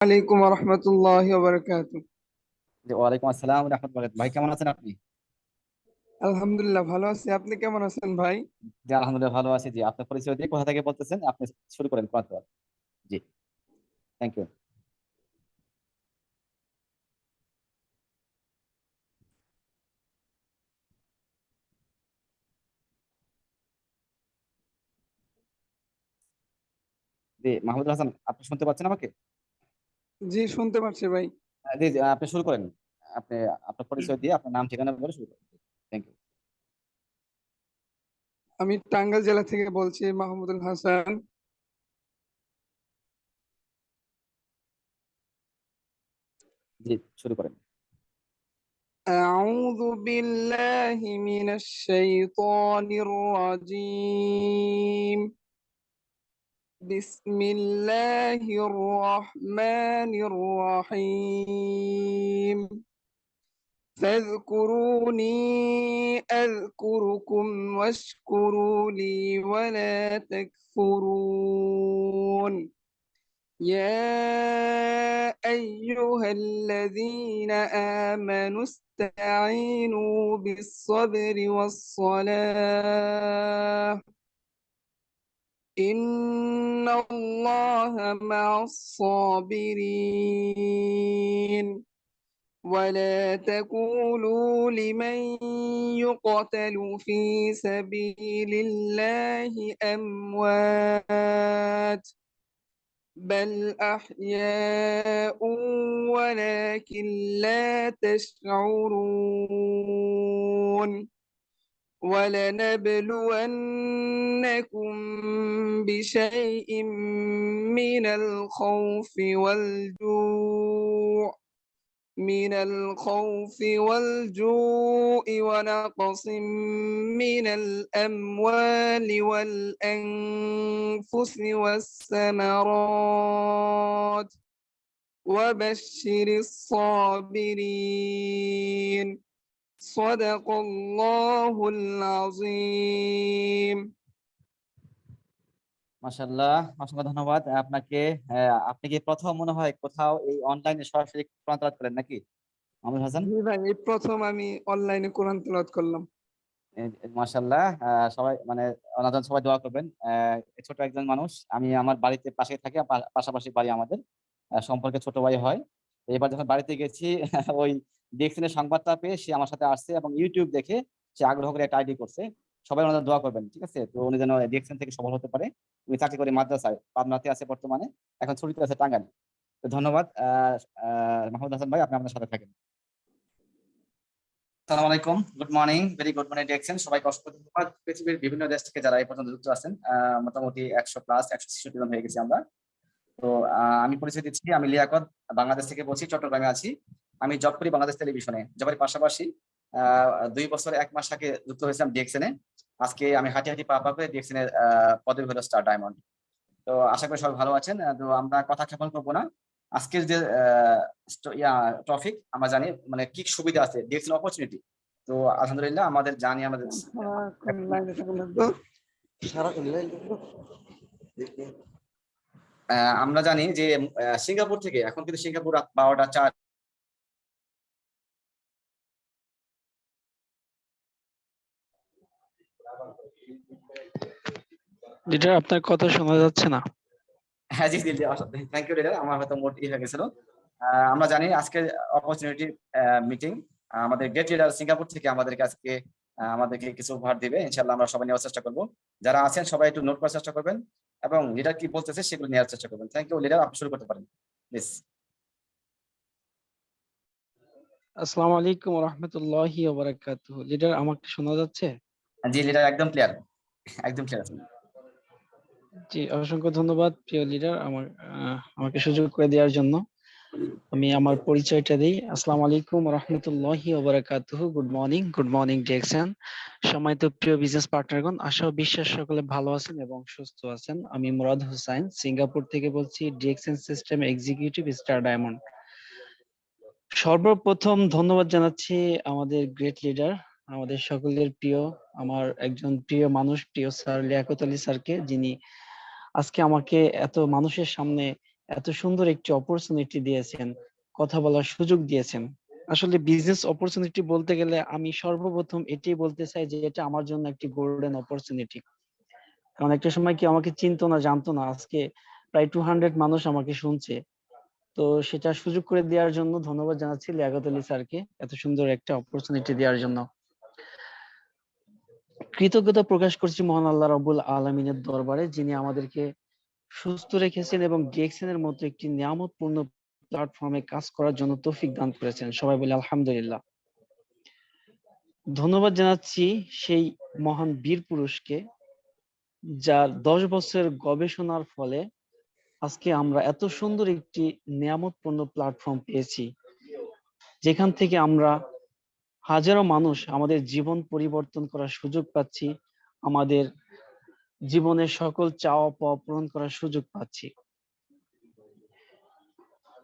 আলাইকুম রহমতুল্লাহি ওয়া বারাকাতুহু। জি, ওয়ালাইকুম আসসালাম রাহমাতুল্লাহ। ভাই কেমন আছেন আপনি? আলহামদুলিল্লাহ ভালো আছি, আপনি কেমন আছেন ভাই? জি, আলহামদুলিল্লাহ ভালো আছি। জি, আপনার পরিচয় দিয়ে কোথা থেকে বলতেছেন আপনি? শুরু করেন কথা। জি, থ্যাংক ইউ। জি, মাহমুদুল হাসান, আপনি শুনতে পাচ্ছেন আমাকে? জি শুনতে পারছি ভাই। জি জি, আপনি শুরু করেন। আপনি আপনার পরিচয় দিয়ে আপনার নাম ঠিকানা বলে শুরু করেন। Thank you. আমি টাঙ্গাইল জেলা থেকে বলছি, মাহমুদুল হাসান। জি, শুরু করেন। আউযু বিল্লাহি মিনাশ শাইতানির রাজীম। বিসমিল্লাহির রহমানির রহিম। فاذكروني أذكركم واشكروا لي ولا تكفرون. يا أيها الذين آمنوا استعينوا بالصبر والصلاة، إن الله مع الصابرين. ولا تقولوا لمن يقتل في سبيل الله أموات، بل أحياء ولكن لا تشعرون. ولنبلونكم بشيء من الخوف والجوع ونقص من الأموال والأنفس والثمرات، وبشر الصابرين. صدق الله العظيم. মাশাআল্লাহ, অসংখ্য ধন্যবাদ আপনাকে। আপনি কি প্রথম মনে হয় কোথাও এই অনলাইনে সরাসরি কোরআন তেলাওয়াত করেন নাকি, মাহমুদুল হাসান? জি ভাই, এই প্রথম আমি অনলাইনে কোরআন তেলাওয়াত করলাম। মাশাআল্লাহ, সবাই মানে ওনার জন্য সবাই দোয়া করবেন। ছোট একজন মানুষ, আমি আমার বাড়িতে পাশে থাকি, পাশাপাশি বাড়ি আমাদের, সম্পর্কে ছোট ভাই হয়। তো এবার যখন বাড়িতে গেছি ওই ডিএক্সএন সংবাদটা পেয়ে সে আমার সাথে আসছে এবং ইউটিউব দেখে সে আগ্রহ করে একটা আইডি করছে। সবাই ওনাদের দোয়া করবেন, ঠিক আছে? তো উনি যেন ডিএক্সএন থেকে সফল হতে পারে। উনি চাকরি করে মাদ্রাসায়, পাবনাতে আছে বর্তমানে, এখন ছুটিতে আছে টাঙ্গাইলে। তো ধন্যবাদ। মাহমুদ হাসান ভাই, আপনি আমাদের সাথে থাকেন। আসসালামু আলাইকুম, good morning, very good morning direction. সবাইকে অসংখ্য ধন্যবাদ। পৃথিবীর বিভিন্ন দেশ থেকে যারা এই পর্যন্ত যুক্ত আছেন, মোটামুটি 100 প্লাস, 166 জন হয়ে গেছি আমরা। তো আমি পরিচয় দিচ্ছি, আমি লিয়াকত, বাংলাদেশ থেকে বলছি, চট্টগ্রামে আছি। আমি জব করি বাংলাদেশ টেলিভিশনে। জবের পাশাপাশি 2 বছর 1 মাস আগে যুক্ত হয়েছিলাম ডিএক্সএনে। আজকে আমি হাঁটি হাঁটি পা পা করে ডিএক্সএন এর পদবি হলো স্টার ডায়মন্ড। তো আশা করি সবাই ভালো আছেন। তো আমরা কথা ক্ষেপণ করবো না। আজকের যে টপিক, আমরা জানি মানে কি সুবিধা আছে ডিএক্সএন অপরচুনিটি। তো আলহামদুলিল্লাহ আমাদের জানি, আমাদের সারাক্ষণ লাইনে থাকা লাগবে। সারাক্ষণ লাইনে থাকবো। আমরা জানি যে সিঙ্গাপুর থেকে, এখন কিন্তু সিঙ্গাপুর রাত 12টা 4। লিডার, আপনার কথা শোনা যাচ্ছে না। হ্যাঁ, জি জি জি, থ্যাংক ইউ লিডার, আমার হয়তো মোট হয়ে গেছিল। আমরা জানি আজকে অপরচুনিটি মিটিং, আমাদের গেট লিডার সিঙ্গাপুর থেকে আমাদেরকে আজকে আমাদেরকে কিছু উপহার দিবে। ইনশাল্লাহ আমরা সবাই নেওয়ার চেষ্টা করবো। যারা আছেন সবাই একটু নোট করার চেষ্টা করবেন এবং লিডার কি বলতেছে সেগুলো নেওয়ার চেষ্টা করবেন। থ্যাংক ইউ লিডার, আপনি শুরু করতে পারেন প্লিজ। আসসালামু আলাইকুম রহমতুল্লাহি ওয়া বারাকাতুহু। লিডার, আমাকে শোনা যাচ্ছে? জি লিডার, একদম ক্লিয়ার, একদম ক্লিয়ার আছেন। জি, অসংখ্য ধন্যবাদ প্রিয় লিডার আমাকে সুযোগ করে দেওয়ার জন্য। আমি আমার পরিচয়টা দিই। আসসালামু আলাইকুম রহমতুল্লাহি ওয়া বারাকাতুহু। Good morning direction. সম্মানিত প্রিয় বিজনেস পার্টনারগণ, আশা ও বিশ্বাস সকলে ভালো আছেন এবং সুস্থ আছেন। আমি মুরাদ হোসাইন, সিঙ্গাপুর থেকে বলছি, direction system executive, star diamond. সর্বপ্রথম ধন্যবাদ জানাচ্ছি আমাদের গ্রেট লিডার, আমাদের সকলের প্রিয়, আমার একজন প্রিয় মানুষ, প্রিয় স্যার লিয়াকত আলী স্যারকে, যিনি আজকে আমাকে এত মানুষের সামনে এত সুন্দর একটি অপরচুনিটি দিয়েছেন, কথা বলার সুযোগ দিয়েছেন। আসলে বিজনেস অপরচুনিটি বলতে গেলে আমি সর্বপ্রথম এটাই বলতে চাই যে এটা আমার জন্য একটি গোল্ডেন অপরচুনিটি। কারণ একটা সময় কি আমাকে চিনতো না, জানতো না, আজকে প্রায় 200 মানুষ আমাকে শুনছে। তো সেটা সুযোগ করে দেওয়ার জন্য ধন্যবাদ জানাচ্ছি লিয়াকত আলী স্যারকে, এত সুন্দর একটা অপরচুনিটি দেওয়ার জন্য। কৃতজ্ঞতা প্রকাশ করছি মহান আল্লাহ রাব্বুল আলামিনের দরবারে, যিনি আমাদেরকে সুস্থ রেখেছেন এবং ডিএক্সএন মতো একটি নিয়ামতপূর্ণ প্ল্যাটফর্মে কাজ করার জন্য তৌফিক দান করেছেন। সবাই বলে আলহামদুলিল্লাহ। ধন্যবাদ জানাচ্ছি সেই মহান বীর পুরুষকে, যার 10 বছরের গবেষণার ফলে আজকে আমরা এত সুন্দর একটি নিয়ামতপূর্ণ প্ল্যাটফর্ম পেয়েছি, যেখান থেকে আমরা হাজারো মানুষ আমাদের জীবন পরিবর্তন করার সুযোগ পাচ্ছি, আমাদের জীবনের সকল চাওয়া পাওয়া পূরণ করার সুযোগ পাচ্ছি।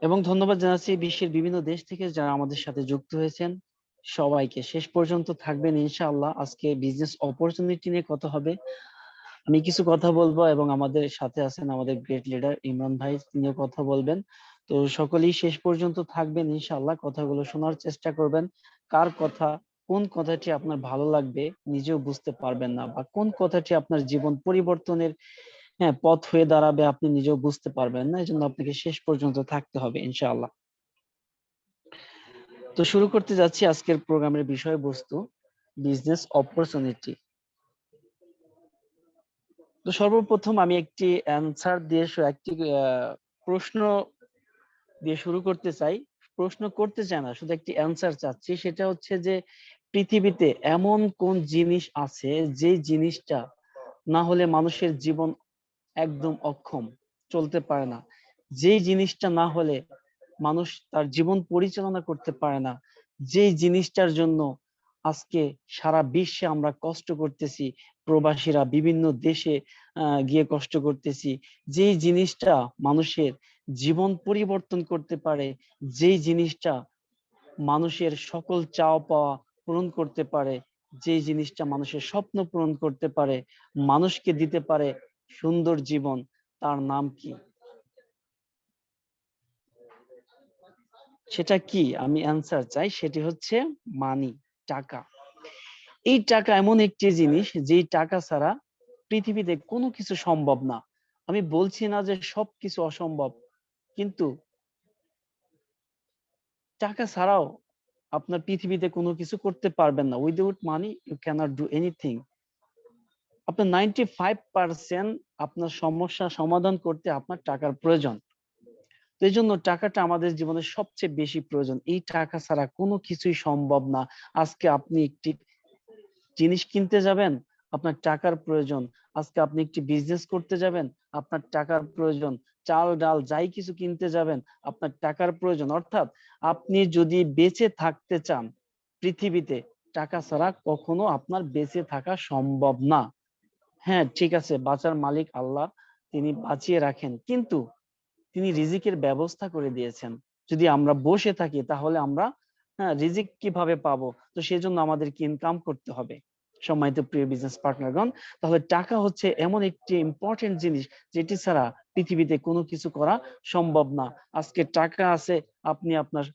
এবং ধন্যবাদ জানাচ্ছি বিশ্বের বিভিন্ন দেশ থেকে যারা আমাদের সাথে যুক্ত হয়েছেন সবাইকে। শেষ পর্যন্ত থাকবেন ইনশাআল্লাহ। আজকে বিজনেস অপরচুনিটি নিয়ে কথা হবে, আমি কিছু কথা বলবো এবং আমাদের সাথে আছেন আমাদের গ্রেট লিডার ইমরান ভাই, তিনিও কথা বলবেন। তো সকলেই শেষ পর্যন্ত থাকবেন ইনশাআল্লাহ, কথাগুলো শোনার চেষ্টা করবেন। কার কথা, কোন কথাটি আপনার ভালো লাগবে নিজেও বুঝতে পারবেন না, বা কোন কথাটি আপনার জীবন পরিবর্তনের পথ হয়ে দাঁড়াবে আপনি নিজেও বুঝতে পারবেন না। এই জন্য আপনাকে শেষ পর্যন্ত থাকতে হবে ইনশাআল্লাহ। তো শুরু করতে যাচ্ছি আজকের প্রোগ্রামের বিষয়বস্তু, বিজনেস অপরচুনিটি। তো সর্বপ্রথম আমি একটি অ্যানসার দিয়ে একটি প্রশ্ন দিয়ে শুরু করতে চাই। প্রশ্ন করতে চাই না, শুধু একটি অ্যানসার চাচ্ছি। সেটা হচ্ছে যে পৃথিবীতে এমন কোন জিনিস আছে যে জিনিসটা না হলে মানুষের জীবন একদম অক্ষম, চলতে পারে না, যেই জিনিসটা না হলে মানুষ তার জীবন পরিচালনা করতে পারে না, যেই জিনিসটার জন্য আজকে সারা বিশ্বে আমরা কষ্ট করতেছি, প্রবাসীরা বিভিন্ন দেশে গিয়ে কষ্ট করতেছি, যেই জিনিসটা মানুষের জীবন পরিবর্তন করতে পারে, যেই জিনিসটা মানুষের সকল চাওয়া পাওয়া পূরণ করতে পারে, যেই জিনিসটা মানুষের স্বপ্ন পূরণ করতে পারে, মানুষকে দিতে পারে সুন্দর জীবন, তার নাম কি? সেটা কি? আমি অ্যান্সার চাই। সেটি হচ্ছে মানি, টাকা। এই টাকা এমন একটি জিনিস যেই টাকা ছাড়া পৃথিবীতে কোনো কিছু সম্ভব না। আমি বলছি না যে সবকিছু অসম্ভব, কিন্তু টাকা ছাড়াও আপনার পৃথিবীতে কোনো কিছু করতে পারবেন না। Without money you cannot do anything. আপনার 95% আপনার সমস্যা সমাধান করতে আপনার টাকার প্রয়োজন। তো এই জন্য টাকাটা আমাদের জীবনে সবচেয়ে বেশি প্রয়োজন। এই টাকা ছাড়া কোনো কিছুই সম্ভব না। আজকে আপনি একটি জিনিস কিনতে যাবেন, আপনার টাকার প্রয়োজন। আজকে আপনি একটি বিজনেস করতে যাবেন, আপনার টাকার প্রয়োজন। চাল ডাল যাই কিছু কিনতে যাবেন, আপনার টাকার প্রয়োজন। অর্থাৎ আপনি যদি বেঁচে থাকতে চান পৃথিবীতে, টাকা ছাড়া কখনো আপনার বেঁচে থাকা সম্ভব না। হ্যাঁ ঠিক আছে, বাঁচার মালিক আল্লাহ, তিনি বাঁচিয়ে রাখেন, কিন্তু তিনি রিজিকের ব্যবস্থা করে দিয়েছেন। যদি আমরা বসে থাকি তাহলে আমরা রিজিক কিভাবে পাবো? তো সেজন্য আমাদেরকে ইনকাম করতে হবে। সম্মানিত প্রিয় বিজনেস পার্টনারগণ, তাহলে টাকা হচ্ছে এমন একটি ইম্পর্টেন্ট জিনিস যেটি ছাড়া পৃথিবীতে কোনো কিছু করা সম্ভব না। আজকে টাকা আছে, আপনি আপনার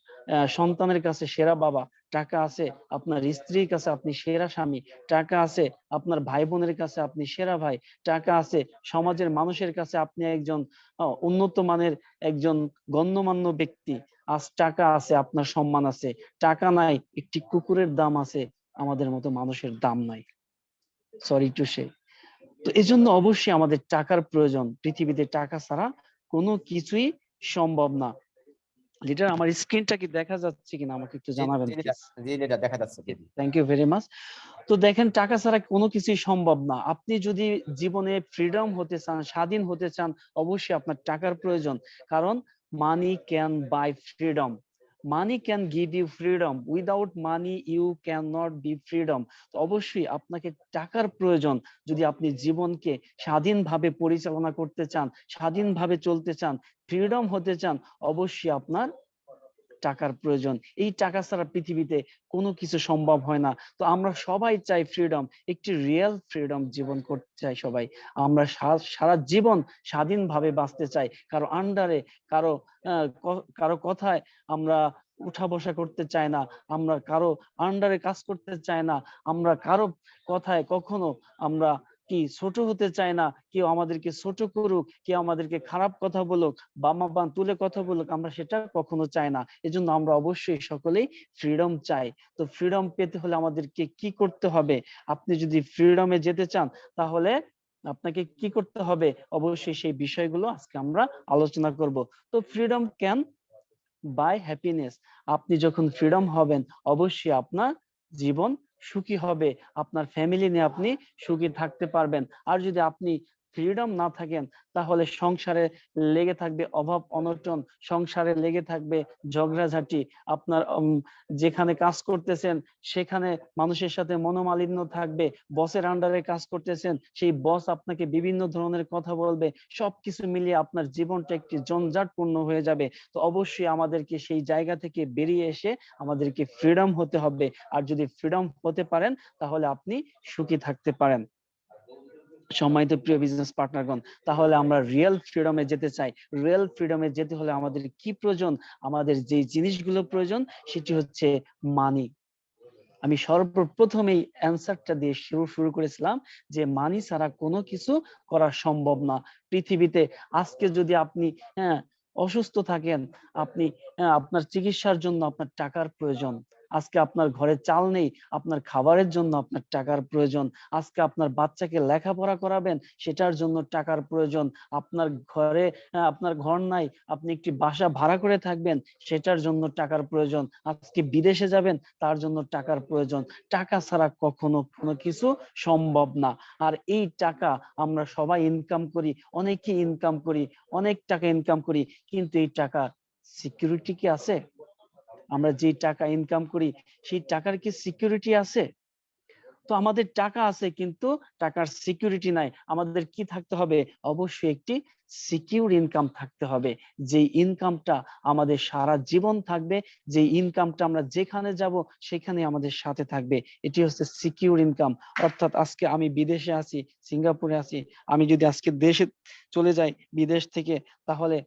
সন্তানের কাছে সেরা বাবা। টাকা আছে আপনার স্ত্রীর কাছে আপনি সেরা স্বামী। টাকা আছে আপনার ভাই বোনের কাছে আপনি সেরা ভাই। টাকা আছে সমাজের মানুষের কাছে আপনি একজন উন্নত মানের একজন গণ্যমান্য ব্যক্তি। আজ টাকা আছে আপনার সম্মান আছে। টাকা নাই একটি কুকুরের দাম আছে, আমাদের মতো মানুষের দাম নাই। Sorry to say. তো এজন্য অবশ্যই আমাদের টাকার প্রয়োজন। পৃথিবীতে টাকা ছাড়া কোনো কিছুই সম্ভব না। লিডার, আমার স্ক্রিনটা কি দেখা যাচ্ছে কিনা আমাকে একটু জানাবেন প্লিজ। জি এটা দেখা যাচ্ছে। Thank you very much. তো দেখেন, টাকা ছাড়া কোনো কিছুই সম্ভব না। আপনি যদি জীবনে ফ্রিডম হতে চান, স্বাধীন হতে চান, অবশ্যই আপনার টাকার প্রয়োজন। কারণ money can buy freedom, money can give you freedom, without money you can not be freedom. তো অবশ্যই আপনাকে টাকার প্রয়োজন যদি আপনি জীবনকে স্বাধীনভাবে পরিচালনা করতে চান, স্বাধীনভাবে চলতে চান, ফ্রিডম হতে চান। অবশ্যই আপনার টাকার প্রয়োজন। এই টাকা ছাড়া পৃথিবীতে কোনো কিছু সম্ভব হয় না। তো আমরা সবাই চাই ফ্রিডম, একটি রিয়েল ফ্রিডম জীবন করতে চাই সবাই। আমরা সারা জীবন স্বাধীনভাবে বাঁচতে চাই, কারো আন্ডারে, কারো কারো কথায় আমরা উঠা বসা করতে চাই না, আমরা কারো আন্ডারে কাজ করতে চাই না, আমরা কারো কথায় কখনো আমরা কি ছোট হতে চায় না, কেউ আমাদেরকে ছোট করুক, কেউ আমাদেরকে খারাপ কথা বলুক, বামা বান তুলে কথা বলুক, আমরা সেটা কখনো চাই না। এজন্য আমরা অবশ্যই সকলেই ফ্রিডম চাই। তো ফ্রিডম পেতে হলে আমাদেরকে কি করতে হবে? আপনি যদি ফ্রিডমে যেতে চান তাহলে আপনাকে কি করতে হবে? অবশ্যই সেই বিষয়গুলো আজকে আমরা আলোচনা করব। তো ফ্রিডম ক্যান বাই হ্যাপিনেস। আপনি যখন ফ্রিডম হবেন অবশ্যই আপনার জীবন সুখী হবে, আপনার ফ্যামিলি নিয়ে আপনি সুখী থাকতে পারবেন। আর যদি আপনি ফ্রিডম না থাকেন তাহলে সংসারে লেগে থাকবে অভাব অনটন, সংসারে লেগে থাকবে ঝগড়াঝাটি, আপনার যেখানে কাজ করতেছেন সেখানে মানুষের সাথে মনোমালিন্য থাকবে, বসের আন্ডারে কাজ করতেছেন সেই বস আপনাকে বিভিন্ন ধরনের কথা বলবে, সবকিছু মিলিয়ে আপনার জীবনটা একটি জঞ্জাটপূর্ণ হয়ে যাবে। তো অবশ্যই আমাদেরকে সেই জায়গা থেকে বেরিয়ে এসে আমাদেরকে ফ্রিডম হতে হবে। আর যদি ফ্রিডম হতে পারেন তাহলে আপনি সুখী থাকতে পারেন। সম্মানিত প্রিয় বিজনেস পার্টনারগণ, তাহলে আমরা রিয়েল ফ্রিডমে যেতে চাই। রিয়েল ফ্রিডমে যেতে হলে আমাদের কি প্রয়োজন? আমাদের যে জিনিসগুলো প্রয়োজন সেটি হচ্ছে মানি। আমি সর্বপ্রথমেই অ্যান্সারটা দিয়ে শুরু করেছিলাম যে মানি ছাড়া কোনো কিছু করা সম্ভব না পৃথিবীতে। আজকে যদি আপনি অসুস্থ থাকেন, আপনি আপনার চিকিৎসার জন্য আপনার টাকার প্রয়োজন। আজকে আপনার ঘরে চাল নেই, আপনার খাবারের জন্য আপনার টাকার প্রয়োজন। আজকে আপনার বাচ্চাকে লেখাপড়া করাবেন, সেটার জন্য টাকার প্রয়োজন। আপনার ঘরে আপনার ঘর নাই, আপনি একটি বাসা ভাড়া করে থাকবেন, সেটার জন্য টাকার প্রয়োজন। আজকে বিদেশে যাবেন, তার জন্য টাকার প্রয়োজন। টাকা ছাড়া কখনো কোনো কিছু সম্ভব না। আর এই টাকা আমরা সবাই ইনকাম করি, অনেকে ইনকাম করি, অনেক টাকা ইনকাম করি, কিন্তু এই টাকা সিকিউরিটি কি আছে? আমরা যে টাকা ইনকাম করি সেই টাকার কি সিকিউরিটি আছে? তো আমাদের টাকা আছে কিন্তু টাকার সিকিউরিটি নাই। আমাদের কি থাকতে হবে? অবশ্যই একটি সিকিউর ইনকাম থাকতে হবে, যে ইনকামটা আমাদের সারা জীবন থাকবে, যে ইনকামটা আমরা যেখানে যাব সেখানে আমাদের সাথে থাকবে। এটি হচ্ছে সিকিউর ইনকাম। অর্থাৎ আজকে আমি বিদেশে আছি, সিঙ্গাপুরে আছি, আমি যদি আজকে দেশে চলে যাই বিদেশ থেকে, তাহলে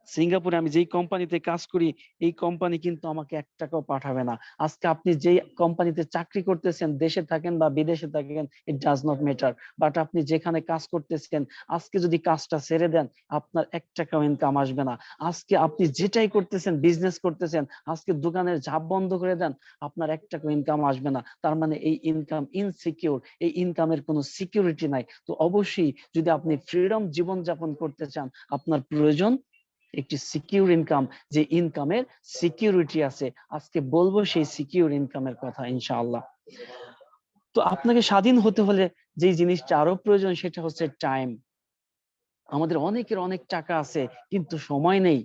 সিঙ্গাপুরে আমি যেই কোম্পানিতে কাজ করি এই কোম্পানি কিন্তু আমাকে 1 টাকাও পাঠাবে না। আজকে আপনি যেই কোম্পানিতে চাকরি করতেছেন, দেশে থাকেন বা বিদেশে থাকেন, it does not matter, but আপনি যেখানে কাজ করতেছেন আজকে যদি কাজটা ছেড়ে দেন আপনার 1 টাকাও ইনকাম আসবে না। আজকে আপনি যেটাই করতেছেন, বিজনেস করতেছেন, আজকে দোকানের ঝাপ বন্ধ করে দেন, আপনার 1 টাকাও ইনকাম আসবে না। তার মানে এই ইনকাম ইনসিকিউর, এই ইনকামের কোনো সিকিউরিটি নাই। তো অবশ্যই যদি আপনি ফ্রিডম জীবন যাপন করতে চান আপনার প্রয়োজন একটি সিকিউর ইনকাম, যে ইনকামের সিকিউরিটি আছে। আজকে বলবো সেই সিকিউর ইনকামের কথা ইনশাআল্লাহ। তো আপনাকে স্বাধীন হতে হলে যে জিনিসটা আরো প্রয়োজন সেটা হচ্ছে টাইম। আমাদের অনেকের অনেক টাকা আছে কিন্তু সময় নেই।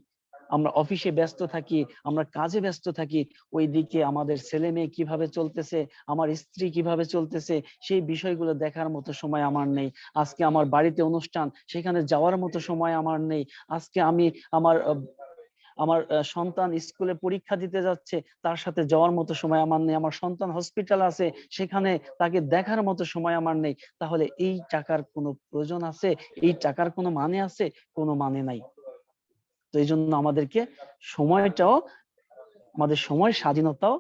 আমরা অফিসে ব্যস্ত থাকি, আমরা কাজে ব্যস্ত থাকি, ওইদিকে আমাদের ছেলে মেয়ে কিভাবে চলতেছে, আমার স্ত্রী কিভাবে চলতেছে, সেই বিষয়গুলো দেখার মতো সময় আমার নেই। আজকে আমার বাড়িতে অনুষ্ঠান, সেখানে যাওয়ার মতো সময় আমার নেই। আজকে আমি আমার আমার সন্তান স্কুলে পরীক্ষা দিতে যাচ্ছে, তার সাথে যাওয়ার মতো সময় আমার নেই। আমার সন্তান হসপিটাল আছে, সেখানে তাকে দেখার মতো সময় আমার নেই। তাহলে এই টাকার কোনো প্রয়োজন আছে? এই টাকার কোনো মানে আছে? কোনো মানে নাই। তো এই জন্য আমাদেরকে সময়টাও, আমাদের সময়ের স্বাধীনতাও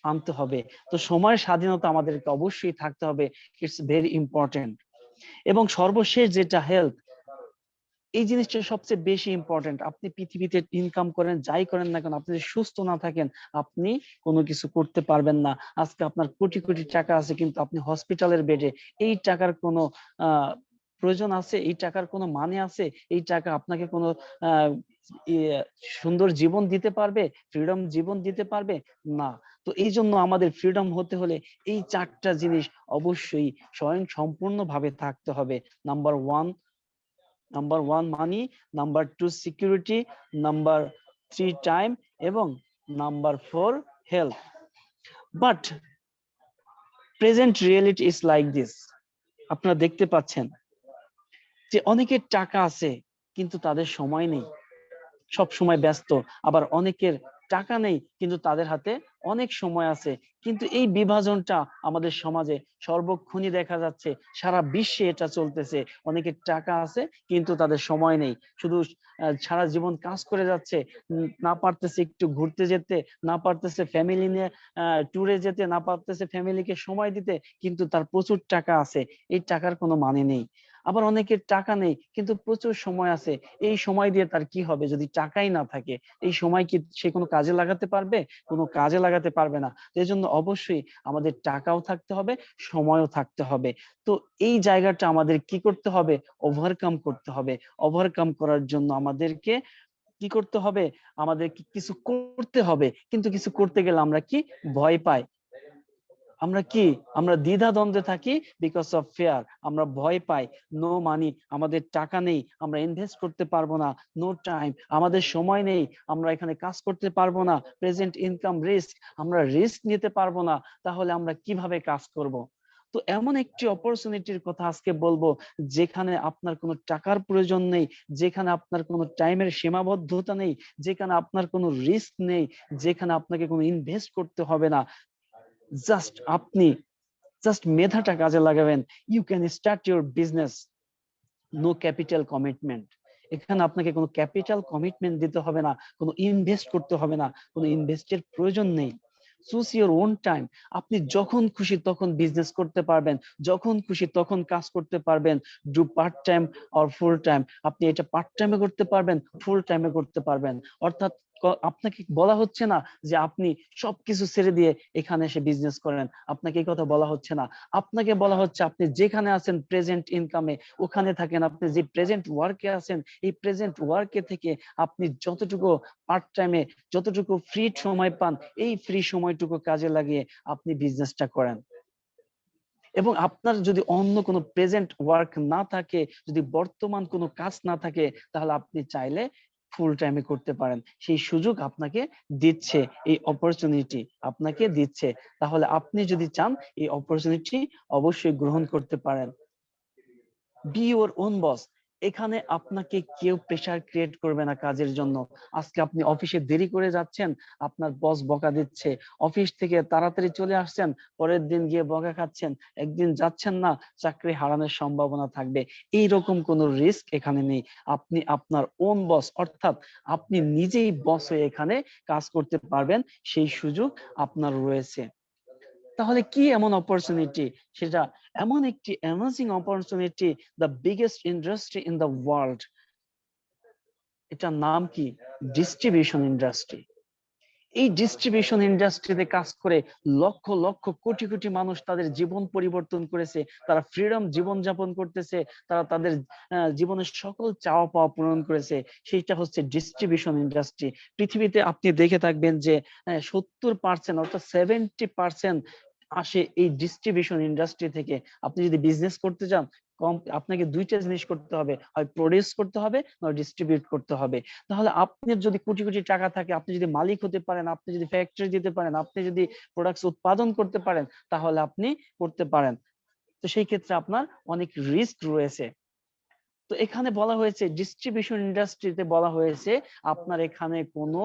আনতে হবে। তো সময়ের স্বাধীনতা আমাদেরকে অবশ্যই থাকতে হবে, ইটস ভেরি ইম্পর্টেন্ট। এবং সর্বশেষ যেটা হেলথ, এই জিনিসটা সবচেয়ে বেশি ইম্পর্টেন্ট। আপনি পৃথিবীতে ইনকাম করেন, যাই করেন না কেন, আপনি যদি সুস্থ না থাকেন আপনি কোনো কিছু করতে পারবেন না। আজকে আপনার কোটি কোটি টাকা আছে কিন্তু আপনি হসপিটালের বেডে, এই টাকার কোনো আহ প্রয়োজন আছে? এই টাকার কোনো মানে আছে? এই টাকা আপনাকে কোনো আহ সুন্দর জীবন দিতে পারবে, ফ্রিডম জীবন দিতে পারবে? না। তো এই জন্য আমাদের ফ্রিডম হতে হলে এই 4টা জিনিস অবশ্যই স্বয়ং সম্পূর্ণ ভাবে থাকতে হবে। নাম্বার ওয়ান মানি, নাম্বার 2 সিকিউরিটি, নাম্বার 3 টাইম, এবং number 4 health. But present reality is like this. আপনারা দেখতে পাচ্ছেন যে অনেকের টাকা আছে কিন্তু তাদের সময় নেই, সব সময় ব্যস্ত। আবার অনেকের টাকা নেই কিন্তু তাদের হাতে অনেক সময় আছে। কিন্তু এই বিভাজনটা আমাদের সমাজে সর্বক্ষণই দেখা যাচ্ছে, সারা বিশ্বে এটা চলতেছে। অনেকের টাকা আছে কিন্তু তাদের সময় নেই, শুধু সারা জীবন কাজ করে যাচ্ছে, না পারতেছে একটু ঘুরতে যেতে, না পারতেছে ফ্যামিলি নিয়ে ট্যুরে যেতে, না পারতেছে ফ্যামিলিকে সময় দিতে, কিন্তু তার প্রচুর টাকা আছে, এই টাকার কোনো মানে নেই। আবার অনেকের টাকা নেই কিন্তু প্রচুর সময় আছে, এই সময় দিয়ে তার কি হবে যদি টাকাই না থাকে? এই সময় কি সে কোনো কাজে লাগাতে পারবে? কোনো কাজে লাগাতে পারবে না। এই জন্য অবশ্যই আমাদের টাকাও থাকতে হবে, সময়ও থাকতে হবে। তো এই জায়গাটা আমাদের কি করতে হবে? ওভারকাম করতে হবে। ওভারকাম করার জন্য আমাদেরকে কি করতে হবে? আমাদের কিছু করতে হবে, কিন্তু কিছু করতে গেলে আমরা কি ভয় পাই? আমরা কি আমরা দ্বিধা দ্বন্দ্বে থাকি বিকজ অফ ফেয়ার। আমরা ভয় পাই, নো মানি, আমাদের টাকা নেই, আমরা ইনভেস্ট করতে পারবো না, নো টাইম, আমাদের সময় নেই, আমরা এখানে কাজ করতে পারবো না, প্রেজেন্ট ইনকাম রিস্ক, আমরা রিস্ক নিতে পারবো না, তাহলে আমরা কিভাবে কাজ করব? তো এমন একটি অপরচুনিটির কথা আজকে বলবো, যেখানে আপনার কোনো টাকার প্রয়োজন নেই, যেখানে আপনার কোনো টাইমের সীমাবদ্ধতা নেই, যেখানে আপনার কোনো রিস্ক নেই, যেখানে আপনাকে কোনো ইনভেস্ট করতে হবে না। জাস্ট আপনি মেধাটা কাজে লাগাবেন, you can start your business, no capital commitment. এখানে আপনাকে কোনো ক্যাপিটাল কমিটমেন্ট দিতে হবে না, কোনো ইনভেস্ট করতে হবে না, কোনো ইনভেস্টের প্রয়োজন নেই। Choose your own time. আপনি যখন খুশি তখন বিজনেস করতে পারবেন, যখন খুশি তখন কাজ করতে পারবেন। Do part time or full time, আপনি এটা পার্ট টাইমে করতে পারবেন, ফুল টাইমে করতে পারবেন। অর্থাৎ আপনাকে বলা হচ্ছে না যে আপনি সবকিছু ছেড়ে দিয়ে এখানে এসে বিজনেস করেন, আপনাকে এই কথা বলা হচ্ছে না। আপনাকে বলা হচ্ছে আপনি যেখানে আছেন প্রেজেন্ট ইনকামে ওখানে থাকেন, আপনি যে প্রেজেন্ট ওয়ার্কে আছেন এই প্রেজেন্ট ওয়ার্কে থেকে আপনি যতটুকু পার্ট টাইমে, যতটুকু ফ্রি সময় পান, এই ফ্রি সময়টুকু কাজে লাগিয়ে আপনি বিজনেসটা করেন। এবং আপনার যদি অন্য কোনো প্রেজেন্ট ওয়ার্ক না থাকে, যদি বর্তমান কোনো কাজ না থাকে, তাহলে আপনি চাইলে ফুল টাইমে করতে পারেন। সেই সুযোগ আপনাকে দিচ্ছে, এই অপরচুনিটি আপনাকে দিচ্ছে। তাহলে আপনি যদি চান এই অপরচুনিটি অবশ্যই গ্রহণ করতে পারেন। বি ইউর ওন বস। এখানে আপনাকে কেউ প্রেসার ক্রিয়েট করবে না কাজের জন্য। আজকে আপনি অফিসে দেরি করে যাচ্ছেন, আপনার বস বকা দিচ্ছে, অফিস থেকে তাড়াতাড়ি চলে আসছেন, পরের দিন গিয়ে বকা খাচ্ছেন, একদিন যাচ্ছেন না, চাকরি হারানোর সম্ভাবনা থাকবে। এইরকম কোনো রিস্ক এখানে নেই। আপনি আপনার ওন বস, অর্থাৎ আপনি নিজেই বস হয়ে এখানে কাজ করতে পারবেন, সেই সুযোগ আপনার রয়েছে। তাহলে কি এমন অপরচুনিটি? সেটা এমন একটি amazing opportunity, the biggest industry in the world. এটার নাম কি? Distribution industry. এই ডিস্ট্রিবিউশন ইন্ডাস্ট্রিতে কাজ করে লক্ষ লক্ষ কোটি কোটি মানুষ তাদের জীবন পরিবর্তন করেছে, তারা ফ্রিডম জীবন যাপন করতেছে, তারা তাদের জীবনের সকল চাওয়া পাওয়া পূরণ করেছে। সেইটা হচ্ছে ডিস্ট্রিবিউশন ইন্ডাস্ট্রি। পৃথিবীতে আপনি দেখে থাকবেন যে 70% অর্থাৎ 70% আসে এই ডিস্ট্রিবিউশন ইন্ডাস্ট্রি থেকে। আপনি যদি বিজনেস করতে চান, আপনাকে দুইটা জিনিস করতে হবে, হয় প্রডিউস করতে হবে না ডিস্ট্রিবিউট করতে হবে। তাহলে আপনার যদি কোটি কোটি টাকা থাকে, আপনি যদি মালিক হতে পারেন, আপনি যদি ফ্যাক্টরি দিতে পারেন, আপনি যদি প্রোডাক্টস উৎপাদন করতে পারেন, তাহলে আপনি করতে পারেন। তো সেই ক্ষেত্রে আপনার অনেক রিস্ক রয়েছে। তো এখানে বলা হয়েছে ডিস্ট্রিবিউশন ইন্ডাস্ট্রিতে বলা হয়েছে আপনার এখানে কোনো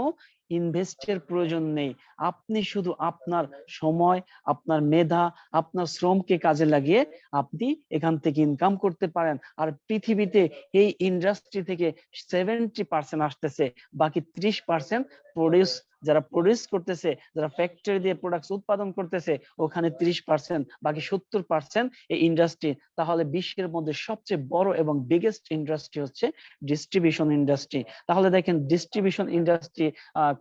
ইনভেস্টের প্রয়োজন নেই। আপনি শুধু আপনার সময়, আপনার মেধা, আপনার শ্রমকে কাজে লাগিয়ে আপনি এখান থেকে ইনকাম করতে পারেন। আর পৃথিবীতে এই ইন্ডাস্ট্রি থেকে 70% আসতেছে, বাকি 30% প্রডিউস, যারা প্রডিউস করতেছে, যারা ফ্যাক্টরি দিয়ে প্রোডাক্টস উৎপাদন করতেছে, ওখানে 30%, বাকি 70% এই ইন্ডাস্ট্রি। তাহলে বিশ্বের মধ্যে সবচেয়ে বড় এবং বিগেস্ট ইন্ডাস্ট্রি হচ্ছে ডিস্ট্রিবিউশন ইন্ডাস্ট্রি। তাহলে দেখেন ডিস্ট্রিবিউশন ইন্ডাস্ট্রি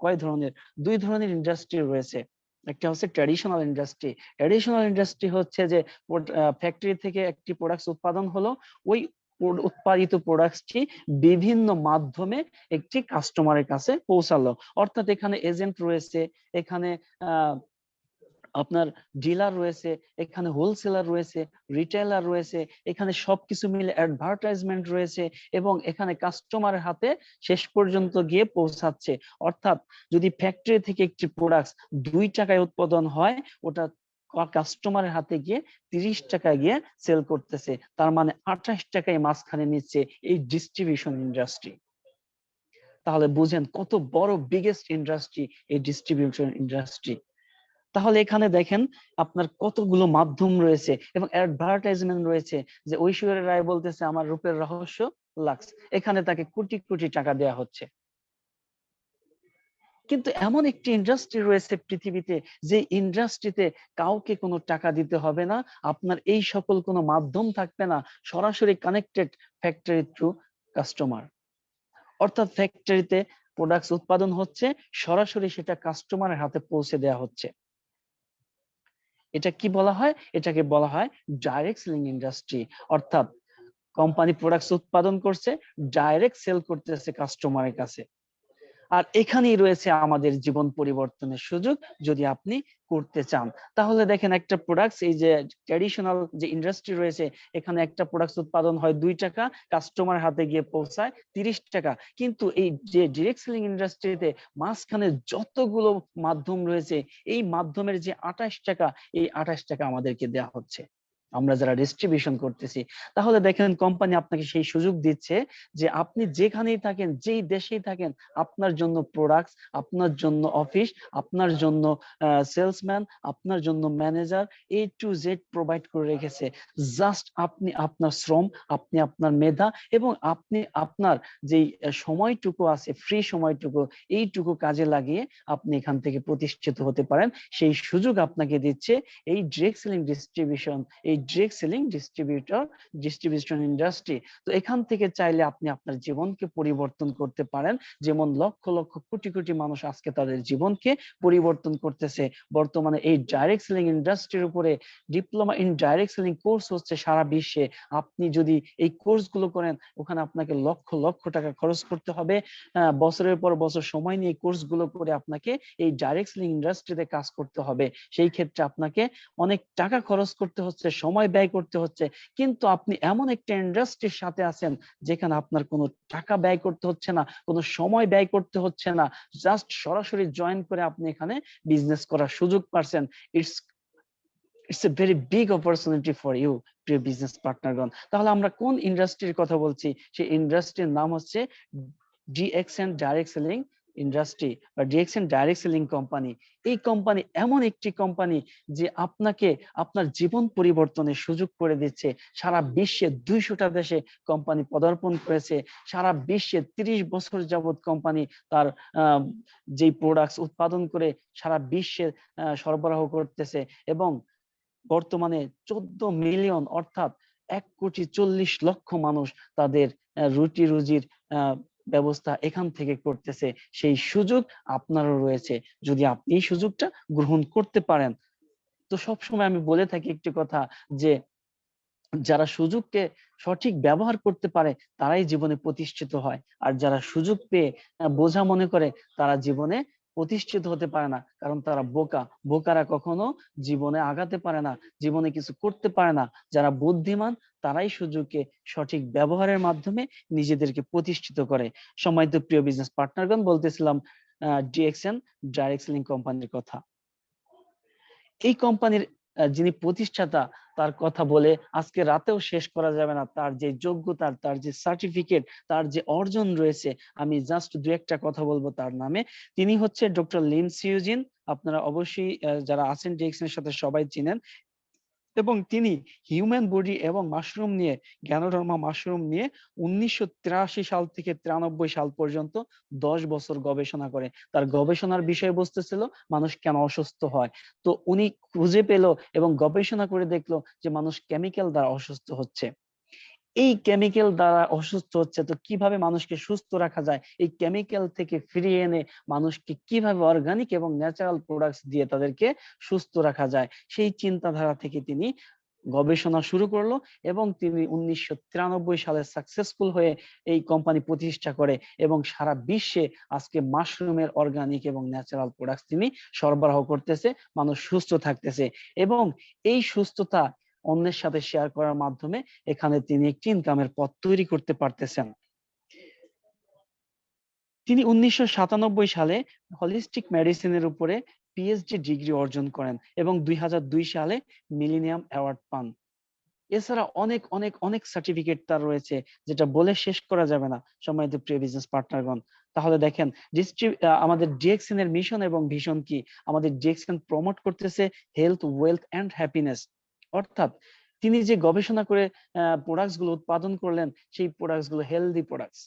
কয় ধরনের? দুই ধরনের ইন্ডাস্ট্রি রয়েছে। একটা হচ্ছে ট্র্যাডিশনাল ইন্ডাস্ট্রি। ট্র্যাডিশনাল ইন্ডাস্ট্রি হচ্ছে যে ফ্যাক্টরি থেকে একটি প্রোডাক্টস উৎপাদন হলো, ওই উৎপাদিত প্রোডাক্টসটি বিভিন্ন মাধ্যমে একটি কাস্টমারের কাছে পৌঁছালো। অর্থাৎ এখানে এজেন্ট রয়েছে, এখানে আপনার ডিলার রয়েছে, এখানে হোলসেলার রয়েছে, রিটেলার রয়েছে, এখানে সবকিছু মিলে অ্যাডভার্টাইজমেন্ট রয়েছে, এবং এখানে কাস্টমারের হাতে শেষ পর্যন্ত গিয়ে পৌঁছাচ্ছে। অর্থাৎ যদি ফ্যাক্টরি থেকে একটি প্রোডাক্ট 2 টাকায় উৎপাদন হয়, ওটা কাস্টমারের হাতে গিয়ে 30 টাকায় গিয়ে সেল করতেছে, তার মানে 28 টাকায় মাঝখানে নিচ্ছে এই ডিস্ট্রিবিউশন ইন্ডাস্ট্রি। তাহলে বুঝেন কত বড় বিগেস্ট ইন্ডাস্ট্রি এই ডিস্ট্রিবিউশন ইন্ডাস্ট্রি। তাহলে এখানে দেখেন আপনার কতগুলো মাধ্যম রয়েছে এবং অ্যাডভার্টাইজমেন্ট রয়েছে, যে ঐশ্বরিয়া রায় বলতেছে আমার রূপের রহস্য লাক্স, এখানে তাকে কোটি কোটি টাকা দেয়া হচ্ছে। কিন্তু এমন একটি ইন্ডাস্ট্রি রয়েছে পৃথিবীতে, যে ইন্ডাস্ট্রিতে কাউকে কোনো টাকা দিতে হবে না, আপনার এই সকল কোনো মাধ্যম থাকবে না, সরাসরি কানেক্টেড ফ্যাক্টরি থ্রু কাস্টমার। অর্থাৎ ফ্যাক্টরিতে প্রোডাক্টস উৎপাদন হচ্ছে, সরাসরি সেটা কাস্টমারের হাতে পৌঁছে দেওয়া হচ্ছে। এটা কি বলা হয়? এটাকে বলা হয় ডাইরেক্ট সেলিং ইন্ডাস্ট্রি। অর্থাৎ কোম্পানি প্রোডাক্টস উৎপাদন করছে, ডাইরেক্ট সেল করতেছে কাস্টমারের কাছে। আর এখানেই রয়েছে আমাদের জীবন পরিবর্তনের সুযোগ, যদি আপনি করতে চান। তাহলে দেখেন একটা প্রোডাক্টস, এই যে ট্র্যাডিশনাল যে ইন্ডাস্ট্রি রয়েছে, এখানে একটা প্রোডাক্টস উৎপাদন হয় 2 টাকা, কাস্টমার হাতে গিয়ে পৌঁছায় 30 টাকা। কিন্তু এই যে ডিরেক্ট সেলিং ইন্ডাস্ট্রিতে মাঝখানে যতগুলো মাধ্যম রয়েছে, এই মাধ্যমের যে 28 টাকা, এই 28 টাকা আমাদেরকে দেওয়া হচ্ছে, আমরা যারা ডিস্ট্রিবিউশন করতেছি। তাহলে দেখেন কোম্পানি আপনাকে সেই সুযোগ দিচ্ছে যে আপনি যেখানেই থাকেন, যেই দেশেই থাকেন, আপনার জন্য প্রোডাক্টস, আপনার জন্য অফিস, আপনার জন্য সেলসম্যান, আপনার জন্য manager, A to Z provide করে রেখেছে। জাস্ট আপনি আপনার শ্রম, আপনি আপনার মেধা এবং আপনি আপনার যেই সময়টুকু আছে, ফ্রি সময়টুকু, এইটুকু কাজে লাগিয়ে আপনি এখান থেকে প্রতিষ্ঠিত হতে পারেন। সেই সুযোগ আপনাকে দিচ্ছে এই ডিরেক্ট সেলিং ডিস্ট্রিবিউশন, এই ডিরেক্ট সেলিং ডিস্ট্রিবিউশন ইন্ডাস্ট্রি। তো এখান থেকে চাইলে আপনি আপনার জীবনকে পরিবর্তন করতে পারেন, যেমন লক্ষ লক্ষ কোটি কোটি মানুষ আজকে তাদের জীবনকে পরিবর্তন করতেছে। বর্তমানে এই ডাইরেক্ট সেলিং ইন্ডাস্ট্রির উপরে diploma in direct selling course হচ্ছে সারা বিশ্বে। আপনি যদি এই কোর্সগুলো করেন, ওখানে আপনাকে লক্ষ লক্ষ টাকা খরচ করতে হবে। বছরের পর বছর সময় নিয়ে কোর্সগুলো করে আপনাকে এই ডাইরেক্ট সেলিং ইন্ডাস্ট্রিতে কাজ করতে হবে। সেই ক্ষেত্রে আপনাকে অনেক টাকা খরচ করতে হচ্ছে, সময় ব্যয় করতে হচ্ছে। কিন্তু আপনি এমন একটা ইন্ডাস্ট্রির সাথে আছেন যেখানে আপনার কোনো টাকা ব্যয় করতে হচ্ছে না, কোনো সময় ব্যয় করতে হচ্ছে না, জাস্ট সরাসরি জয়েন করে আপনি এখানে বিজনেস করার সুযোগ পাচ্ছেন। It's it's a very big opportunity for you, প্রিয় বিজনেস পার্টনারগণ। তাহলে আমরা কোন ইন্ডাস্ট্রির কথা বলছি? সেই ইন্ডাস্ট্রির নাম হচ্ছে ডিএক্সএন ডাইরেক্ট সেলিং ইন্ডাস্ট্রি বা ডিএক্সএন ডাইরেক্ট সেলিং কোম্পানি। এই কোম্পানি এমন একটি কোম্পানি যে আপনাকে আপনার জীবন পরিবর্তনের সুযোগ করে দিচ্ছে। সারা বিশ্বে 200টা দেশে কোম্পানি পদার্পণ করেছে। সারা বিশ্বে 30 বছর যাবত কোম্পানি তার যে প্রোডাক্টস উৎপাদন করে সারা বিশ্বে সরবরাহ করতেছে এবং বর্তমানে 14 মিলিয়ন অর্থাৎ 1,40,00,000 মানুষ তাদের রুটি রুজির ব্যবস্থা এখান থেকে করতেছে। সেই সুযোগ আপনারও রয়েছে, যদি আপনি এই সুযোগটা গ্রহণ করতে পারেন। তো সবসময় আমি বলে থাকি একটি কথা, যে যারা সুযোগকে সঠিক ব্যবহার করতে পারে তারাই জীবনে প্রতিষ্ঠিত হয়, আর যারা সুযোগ পেয়ে বোঝা মনে করে তারা জীবনে প্রতিষ্ঠিত হতে পারে না, কারণ তারা বোকা। বোকারা কখনো জীবনে আগাতে পারে না, জীবনে কিছু করতে পারে না। যারা বুদ্ধিমান তারাই সুযোগকে সঠিক ব্যবহারের মাধ্যমে নিজেদেরকে প্রতিষ্ঠিত করে। সম্মানিত প্রিয় বিজনেস পার্টনারগণ, বলতেছিলাম ডিএক্সএন ডাইরেক্ট সেলিং কোম্পানির কথা। এই কোম্পানির যিনি প্রতিষ্ঠাতা, তার কথা বলে আজকে রাতেও শেষ করা যাবে না। তার যে যোগ্যতা, তার যে সার্টিফিকেট, তার যে অর্জন রয়েছে, আমি জাস্ট দু একটা কথা বলবো তার নামে। তিনি হচ্ছে ডক্টর লিন সিউজিন। আপনারা অবশ্যই যারা আছেন ডিএক্সএন এর সাথে সবাই চিনেন। এবং তিনি হিউম্যান বডি এবং মাশরুম নিয়ে, গ্যানোডার্মা মাশরুম নিয়ে 1983 সাল থেকে 93 সাল পর্যন্ত 10 বছর গবেষণা করে। তার গবেষণার বিষয়বস্তু ছিল মানুষ কেন অসুস্থ হয়। তো উনি খুঁজে পেল এবং গবেষণা করে দেখলো যে মানুষ কেমিক্যাল দ্বারা অসুস্থ হচ্ছে। এই কেমিক্যাল দ্বারা অসুস্থ হচ্ছে, তো কিভাবে মানুষকে সুস্থ রাখা যায়, এই কেমিক্যাল থেকে ফিরিয়ে এনে মানুষকে কিভাবে অর্গানিক এবং ন্যাচারাল প্রোডাক্টস দিয়ে তাদেরকে সুস্থ রাখা যায়, সেই চিন্তাধারা থেকে তিনি গবেষণা শুরু করলো এবং তিনি 1993 সালে সাকসেসফুল হয়ে এই কোম্পানি প্রতিষ্ঠা করে এবং সারা বিশ্বে আজকে মাশরুমের অর্গানিক এবং ন্যাচারাল প্রোডাক্টস তিনি সরবরাহ করতেছে, মানুষ সুস্থ থাকতেছে এবং এই সুস্থতা অন্যের সাথে শেয়ার করার মাধ্যমে এখানে তিনি একটি ইনকামের পথ তৈরি করতে পারতেছেন। তিনি 1997 সালে হলিস্টিক মেডিসিনের উপরে পিএইচডি ডিগ্রি অর্জন করেন এবং 2002 সালে মিলেনিয়াম অ্যাওয়ার্ড পান। এছাড়া অনেক অনেক অনেক সার্টিফিকেট তার রয়েছে, যেটা বলে শেষ করা যাবে না। সম্মানিত প্রিয় বিজনেস পার্টনারগণ, তাহলে দেখেন আমাদের ডিএক্সএন এর মিশন এবং ভিশন কি? আমাদের ডিএক্সএন প্রমোট করতেছে হেলথ, ওয়েলথ এন্ড হ্যাপিনেস। অর্থাৎ তিনি যে গবেষণা করে প্রোডাক্টস গুলো উৎপাদন করলেন, সেই প্রোডাক্টস গুলো হেলদি প্রোডাক্টস,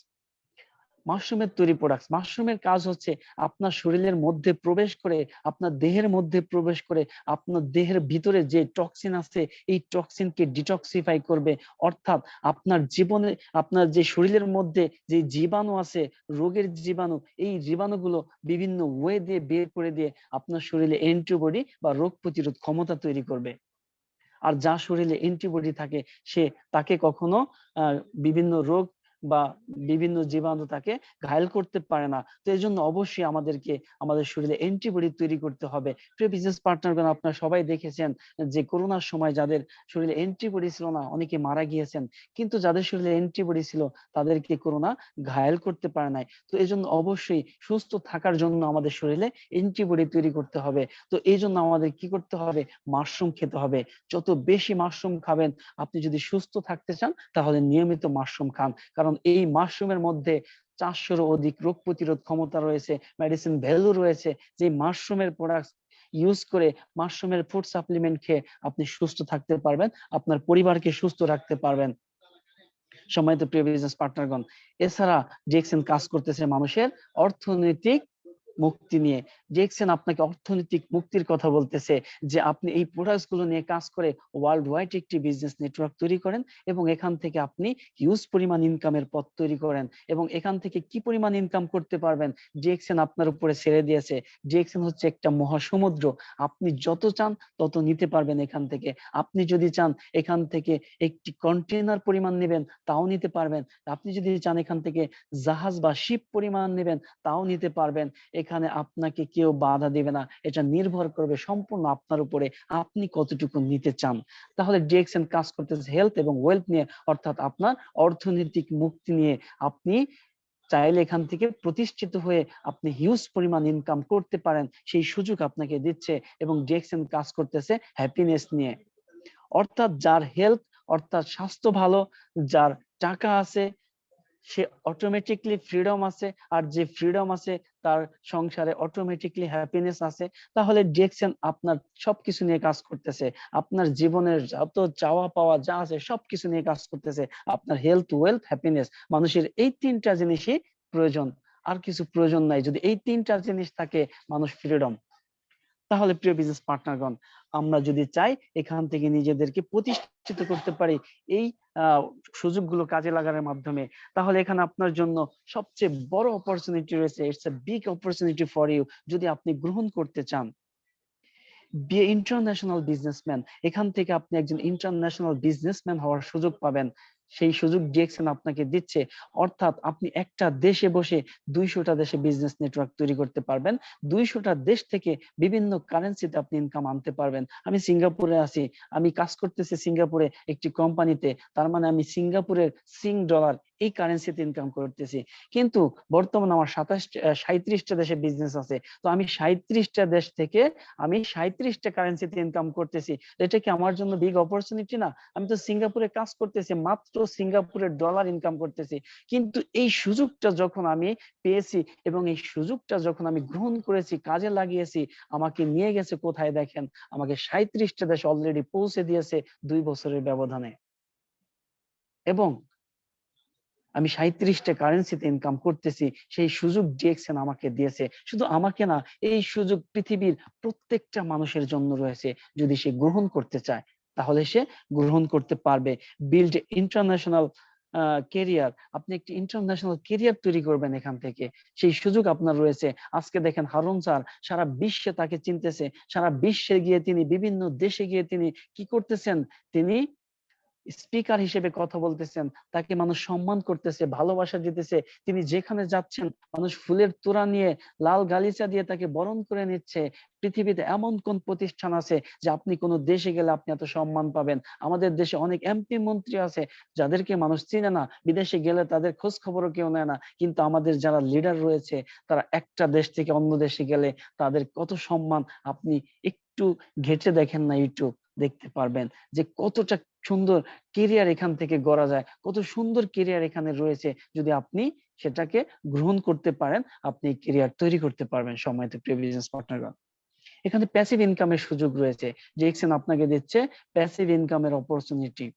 মাশরুমের তৈরি প্রোডাক্টস। মাশরুমের কাজ হচ্ছে আপনার শরীরের মধ্যে প্রবেশ করে, আপনার দেহের মধ্যে প্রবেশ করে আপনার দেহের ভিতরে যে টক্সিন আছে এই টক্সিনকে ডিটক্সিফাই করবে। অর্থাৎ আপনার জীবনে, আপনার যে শরীরের মধ্যে যে জীবাণু আছে, রোগের জীবাণু, এই জীবাণুগুলো বিভিন্ন ওয়ে দিয়ে বের করে দিয়ে আপনার শরীরে অ্যান্টিবডি বা রোগ প্রতিরোধ ক্ষমতা তৈরি করবে। আর যার শরীরে অ্যান্টিবডি থাকে সে, তাকে কখনো বিভিন্ন রোগ বা বিভিন্ন জীবাণু তাকে ঘায়েল করতে পারে না। তো এই জন্য অবশ্যই আমাদেরকে আমাদের শরীরে অ্যান্টিবডি তৈরি করতে হবে। প্রিয় বিজনেস পার্টনারগণ, আপনারা সবাই দেখেছেন যে করোনার সময় যাদের শরীরে অ্যান্টিবডি ছিল না অনেকে মারা গিয়েছেন, কিন্তু যাদের শরীরে অ্যান্টিবডি ছিল তাদেরকে করোনা ঘায়েল করতে পারে নাই। তো এই জন্য অবশ্যই সুস্থ থাকার জন্য আমাদের শরীরে অ্যান্টিবডি তৈরি করতে হবে। তো এই জন্য আমাদের কি করতে হবে? মাশরুম খেতে হবে। যত বেশি মাশরুম খাবেন, আপনি যদি সুস্থ থাকতে চান তাহলে নিয়মিত মাশরুম খান, কারণ এই মাশরুমের মধ্যে 400-ও অধিক রোগ প্রতিরোধ ক্ষমতা রয়েছে, মেডিসিন ভ্যালু রয়েছে। যে মাশরুমের প্রোডাক্ট ইউজ করে, মাশরুমের ফুড সাপ্লিমেন্ট খেয়ে আপনি সুস্থ থাকতে পারবেন, আপনার পরিবারকে সুস্থ রাখতে পারবেন। সম্মানিত প্রিয় বিজনেস পার্টনারগণ, এছাড়া ডিএক্সএন কাজ করতেছে মানুষের অর্থনৈতিক মুক্তি নিয়ে। ডিএক্সএন আপনাকে অর্থনৈতিক মুক্তির কথা বলতেছে যে আপনি এই প্রোডাক্টস গুলো নিয়ে কাজ করে ওয়ার্ল্ড ওয়াইড একটি বিজনেস নেটওয়ার্ক তৈরি করেন এবং এখান থেকে আপনি হিউজ পরিমাণ ইনকামের পথ তৈরি করেন। এবং এখান থেকে কি পরিমাণ ইনকাম করতে পারবেন ডিএক্সএন আপনার উপরে ছেড়ে দিয়েছে। ডিএক্সএন হচ্ছে একটা মহাসমুদ্র, আপনি যত চান তত নিতে পারবেন এখান থেকে। আপনি যদি চান এখান থেকে একটি কন্টেনার পরিমাণ নেবেন তাও নিতে পারবেন, আপনি যদি চান এখান থেকে জাহাজ বা শিপ পরিমাণ নেবেন তাও নিতে পারবেন। এখানে আপনাকে কেউ বাধা দিবে না, এটা নির্ভর করবে সম্পূর্ণ আপনার উপরে আপনি কতটুকু নিতে চান। তাহলে ডিএক্সএন কাজ করতেছে হেলথ এবং ওয়েলথ নিয়ে, অর্থাৎ আপনার অর্থনৈতিক মুক্তি নিয়ে। আপনি চাইলে এখান থেকে প্রতিষ্ঠিত হয়ে আপনি হিউজ পরিমাণ ইনকাম করতে পারেন, সেই সুযোগ আপনাকে দিচ্ছে। এবং ডিএক্সএন কাজ করতেছে হ্যাপিনেস নিয়ে, অর্থাৎ যার হেলথ, অর্থাৎ স্বাস্থ্য ভালো, যার টাকা আছে, সে অটোমেটিকলি ফ্রিডম আছে, আর যে ফ্রিডম আছে তার সংসারে অটোমেটিকলি হ্যাপিনেস আছে। তাহলে ডিএক্সএন আপনার সবকিছু নিয়ে কাজ করতেছে, আপনার জীবনের যত চাওয়া পাওয়া যা আছে সবকিছু নিয়ে কাজ করতেছে। আপনার হেলথ, ওয়েলথ, হ্যাপিনেস, মানুষের এই তিনটা জিনিসই প্রয়োজন, আর কিছু প্রয়োজন নাই। যদি এই তিনটা জিনিস থাকে, মানুষ ফ্রিডম। তাহলে প্রিয় বিজনেস পার্টনারগণ, আমরা যদি চাই এখান থেকে নিজেদেরকে প্রতিষ্ঠিত করতে পারি এই সুযোগগুলো কাজে লাগানোর মাধ্যমে, তাহলে এখানে আপনার জন্য সবচেয়ে বড় অপরচুনিটি রয়েছে। It's a big opportunity for you, যদি আপনি গ্রহণ করতে চান। বি ইন্টারন্যাশনাল বিজনেসম্যান, এখান থেকে আপনি একজন ইন্টারন্যাশনাল বিজনেসম্যান হওয়ার সুযোগ পাবেন। সেই সুযোগ ডিএক্সএন আপনাকে দিচ্ছে। অর্থাৎ আপনি একটা দেশে বসে 200টা দেশে বিজনেস নেটওয়ার্ক তৈরি করতে পারবেন। 200টা দেশ থেকে বিভিন্ন কারেন্সিতে আপনি ইনকাম আনতে পারবেন। আমি সিঙ্গাপুরে আছি, আমি কাজ করতেছি সিঙ্গাপুরে একটি কোম্পানিতে, তার মানে আমি সিঙ্গাপুরের সিং ডলার এই কারেন্সিতে ইনকাম করতেছি। কিন্তু বর্তমানে আমার 37টা দেশে বিজনেস আছে, তো আমি 37টা দেশ থেকে আমি 37টা কারেন্সিতে ইনকাম করতেছি। এটা কি আমার জন্য বিগ অপরচুনিটি না? আমি তো সিঙ্গাপুরে কাজ করতেছি, মাত্র সিঙ্গাপুরের ডলার ইনকাম করতেছি। কিন্তু এই সুযোগটা যখন আমি পেয়েছি এবং এই সুযোগটা যখন আমি গ্রহণ করেছি, কাজে লাগিয়েছি, আমাকে নিয়ে গেছে কোথায় দেখেন? আমাকে 37টা দেশ অলরেডি পৌঁছে দিয়েছে 2 বছরের ব্যবধানে। এবং আমি 37টা কারেন্সিতে ইনকাম করতেছি, সেই সুযোগ ডিএক্সএন আমাকে দিয়েছে। শুধু আমাকে না, এই সুযোগ পৃথিবীর প্রত্যেকটা মানুষের জন্য রয়েছে। যদি সে গ্রহণ করতে চায় তাহলে সে গ্রহণ করতে পারবে। বিল্ড ইন্টারন্যাশনাল কেরিয়ার, আপনি একটি ইন্টারন্যাশনাল কেরিয়ার তৈরি করবেন এখান থেকে, সেই সুযোগ আপনার রয়েছে। আজকে দেখেন হারুন স্যার সারা বিশ্বে তাকে চিনতেছে, সারা বিশ্বে গিয়ে তিনি, বিভিন্ন দেশে গিয়ে তিনি কি করতেছেন? তিনি স্পিকার হিসেবে কথা বলতেছেন, তাকে মানুষ সম্মান করতেছে, ভালোবাসা দিতেছে। তিনি যেখানে যাচ্ছেন মানুষ ফুলের তোড়া নিয়ে, লাল গালিচা দিয়ে তাকে বরণ করে নিচ্ছে। পৃথিবীতে এমন কোন প্রতিষ্ঠান আছে যে আপনি কোনো দেশে গেলে আপনি এত সম্মান পাবেন? আমাদের দেশে অনেক এমপি মন্ত্রী আছে যাদেরকে মানুষ চিনে না, বিদেশে গেলে তাদের খোঁজ খবরও কেউ নেয় না। কিন্তু আমাদের যারা লিডার রয়েছে তারা একটা দেশ থেকে অন্য দেশে গেলে তাদের কত সম্মান, আপনি একটু ঘেঁটে দেখেন না ইউটিউব, দেখতে পারবেন যে কতটা সুন্দর কেরিয়ার এখান থেকে গড়া যায়, কত সুন্দর কেরিয়ার এখানে রয়েছে। যদি আপনি সেটাকে গ্রহণ করতে পারেন, আপনি কেরিয়ার তৈরি করতে পারবেন। সম্মানিত প্রিয় বিজনেস পার্টনারগণ, এখানে প্যাসিভ ইনকামের সুযোগ রয়েছে। ডিএক্সএন আপনাকে দিচ্ছে প্যাসিভ ইনকামের অপরচুনিটি।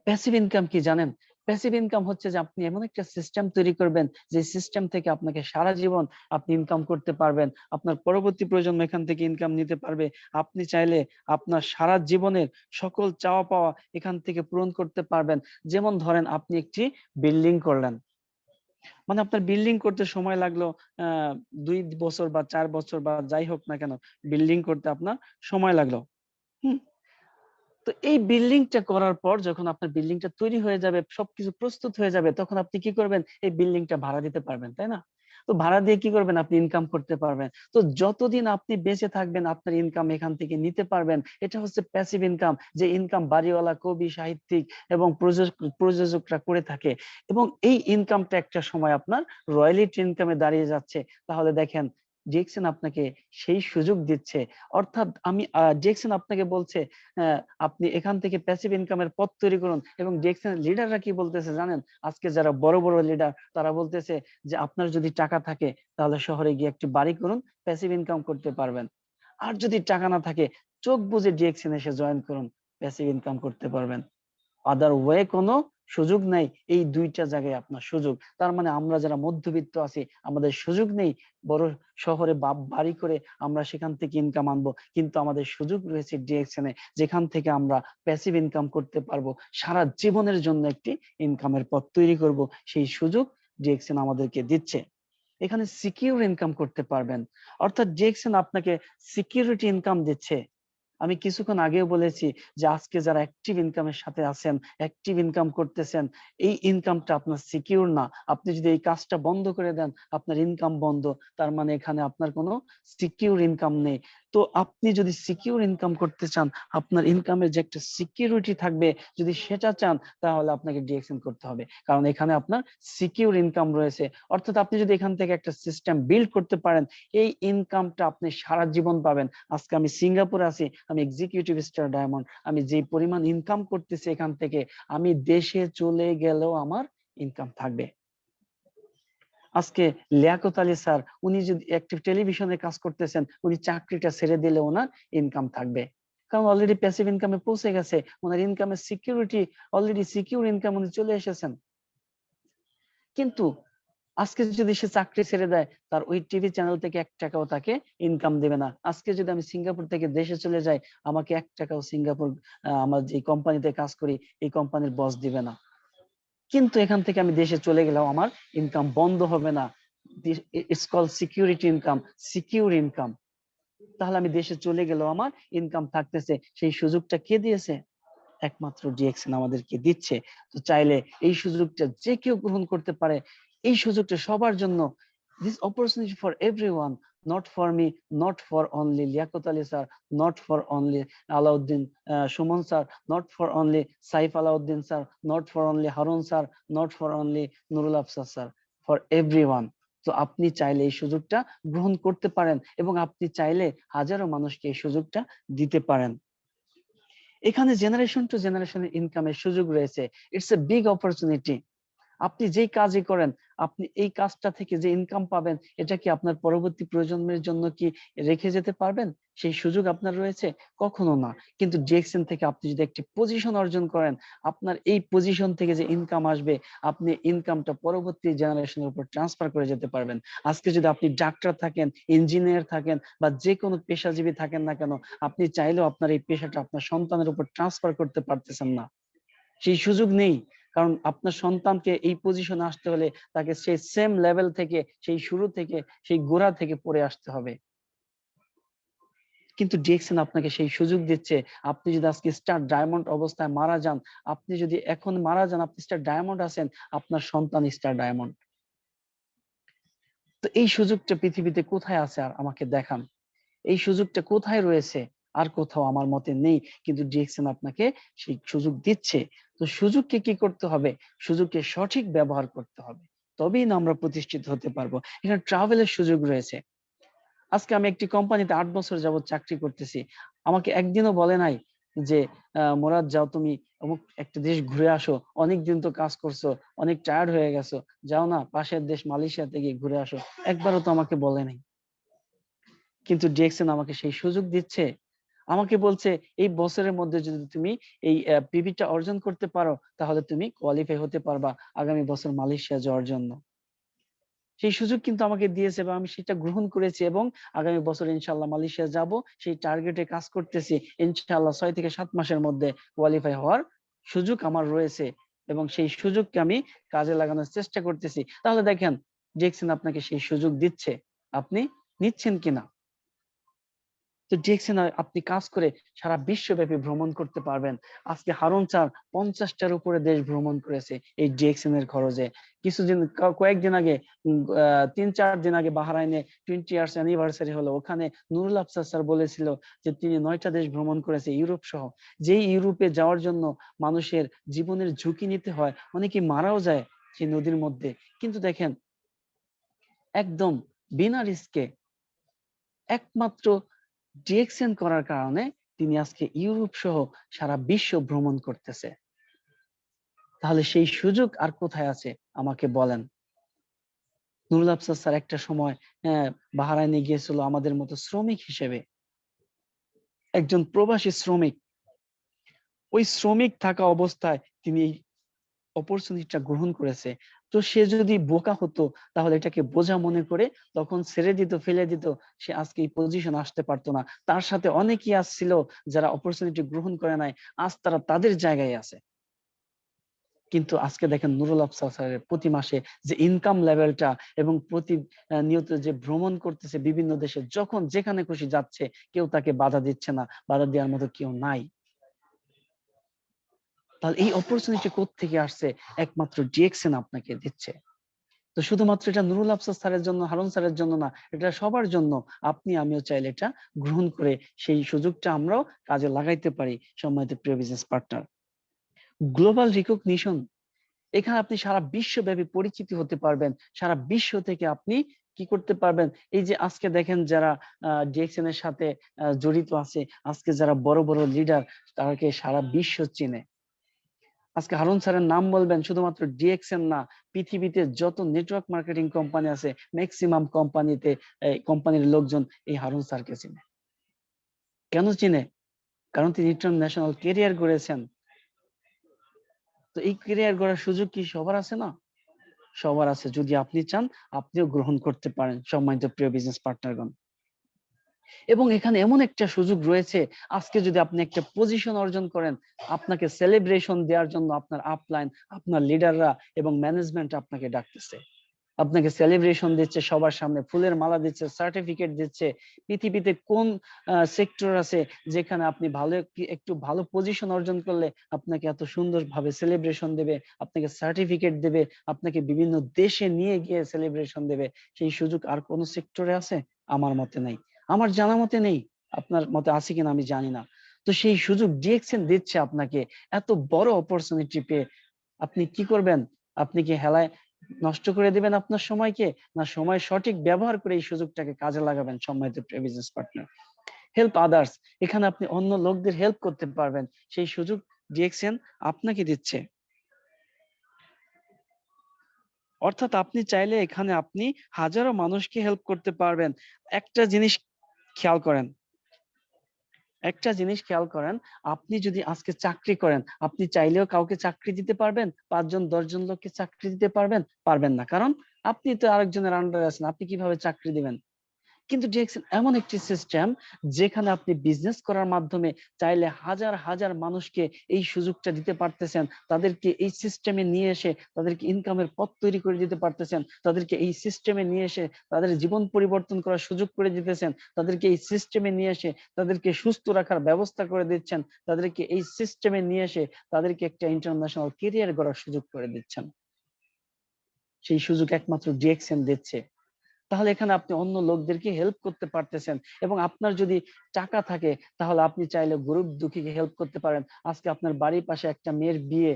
প্যাসিভ ইনকাম কি জানেন? প্যাসিভ ইনকাম হচ্ছে যে আপনি এমন একটা সিস্টেম তৈরি করবেন যে সিস্টেম থেকে আপনাকে সারা জীবন আপনি ইনকাম করতে পারবেন, আপনার পরবর্তী প্রজন্ম এখান থেকে ইনকাম নিতে পারবে। আপনি চাইলে আপনার সারা জীবনের সকল চাওয়া পাওয়া এখান থেকে পূরণ করতে পারবেন। যেমন ধরেন আপনি একটি বিল্ডিং করলেন, মানে আপনার বিল্ডিং করতে সময় লাগলো 2 বছর বা 4 বছর বা যাই হোক না কেন, বিল্ডিং করতে আপনার সময় লাগলো। হুম, তো এই বিল্ডিংটা করার পর যখন আপনার বিল্ডিংটা তৈরি হয়ে যাবে, সবকিছু প্রস্তুত হয়ে যাবে, তখন আপনি কি করবেন? এই বিল্ডিংটা ভাড়া দিতে পারবেন, তাই না? তো ভাড়া দিয়ে কি করবেন? আপনি ইনকাম করতে পারবেন। তো যতদিন আপনি বেঁচে থাকবেন আপনার ইনকাম এখান থেকে নিতে পারবেন। এটা হচ্ছে প্যাসিভ ইনকাম, যে ইনকাম বাড়িওয়ালা, কবি, সাহিত্যিক এবং প্রযোজকরা করে থাকে। এবং এই ইনকামটা একটা সময় আপনার রয়্যালিটি ইনকামে দাঁড়িয়ে যাচ্ছে। তাহলে দেখেন, ডিএক্সএন আপনাকে সেই সুযোগ দিচ্ছে। অর্থাৎ ডিএক্সএন আপনাকে বলছে আপনি এখান থেকে প্যাসিভ ইনকামের পথ তৈরি করুন। এবং ডিএক্সএন লিডাররা কি বলতেছে জানেন? আজকে যারা বড় বড় লিডার, তারা বলতেছে যে আপনার যদি টাকা থাকে তাহলে শহরে গিয়ে একটি বাড়ি করুন, প্যাসিভ ইনকাম করতে পারবেন। আর যদি টাকা না থাকে, চোখ বুজে ডিএক্সএন এসে জয়েন করুন, প্যাসিভ ইনকাম করতে পারবেন। আদার ওয়ে কোনো সুযোগ নাই। এই দুইটা জায়গায় আপনার সুযোগ। তার মানে আমরা যারা মধ্যবিত্ত আছি, আমাদের সুযোগ নেই বড় শহরে বাড়ি করে আমরা সেখান থেকে ইনকাম আনবো, কিন্তু আমাদের সুযোগ রয়েছে ডিএক্সএন এ, যেখান থেকে আমরা প্যাসিভ ইনকাম করতে পারবো, সারা জীবনের জন্য একটি ইনকামের পথ তৈরি করব। সেই সুযোগ ডিএক্সএন আমাদেরকে দিচ্ছে। এখানে সিকিউর ইনকাম করতে পারবেন, অর্থাৎ ডিএক্সএন আপনাকে সিকিউরিটি ইনকাম দিচ্ছে। আমি কিছুক্ষণ আগেও বলেছি যে আজকে যারা অ্যাক্টিভ ইনকামের সাথে আছেন, অ্যাক্টিভ ইনকাম করতেছেন, এই ইনকামটা আপনার সিকিউর না। আপনি যদি এই কাজটা বন্ধ করে দেন, আপনার ইনকাম বন্ধ, তার মানে এখানে আপনার কোনো সিকিউর ইনকাম নেই। তো আপনি যদি সিকিউর ইনকাম করতে চান, আপনার ইনকামের যে একটা সিকিউরিটি থাকবে, যদি সেটা চান, তাহলে আপনাকে ডিএক্সএন করতে হবে, কারণ এখানে আপনার সিকিউর ইনকাম রয়েছে। অর্থাৎ আপনি যদি এখান থেকে একটা সিস্টেম বিল্ড করতে পারেন, এই ইনকামটা আপনি সারা জীবন পাবেন। আজকে আমি সিঙ্গাপুরে আছি, আমি এক্সিকিউটিভ স্টার ডায়মন্ড, আমি যে পরিমাণ ইনকাম করতেছি এখান থেকে, আমি দেশে চলে গেলেও আমার ইনকাম থাকবে। আজকে লিয়াকত আলী স্যার, উনি যদি একটি টেলিভিশনে কাজ করতেছেন, উনি চাকরিটা ছেড়ে দিলে ওনার ইনকাম থাকবে, কারণ অলরেডি প্যাসিভ ইনকামে পৌঁছে গেছে। ওনার ইনকামের সিকিউরিটি, অলরেডি সিকিউর ইনকাম উনি চলে এসেছেন। কিন্তু আজকে যদি সে চাকরি ছেড়ে দেয়, তার ওই টিভি চ্যানেল থেকে 1 টাকাও তাকে ইনকাম দেবে না। আজকে যদি আমি সিঙ্গাপুর থেকে দেশে চলে যাই, আমাকে 1 টাকাও সিঙ্গাপুর, আমার যে কোম্পানিতে কাজ করি, এই কোম্পানির বস দিবে না। কিন্তু এখান থেকে আমি দেশে চলে গেলেও আমার ইনকাম বন্ধ হবে না। It's call security income, secure income. তাহলে আমি দেশে চলে গেলেও আমার ইনকাম থাকতেছে। সেই সুযোগটা কে দিয়েছে? একমাত্র ডিএক্সএন আমাদেরকে দিচ্ছে। তো চাইলে এই সুযোগটা যে কেউ গ্রহণ করতে পারে। এই সুযোগটা সবার জন্য। This opportunity for everyone, not for me, not for only Liaquat Ali sir, not for only Alauddin Suman sir, not for only Saif Alauddin sir, not for only Harun sir, not for only Nurul Afsar sir, for everyone. তো আপনি চাইলে এই সুযোগটা গ্রহণ করতে পারেন, এবং আপনি চাইলে হাজারো মানুষকে এই সুযোগটা দিতে পারেন। এখানে জেনারেশন টু জেনারেশনের ইনকামের সুযোগ রয়েছে। It's a big opportunity. আপনি যেই কাজই করেন, আপনি এই কাজটা থেকে যে ইনকাম পাবেন, এটা কি আপনার পরবর্তী প্রজন্মের জন্য কি রেখে যেতে পারবেন? সেই সুযোগ আপনার রয়েছে? কখনো না। কিন্তু ডিএক্সএন থেকে আপনি যদি একটি পজিশন অর্জন করেন, আপনার এই পজিশন থেকে যে ইনকাম আসবে, আপনি ইনকামটা পরবর্তী জেনারেশনের উপর ট্রান্সফার করে যেতে পারবেন। আজকে যদি আপনি ডাক্তার থাকেন, ইঞ্জিনিয়ার থাকেন, বা যে কোনো পেশাজীবী থাকেন না কেন, আপনি চাইলেও আপনার এই পেশাটা আপনার সন্তানের উপর ট্রান্সফার করতে পারতেছেন না। সেই সুযোগ নেই, কারণ আপনার সন্তানকে এই পজিশনে আসতে হলে তাকে সেই সেম লেভেল থেকে, সেই শুরু থেকে, সেই গোড়া থেকে পড়ে আসতে হবে। কিন্তু ডিএক্সএন আপনাকে সেই সুযোগ দিচ্ছে। আপনি যদি আজকে স্টার ডায়মন্ড অবস্থায় মারা যান, আপনি যদি এখন মারা যান, আপনি স্টার ডায়মন্ড আছেন, আপনার সন্তান স্টার ডায়মন্ড। তো এই সুযোগটা পৃথিবীতে কোথায় আছে? আর আমাকে দেখান এই সুযোগটা কোথায় রয়েছে। আর কোথাও আমার মতে নেই, কিন্তু ডিএক্সএন আপনাকে সেই সুযোগ দিচ্ছে। তো সুযোগকে কি করতে হবে? সুযোগকে সঠিক ব্যবহার করতে হবে, তবেই না আমরা প্রতিষ্ঠিত হতে পারবো। এখানে ট্রাভেলের সুযোগ রয়েছে। আজকে আমি একটি কোম্পানিতে 8 বছর যাবত চাকরি করতেছি, আমাকে একদিনও বলে নাই যে মোরাদ যাও তুমি অমুক একটা দেশ ঘুরে আসো, অনেকদিন তো কাজ করছো, অনেক টায়ার্ড হয়ে গেছো, যাও না পাশের দেশ মালয়েশিয়াতে গিয়ে ঘুরে আসো, একবারও তো আমাকে বলে নাই। কিন্তু ডিএক্সএন আমাকে সেই সুযোগ দিচ্ছে, আমাকে বলছে এই বছরের মধ্যে যদি তুমি এই পিভিটা অর্জন করতে পারো তাহলে তুমি কোয়ালিফাই হতে পারবা আগামী বছর মালয়েশিয়া যাওয়ার জন্য। সেই সুযোগ কিন্তু আমাকে দিয়েছে এবং আমি সেটা গ্রহণ করেছি এবং আগামী বছর ইনশাআল্লাহ মালয়েশিয়া যাব, সেই টার্গেটে কাজ করতেছি। ইনশাআল্লাহ 6 থেকে 7 মাসের মধ্যে কোয়ালিফাই হওয়ার সুযোগ আমার রয়েছে এবং সেই সুযোগকে আমি কাজে লাগানোর চেষ্টা করতেছি। তাহলে দেখেন ডিএক্সএন আপনাকে সেই সুযোগ দিচ্ছে, আপনি নিচ্ছেন কিনা? তো ডিএক্সএন আপনি কাজ করে সারা বিশ্বব্যাপী ভ্রমণ করতে পারবেন। আজকে হারুন স্যার 50টার উপরে দেশ ভ্রমণ করেছে এই ডিএক্সএন এর খরচে। কিছুদিন কয়েকদিন আগে 3-4 দিন আগে বাহরাইনে 20 ইয়ার্স অ্যানিভার্সারি হলো, ওখানে নুরুল আফসার স্যার বলেছিল যে তিনি 9টা দেশ ভ্রমণ করেছে ইউরোপ সহ। যেই ইউরোপে যাওয়ার জন্য মানুষের জীবনের ঝুঁকি নিতে হয়, অনেকে মারাও যায় সেই নদীর মধ্যে, কিন্তু দেখেন একদম বিনা রিস্কে একমাত্র ডিএক্সএন করার কারণে তিনি আজকে ইউরোপ সহ সারা বিশ্ব ভ্রমণ করতেছে। তাহলে সেই সুযোগ আর কোথায় আছে আমাকে বলেন। নুরুল আফসার স্যার একটা সময় বাহরাইনে গিয়েছিল আমাদের মতো শ্রমিক হিসেবে, একজন প্রবাসী শ্রমিক। ওই শ্রমিক থাকা অবস্থায় তিনি এই অপরচুনিটিটা গ্রহণ করেছে। তো সে যদি বোকা হতো তাহলে এটাকে বোঝা মনে করে তখন ছেড়ে দিত, ফেলে দিত, সে আজকে এই পজিশন আসতে পারতো না। তার সাথে অনেকেই আসছিল যারা অপরচুনিটি গ্রহণ করে নাই, আজ তারা তাদের জায়গায় আছে। কিন্তু আজকে দেখেন নুরুল আফসার স্যারের প্রতি মাসে যে ইনকাম লেভেলটা এবং প্রতি নিয়ত যে ভ্রমণ করতেছে বিভিন্ন দেশে, যখন যেখানে খুশি যাচ্ছে, কেউ তাকে বাধা দিচ্ছে না, বাধা দেওয়ার মতো কেউ নাই। তাহলে এই অপরচুনিটি কোত্থেকে আসছে? একমাত্র ডিএক্সএন আপনাকে দিচ্ছে। তো শুধুমাত্র এটা নুরুল আফসার স্যারের জন্য, হারুন স্যারের জন্য না, এটা সবার জন্য। আপনি আমিও চাইলে এটা গ্রহণ করে সেই সুযোগটা আমরাও কাজে লাগাইতে পারি। সম্মানিত প্রিয় বিজনেস পার্টনার, গ্লোবাল রিকগনিশন, এখানে আপনি সারা বিশ্বব্যাপী পরিচিতি হতে পারবেন। সারা বিশ্ব থেকে আপনি কি করতে পারবেন? এই যে আজকে দেখেন যারা ডিএক্সএন এর সাথে জড়িত আছে, আজকে যারা বড় বড় লিডার, তারাকে সারা বিশ্ব চিনে। আজকে হারুন স্যারের নাম বলবেন, শুধুমাত্র ডিএক্সএন না, পৃথিবীতে যত নেটওয়ার্ক মার্কেটিং কোম্পানি আছে ম্যাক্সিমাম কোম্পানিতে কোম্পানির লোকজন এই হারুন স্যারকে চিনে। কেন চিনে? কারণ তিনি ইন্টারন্যাশনাল ক্যারিয়ার গড়েছেন। তো এই ক্যারিয়ার গড়ার সুযোগ কি সবার আছে না? সবার আছে। যদি আপনি চান আপনিও গ্রহণ করতে পারেন সম্মানিত প্রিয় বিজনেস পার্টনারগণ। এবং এখানে এমন একটা সুযোগ রয়েছে, আজকে যদি আপনি একটা পজিশন অর্জন করেন, আপনাকে সেলিব্রেশন দেওয়ার জন্য আপনার আপলাইন, আপনার লিডাররা এবং ম্যানেজমেন্ট আপনাকে ডাকতেছে, আপনাকে সেলিব্রেশন দিচ্ছে, সবার সামনে ফুলের মালা দিচ্ছে, সার্টিফিকেট দিচ্ছে। পৃথিবীতে কোন সেক্টর আছে যেখানে আপনি একটু ভালো পজিশন অর্জন করলে আপনাকে এত সুন্দরভাবে সেলিব্রেশন দেবে, আপনাকে সার্টিফিকেট দেবে, আপনাকে বিভিন্ন দেশে নিয়ে গিয়ে সেলিব্রেশন দেবে? সেই সুযোগ আর কোন সেক্টরে আছে? আমার মতে নাই, আমার জানা মতে নেই। আপনার মতে আছে কিনা আমি জানি না। তো সেই সুযোগ ডিএক্সএন দিচ্ছে আপনাকে। এত বড় অপরচুনিটি পেয়ে আপনি কি করবেন? আপনি কি হেলায় নষ্ট করে দিবেন আপনার সময়কে, না সময় সঠিক ব্যবহার করে এই সুযোগটাকে কাজে লাগাবেন? সম্মানিত বিজনেস পার্টনার, হেল্প আদার্স, এখানে আপনি অন্য লোকদের হেল্প করতে পারবেন, সেই সুযোগ ডিএক্সএন আপনাকে দিচ্ছে। অর্থাৎ আপনি চাইলে এখানে আপনি হাজারো মানুষকে হেল্প করতে পারবেন। একটা জিনিস খেয়াল করেন, একটা জিনিস খেয়াল করেন, আপনি যদি আজকে চাকরি করেন, আপনি চাইলেও কাউকে চাকরি দিতে পারবেন? 5 জন 10 জন লোককে চাকরি দিতে পারবেন? পারবেন না, কারণ আপনি তো আরেকজনের আন্ডারে আছেন, আপনি কিভাবে চাকরি দিবেন? কিন্তু ডিএক্সএন এমন একটি সিস্টেম যেখানে আপনি বিজনেস করার মাধ্যমে চাইলে হাজার হাজার মানুষকে এই সুযোগটা দিতে পারতেছেন, তাদেরকে এই সিস্টেমে নিয়ে এসে তাদেরকে ইনকামের পথ তৈরি করে দিতে পারতেছেন, তাদেরকে এই সিস্টেমে নিয়ে এসে তাদের জীবন পরিবর্তন করার সুযোগ করে দিতেছেন, তাদেরকে এই সিস্টেমে নিয়ে এসে তাদেরকে সুস্থ রাখার ব্যবস্থা করে দিচ্ছেন, তাদেরকে এই সিস্টেমে নিয়ে এসে তাদেরকে একটা ইন্টারন্যাশনাল ক্যারিয়ার গড়ার সুযোগ করে দিচ্ছেন। সেই সুযোগ একমাত্র ডিএক্সএন দিচ্ছে। তাহলে এখানে আপনি অন্য লোকদেরকে হেল্প করতে পারতেছেন এবং আপনার যদি টাকা থাকে তাহলে আপনি চাইলে গরিব দুঃখীকে হেল্প করতে পারেন। আজকে আপনার বাড়ির পাশে একটা মেয়ের বিয়ে,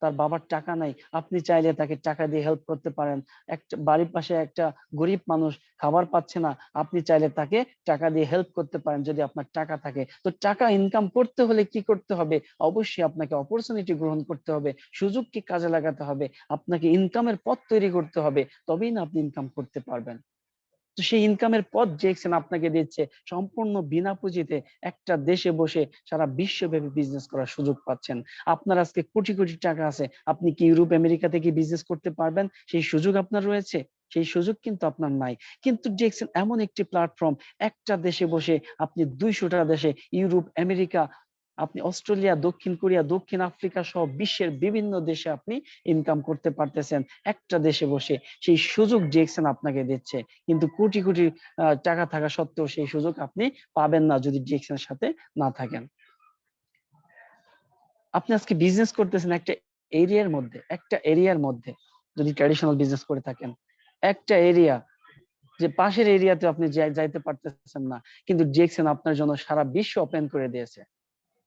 তার বাবার টাকা নাই, আপনি চাইলে তাকে টাকা দিয়ে হেল্প করতে পারেন। একটা বাড়ির পাশে একটা গরিব মানুষ খাবার পাচ্ছে না, আপনি চাইলে তাকে টাকা দিয়ে হেল্প করতে পারেন যদি আপনার টাকা থাকে। তো টাকা ইনকাম করতে হলে কি করতে হবে? অবশ্যই আপনাকে অপরচুনিটি গ্রহণ করতে হবে, সুযোগকে কাজে লাগাতে হবে, আপনাকে ইনকামের পথ তৈরি করতে হবে, তবেই না আপনি ইনকাম করতে পারবেন। তো সেই ইনকামের পথ জেক্সন আপনাকে দিচ্ছে সম্পূর্ণ বিনা পুঁজিতে। একটা দেশে বসে সারা বিশ্বব্যাপী বিজনেস করার সুযোগ পাচ্ছেন। আপনার আজকে কোটি কোটি টাকা আছে, আপনি কি ইউরোপ আমেরিকাতে কি বিজনেস করতে পারবেন? সেই সুযোগ আপনার রয়েছে? সেই সুযোগ কিন্তু আপনার নাই। কিন্তু জেক্সন এমন একটি প্ল্যাটফর্ম, একটা দেশে বসে আপনি 200টা দেশে, ইউরোপ, আমেরিকা, আপনি অস্ট্রেলিয়া, দক্ষিণ কোরিয়া, দক্ষিণ আফ্রিকা সহ বিশ্বের বিভিন্ন দেশে আপনি ইনকাম করতে পারতেছেন একটা দেশে বসে। সেই সুযোগ জেক্সন আপনাকে দিচ্ছে, কিন্তু কোটি কোটি টাকা থাকা সত্ত্বেও সেই সুযোগ আপনি পাবেন না যদি ডিএক্সএন এর সাথে না থাকেন। আপনি আজকে বিজনেস করতেছেন একটা এরিয়ার মধ্যে যদি ট্র্যাডিশনাল বিজনেস করে থাকেন, একটা এরিয়া, যে পাশের এরিয়াতে আপনি যাইতে পারতেছেন না, কিন্তু ডিএক্সএন আপনার জন্য সারা বিশ্ব ওপেন করে দিয়েছে।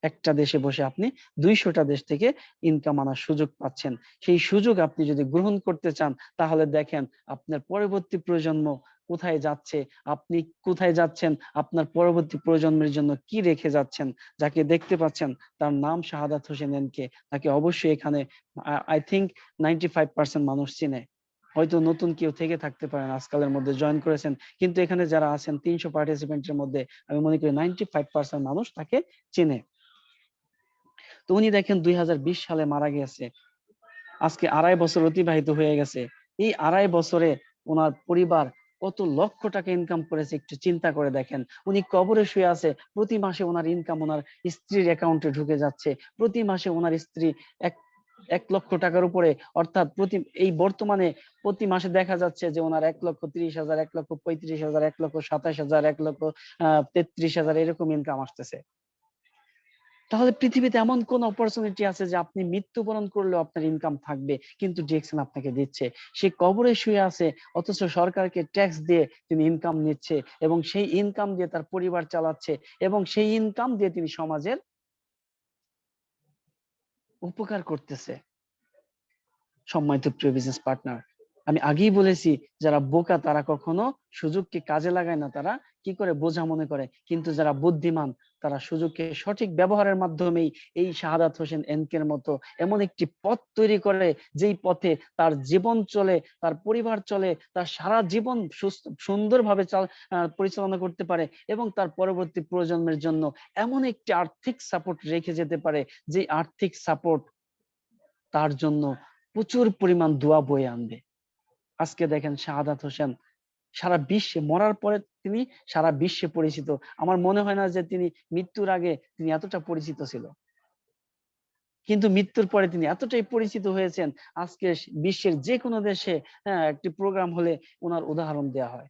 একটা দেশে বসে আপনি 200টা দেশ থেকে ইনকাম আনার সুযোগ পাচ্ছেন। সেই সুযোগ আপনি যদি গ্রহণ করতে চান, তাহলে দেখেন আপনার পরবর্তী প্রজন্ম কোথায় যাচ্ছে, আপনি কোথায় যাচ্ছেন, আপনার পরবর্তী প্রজন্মের জন্য কি রেখে যাচ্ছেন। যাকে দেখতে পাচ্ছেন তার নাম শাহাদাত হোসেন এনকে, তাকে অবশ্যই এখানে আই থিঙ্ক 95% মানুষ চিনে। হয়তো নতুন কেউ থেকে থাকতে পারেন, আজকালের মধ্যে জয়েন করেছেন, কিন্তু এখানে যারা আছেন 300 পার্টিসিপেন্টের মধ্যে আমি মনে করি 95% মানুষ তাকে চিনে। তো উনি দেখেন 2020 সালে মারা গেছে, আজকে 2.5 বছর অতিবাহিত হয়ে গেছে। এই 2.5 বছরে ওনার পরিবার কত লক্ষ টাকা ইনকাম করেছে একটু চিন্তা করে দেখেন। উনি কবরে শুয়ে আছে, প্রতি মাসে ওনার ইনকাম ওনার স্ত্রীর অ্যাকাউন্টে ঢুকে যাচ্ছে, প্রতি মাসে ওনার স্ত্রী 1 লক্ষ টাকার উপরে, অর্থাৎ এই বর্তমানে প্রতি মাসে দেখা যাচ্ছে যে ওনার 1,30,000, 1,35,000, 1,27,000, 1,33,000 এরকম ইনকাম আসতেছে। তাহলে পৃথিবীতে এমন কোন অপরচুনিটি আছে যে আপনি মৃত্যুবরণ করলেও আপনার ইনকাম থাকবে, কিন্তু ডিএক্সএন আপনাকে দিচ্ছে। সে কবরে শুয়ে আছে, অথচ সরকারকে ট্যাক্স দিয়ে তিনি ইনকাম নিচ্ছে, এবং সেই ইনকাম দিয়ে তার পরিবার চালাচ্ছে, এবং সেই ইনকাম দিয়ে তিনি সমাজের উপকার করতেছে। সম্মানিত প্রিয় বিজনেস পার্টনার, আমি আগেই বলেছি, যারা বোকা তারা কখনো সুযোগকে কাজে লাগায় না, তারা কি করে বোঝা মনে করে, কিন্তু যারা বুদ্ধিমান তারা সুযোগকে সঠিক ব্যবহারের মাধ্যমেই এই শাহাদাত হোসেন এনকের মতো এমন একটি পথ তৈরি করে, যেই পথে তার জীবন চলে, তার পরিবার চলে, তার সারা জীবন সুন্দরভাবে পরিচালনা করতে পারে, এবং তার পরবর্তী প্রজন্মের জন্য এমন একটি আর্থিক সাপোর্ট রেখে যেতে পারে, যে আর্থিক সাপোর্ট তার জন্য প্রচুর পরিমাণ দোয়া বয়ে আনবে। আজকে দেখেন শাহাদাত হোসেন সারা বিশ্বে, মরার পরে তিনি সারা বিশ্বে পরিচিত। আমার মনে হয় না যে তিনি মৃত্যুর আগে তিনি এতটা পরিচিত ছিল, কিন্তু মৃত্যুর পরে তিনি এতটাই পরিচিত হয়েছেন, আজকে বিশ্বের যে কোনো দেশে একটি প্রোগ্রাম হলে ওনার উদাহরণ দেওয়া হয়।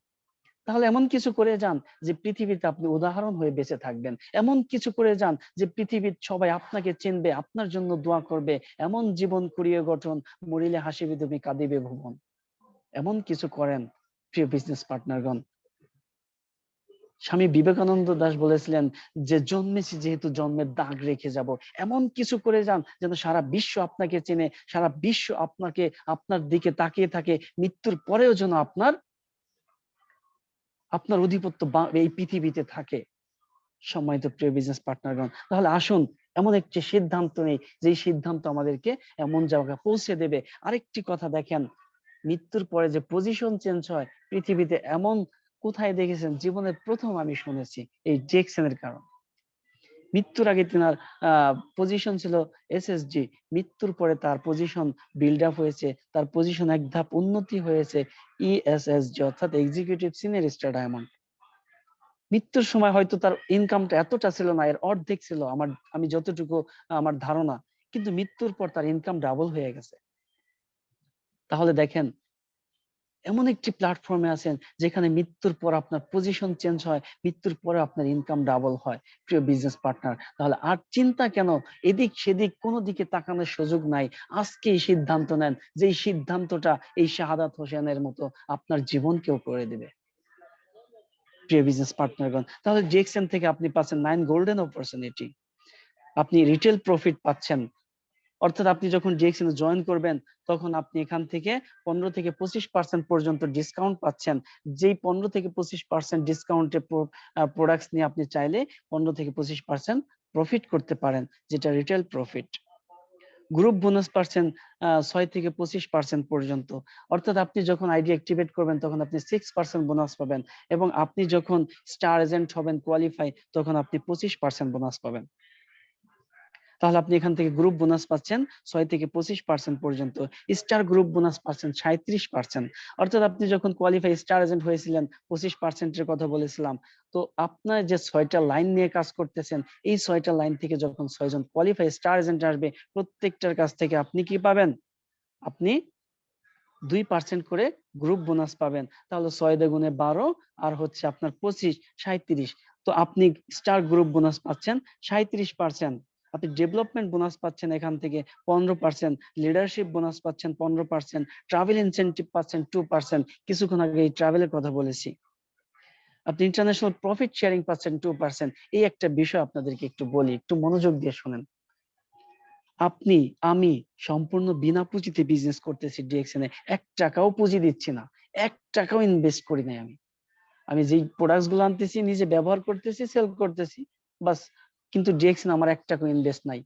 তাহলে এমন কিছু করে যান যে পৃথিবীতে আপনি উদাহরণ হয়ে বেঁচে থাকবেন। এমন কিছু করে যান যে পৃথিবীর সবাই আপনাকে চিনবে, আপনার জন্য দোয়া করবে। এমন জীবন করিয়ে গঠন, মরিলে হাসিবে তুমি কাঁদিবে ভুবন। এমন কিছু করেন প্রিয় বিজনেস পার্টনারগণ। স্বামী বিবেকানন্দ দাস বলেছিলেন যে জন্মেছি যেহেতু জন্মের দাগ রেখে যাব। এমন কিছু করে যান যেন সারা বিশ্ব আপনাকে চেনে, সারা বিশ্ব আপনার দিকে তাকিয়ে থাকে, মৃত্যুর পরেও যেন আপনার অধিপত্য এই পৃথিবীতে থাকে। সম্মানিত প্রিয় বিজনেস পার্টনারগণ, তাহলে আসুন এমন একটি সিদ্ধান্ত নেই, যে সিদ্ধান্ত আমাদেরকে এমন জায়গায় পৌঁছে দেবে। আরেকটি কথা দেখেন, মৃত্যুর পরে যে পজিশন চেঞ্জ হয় পৃথিবীতে এমন কোথায় দেখেছেন? জীবনের প্রথম আমি শুনেছি এই জেকসনের কারণ। মৃত্যুর আগে তিনার পজিশন ছিল এসএসজি, মৃত্যুর পরে তার পজিশন বিল্ড আপ হয়েছে, তার পজিশন এক ধাপ উন্নতি হয়েছে ইএসএসজি, অর্থাৎ এক্সিকিউটিভ সিনিয়র স্টার ডায়মন্ড। মৃত্যুর সময় হয়তো তার ইনকামটা এতটা ছিল না, এর অর্ধেক ছিল আমি যতটুকু আমার ধারণা, কিন্তু মৃত্যুর পর তার ইনকাম ডাবল হয়ে গেছে। তাহলে দেখেন এমন একটি প্ল্যাটফর্মে আছেন যেখানে মৃত্যুর পর আপনার পজিশন চেঞ্জ হয়, মৃত্যুর পরে আপনার ইনকাম ডাবল হয়। প্রিয় বিজনেস পার্টনার, তাহলে আর চিন্তা কেন? এদিক সেদিক কোনো দিকে তাকানোর সুযোগ নাই। আজকেই সিদ্ধান্ত নেন, যে এই সিদ্ধান্তটা এই শাহাদাত হোসেনের মতো আপনার জীবনকেও করে দেবে। প্রিয় বিজনেস পার্টনারগণ, তাহলে জেকসন থেকে আপনি পাচ্ছেন 9 গোল্ডেন অপরচুনিটি, আপনি রিটেল প্রফিট পাচ্ছেন, অর্থাৎ আপনি যখন ডিএক্সএন জয়েন করবেন তখন আপনি এখান থেকে 15 থেকে 25% পর্যন্ত ডিসকাউন্ট পাচ্ছেন। যেই 15 থেকে 25% ডিসকাউন্টে প্রোডাক্টস নিয়ে আপনি চাইলে 15 থেকে 25% প্রফিট করতে পারেন, যেটা রিটেল প্রফিট। গ্রুপ বোনাস পাচ্ছেন 6 থেকে 25% পর্যন্ত। অর্থাৎ আপনি যখন আইডি অ্যাক্টিভেট করবেন তখন আপনি 6% বোনাস পাবেন, এবং আপনি যখন স্টার এজেন্ট হবেন কোয়ালিফাই তখন আপনি 25% বোনাস পাবেন। তাহলে আপনি এখান থেকে গ্রুপ বোনাস পাচ্ছেন 6 থেকে 25% পর্যন্ত। স্টার গ্রুপ বোনাস পাচ্ছেন 37%। অর্থাৎ আপনি যখন কোয়ালিফাই স্টার এজেন্ট হয়েছিলেন 25% এর কথা বলেছিলাম, তো আপনার যে 6টা লাইন নিয়ে কাজ করতেছেন, এই 6টা লাইন থেকে যখন 6 জন কোয়ালিফাই স্টার এজেন্ট আসবে, প্রত্যেকটার কাছ থেকে আপনি কি পাবেন? আপনি 2% করে গ্রুপ বোনাস পাবেন। তাহলে 6 দ্বিগুণে 12 আর হচ্ছে আপনার 25, 37। তো আপনি স্টার গ্রুপ বোনাস পাচ্ছেন 37%। আপনি ডেভেলপমেন্ট বোনাস পাচ্ছেন এখান থেকে 15%, লিডারশিপ বোনাস পাচ্ছেন 15%, ট্রাভেল ইনসেনটিভ পাচ্ছেন 2%। কিছুক্ষণ আগে এই ট্রাভেলের কথা বলেছি। আপনি ইন্টারন্যাশনাল প্রফিট শেয়ারিং পাচ্ছেন 2%। এই একটা বিষয় আপনাদেরকে একটু বলি, একটু মনোযোগ দিয়ে শুনেন। আমি সম্পূর্ণ বিনা পুঁজিতে বিজনেস করতেছি ডিএক্সএন এ। 1 টাকাও পুঁজি দিচ্ছি না, 1 টাকাও ইনভেস্ট করি নাই। আমি যেই প্রোডাক্টস গুলো আনতেছি নিজে ব্যবহার করতেছি, সেল করতেছি, বাস। কিন্তু ডিএক্সএন আমার 1 টাকা ইনভেস্ট নাই।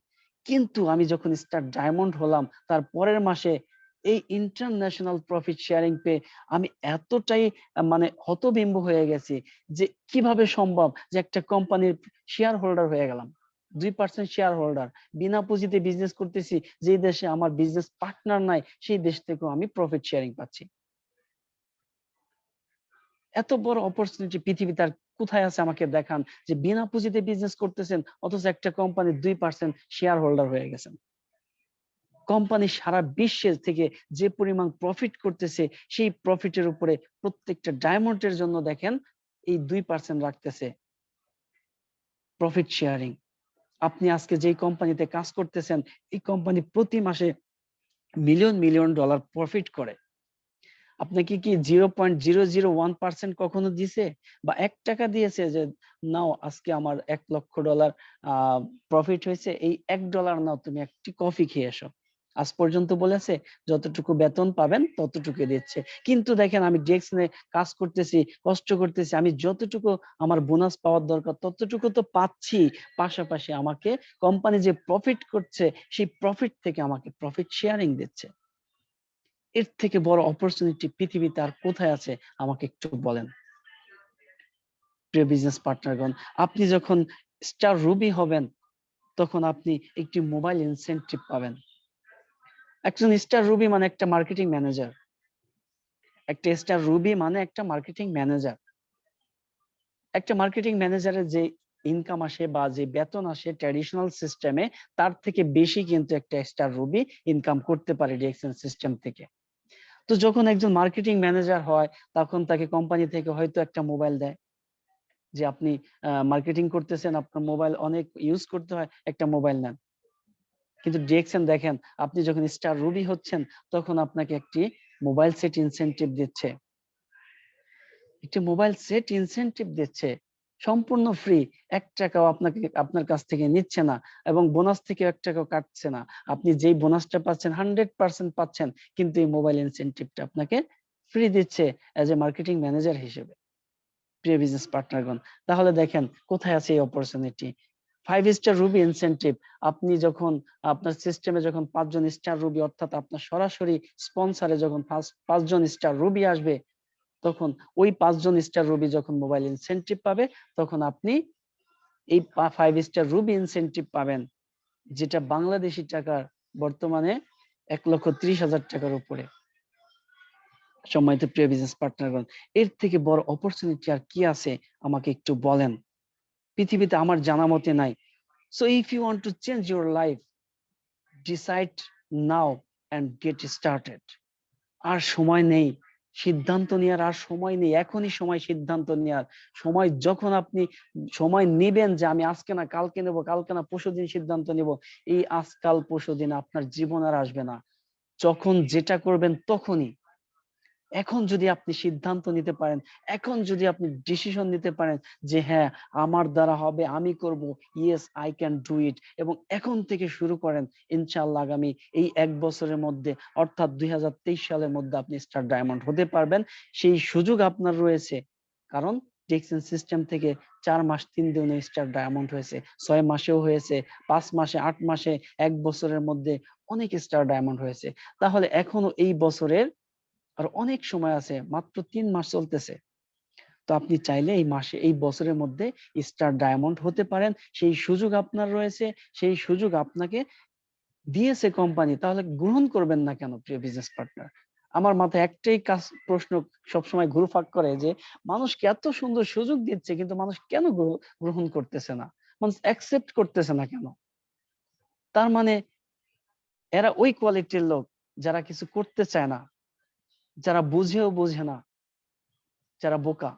কিন্তু আমি যখন স্টার ডায়মন্ড হলাম তার পরের মাসে এই ইন্টারন্যাশনাল প্রফিট শেয়ারিং পেয়ে আমি এতটাই মানে হতবিম্ব হয়ে গেছি যে কিভাবে সম্ভব যে একটা কোম্পানির শেয়ার হোল্ডার হয়ে গেলাম। 2% শেয়ার হোল্ডার, বিনা পুঁজিতে বিজনেস করতেছি। যে দেশে আমার বিজনেস পার্টনার নাই সেই দেশ থেকেও আমি প্রফিট শেয়ারিং পাচ্ছি। এত বড় অপরচুনিটি পৃথিবীতে আর কোথায় আছে? আমাকে দেখান যে বিনা পুঁজিতে বিজনেস করতেছেন অথচ একটা কোম্পানির 2% শেয়ার হোল্ডার হয়ে গেছেন। কোম্পানি সারা বিশ্বের থেকে যে পরিমাণ প্রফিট করতেছে, সেই প্রফিটের উপরে প্রত্যেকটা ডায়মন্ডের জন্য দেখেন এই 2% রাখতেছে প্রফিট শেয়ারিং। আপনি আজকে যেই কোম্পানিতে কাজ করতেছেন, এই কোম্পানি প্রতি মাসে মিলিয়ন মিলিয়ন ডলার প্রফিট করে। আপনাকে কি 0.001% কখনো দিছে? বা 1 টাকা দিয়েছে যে নাও আজকে আমার $1,00,000 প্রফিট হয়েছে, এই $1 নাও, তুমি একটি কফি খেয়ে এসো? আজ পর্যন্ত বলেছে? যতটুকু বেতন পাবেন ততটুকু দিচ্ছে। কিন্তু দেখেন আমি ডিএক্সএন কাজ করতেছি, কষ্ট করতেছি, আমি যতটুকু আমার বোনাস পাওয়ার দরকার ততটুকু তো পাচ্ছি। পাশাপাশি আমাকে কোম্পানি যে প্রফিট করছে সেই প্রফিট থেকে আমাকে প্রফিট শেয়ারিং দিচ্ছে। এর থেকে বড় অপরচুনিটি পৃথিবীতে আর কোথায় আছে? আমাকে একটু বলেন। প্রিয় বিজনেস পার্টনারগণ, আপনি যখন স্টার রুবি হবেন তখন আপনি একটি মোবাইল ইনসেনটিভ পাবেন। একজন স্টার রুবি মানে একটা মার্কেটিং ম্যানেজার। একটা স্টার রুবি মানে একটা মার্কেটিং ম্যানেজার। একটা মার্কেটিং ম্যানেজারের যে ইনকাম আসে বা যে বেতন আসে ট্র্যাডিশনাল সিস্টেমে, তার থেকে বেশি কিন্তু একটা স্টার রুবি ইনকাম করতে পারে ডিএক্সএন সিস্টেম থেকে। তো যখন একজন মার্কেটিং ম্যানেজার হয় তখন তাকে কোম্পানি থেকে হয়তো একটা মোবাইল দেয় যে আপনি মার্কেটিং করতেছেন, আপনার মোবাইল অনেক ইউজ করতে হয়, একটা মোবাইল নেন। কিন্তু ডিএক্সএন দেখেন আপনি যখন স্টার রুবি হচ্ছেন তখন আপনাকে একটি মোবাইল সেট ইনসেনটিভ দিচ্ছে। একটি মোবাইল সেট ইনসেনটিভ দিচ্ছে সম্পূর্ণ ফ্রি। 1 টাকাও আপনার কাছ থেকে নিচ্ছে না, এবং বোনাস থেকে 1 টাকাও কাটছে না। আপনি যেই বোনাসটা পাচ্ছেন 100% পাচ্ছেন, কিন্তু এই মোবাইল ইনসেনটিভটা আপনাকে ফ্রি দিচ্ছে এজ এ মার্কেটিং ম্যানেজার হিসেবে। প্রিয় বিজনেস পার্টনারগণ, তাহলে দেখেন কোথায় আছে এই অপরচুনিটি। 5 star Ruby incentive. আপনি যখন আপনার সিস্টেমে যখন 5 জন স্টার রুবি, অর্থাৎ আপনার সরাসরি স্পন্সরে যখন 5 জন স্টার রুবি আসবে, তখন ওই 5 জন স্টার রুবি যখন মোবাইল ইনসেনটিভ পাবে, তখন আপনি এই 5 স্টার রুবি ইনসেনটিভ পাবেন, যেটা বাংলাদেশি টাকার বর্তমানে 1,30,000 টাকার উপরে। সম্মানিত প্রিয় বিজনেস পার্টনারগণ, এর থেকে বড় অপরচুনিটি আর কি আছে? আমাকে একটু বলেন। পৃথিবীতে আমার জানা মতে নাই। So if you want to change your life, decide now and get started. আর সময় নেই, সিদ্ধান্ত নেওয়ার আর সময় নেই। এখনই সময় সিদ্ধান্ত নেওয়ার সময়। যখন আপনি সময় নেবেন যে আমি আজকে না কালকে নেব, কালকে না পরশুদিন সিদ্ধান্ত নেব, এই আজকাল পরশুদিন আপনার জীবন আর আসবে না। যখন যেটা করবেন তখনই। এখন যদি আপনি সিদ্ধান্ত নিতে পারেন, এখন যদি আপনি ডিসিশন নিতে পারেন যে হ্যাঁ আমার দ্বারা হবে, আমি করব, yes I can do it, এবং এখন থেকে শুরু করেন, ইনশাআল্লাহ আগামী এই 1 বছরের মধ্যে অর্থাৎ 2023 সালের মধ্যে আপনি স্টার ডায়মন্ড হতে পারবেন। সেই সুযোগ আপনার রয়েছে, কারণ টেক্সন সিস্টেম থেকে 4 মাস 3 দিনে স্টার ডায়মন্ড হয়েছে, 6 মাসেও হয়েছে, 5 মাসে, 8 মাসে, 1 বছরের মধ্যে অনেক স্টার ডায়মন্ড হয়েছে। তাহলে এখনো এই বছরের আর অনেক সময় আছে, মাত্র 3 মাস চলতেছে। তো আপনি চাইলে এই মাসে, এই বছরের মধ্যে স্টার ডায়মন্ড হতে পারেন। সেই সুযোগ আপনার রয়েছে, সেই সুযোগ আপনাকে দিয়েছে কোম্পানি, তাহলে গ্রহণ করবেন না কেন প্রিয় বিজনেস পার্টনার? আমার মাথায় একটাই কাজ, প্রশ্ন সবসময় ঘুরপাক করে যে মানুষকে এত সুন্দর সুযোগ দিচ্ছে কিন্তু মানুষ কেন গ্রহণ করতেছে না, মানুষ অ্যাকসেপ্ট করতেছে না কেন? তার মানে এরা ওই কোয়ালিটির লোক যারা কিছু করতে চায় না, যারা বুঝেও বোঝে না, যারা বোকা।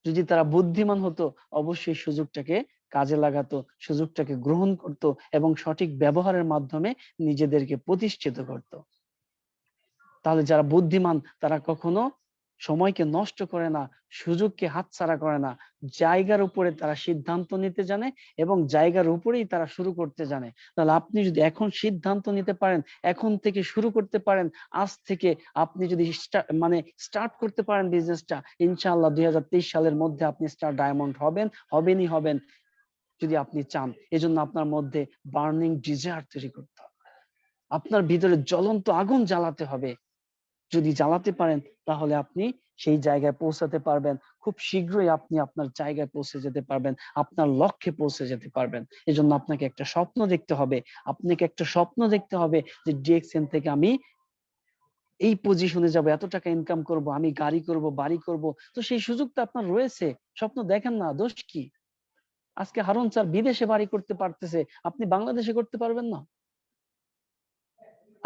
যদি তারা বুদ্ধিমান হতো অবশ্যই সুযোগটাকে কাজে লাগাতো, সুযোগটাকে গ্রহণ করত এবং সঠিক ব্যবহারের মাধ্যমে নিজেদেরকে প্রতিষ্ঠিত করত। তাহলে যারা বুদ্ধিমান তারা কখনো সময়কে নষ্ট করে না, সুযোগকে হাতছাড়া করে না, জায়গার উপরে তারা সিদ্ধান্ত নিতে জানে এবং জায়গার উপরেই তারা শুরু করতে জানে। তাহলে আপনি যদি এখন সিদ্ধান্ত নিতে পারেন, এখন থেকে শুরু করতে পারেন, আজ থেকে আপনি যদি স্টার্ট করতে পারেন বিজনেসটা, ইনশাআল্লাহ 2023 সালের মধ্যে আপনি স্টার ডায়মন্ড হবেন, হবেনই হবেন, যদি আপনি চান। এজন্য আপনার মধ্যে বার্নিং ডিজায়ার তৈরি করতে হবে, আপনার ভিতরে জ্বলন্ত আগুন জ্বালাতে হবে। যদি জ্বালাতে পারেন তাহলে আপনি সেই জায়গায় পৌঁছাতে পারবেন, খুব শীঘ্রই আপনি আপনার জায়গায় পৌঁছে যেতে পারবেন, আপনার লক্ষ্যে পৌঁছে যেতে পারবেন। এজন্য আপনাকে একটা স্বপ্ন দেখতে হবে, আপনাকে একটা স্বপ্ন দেখতে হবে যে ডিএক্সএন থেকে আমি এই পজিশনে যাব, এত টাকা ইনকাম করব, আমি গাড়ি করব, বাড়ি করব। তো সেই সুযোগটা আপনার রয়েছে, স্বপ্ন দেখেন না, দোষ কি? আজকে হারুন স্যার বিদেশে বাড়ি করতে পারতেছে, আপনি বাংলাদেশে করতে পারবেন না?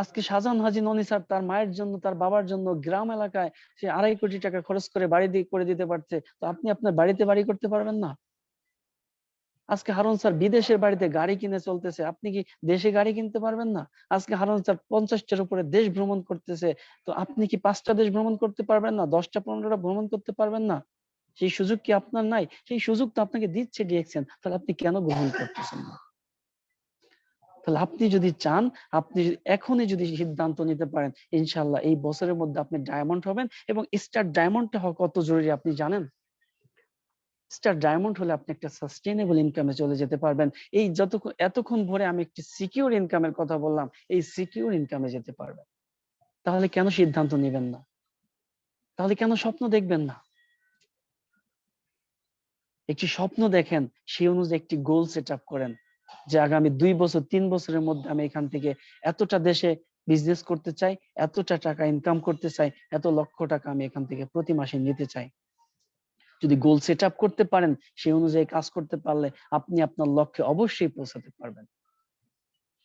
আজকে শাহজাহান হাজী ননি স্যার তার মায়ের জন্য, তার বাবার জন্য গ্রাম এলাকায় সে 2.5 কোটি টাকা খরচ করে বাড়ি করে দিতে পারছে, তো আপনি আপনার বাড়িতে বাড়ি করতে পারবেন না? আজকে হারুন স্যার বিদেশের বাড়িতে গাড়ি কিনে চলতেছে, আপনি কি দেশে গাড়ি কিনতে পারবেন না? আজকে হারুন স্যার 50টার উপরে দেশ ভ্রমণ করতেছে, তো আপনি কি 5টা দেশ ভ্রমণ করতে পারবেন না? 10টা 15টা ভ্রমণ করতে পারবেন না? সেই সুযোগ কি আপনার নাই? সেই সুযোগ তো আপনাকে দিচ্ছে ডিএক্সএন, তাহলে আপনি কেন গ্রহণ করতেছেন না? তাহলে আপনি যদি চান, আপনি এখনই যদি সিদ্ধান্ত নিতে পারেন, ইনশাআল্লাহ এই বছরের মধ্যে আপনি ডায়মন্ড হবেন। এবং স্টার ডায়মন্ডটা হওয়া কত জরুরি আপনি জানেন? স্টার ডায়মন্ড হলে আপনি একটা সাস্টেইনেবল ইনকামে চলে যেতে পারবেন। এই এতক্ষণ ধরে আমি একটি সিকিউর ইনকামের কথা বললাম, এই সিকিউর ইনকামে যেতে পারবেন। তাহলে কেন সিদ্ধান্ত নেবেন না? তাহলে কেন স্বপ্ন দেখবেন না? একটি স্বপ্ন দেখেন, সেই অনুযায়ী একটি গোল সেট আপ করেন যে আগামী 2 বছর 3 বছরের মধ্যে আমি এখান থেকে এতটা দেশে বিজনেস করতে চাই, এতটা টাকা ইনকাম করতে চাই, এত লক্ষ টাকা আমি এখান থেকে প্রতি মাসে নিতে চাই। যদি গোল সেট আপ করতে পারেন, সেই অনুযায়ী কাজ করতে পারলে আপনি আপনার লক্ষ্যে অবশ্যই পৌঁছাতে পারবেন।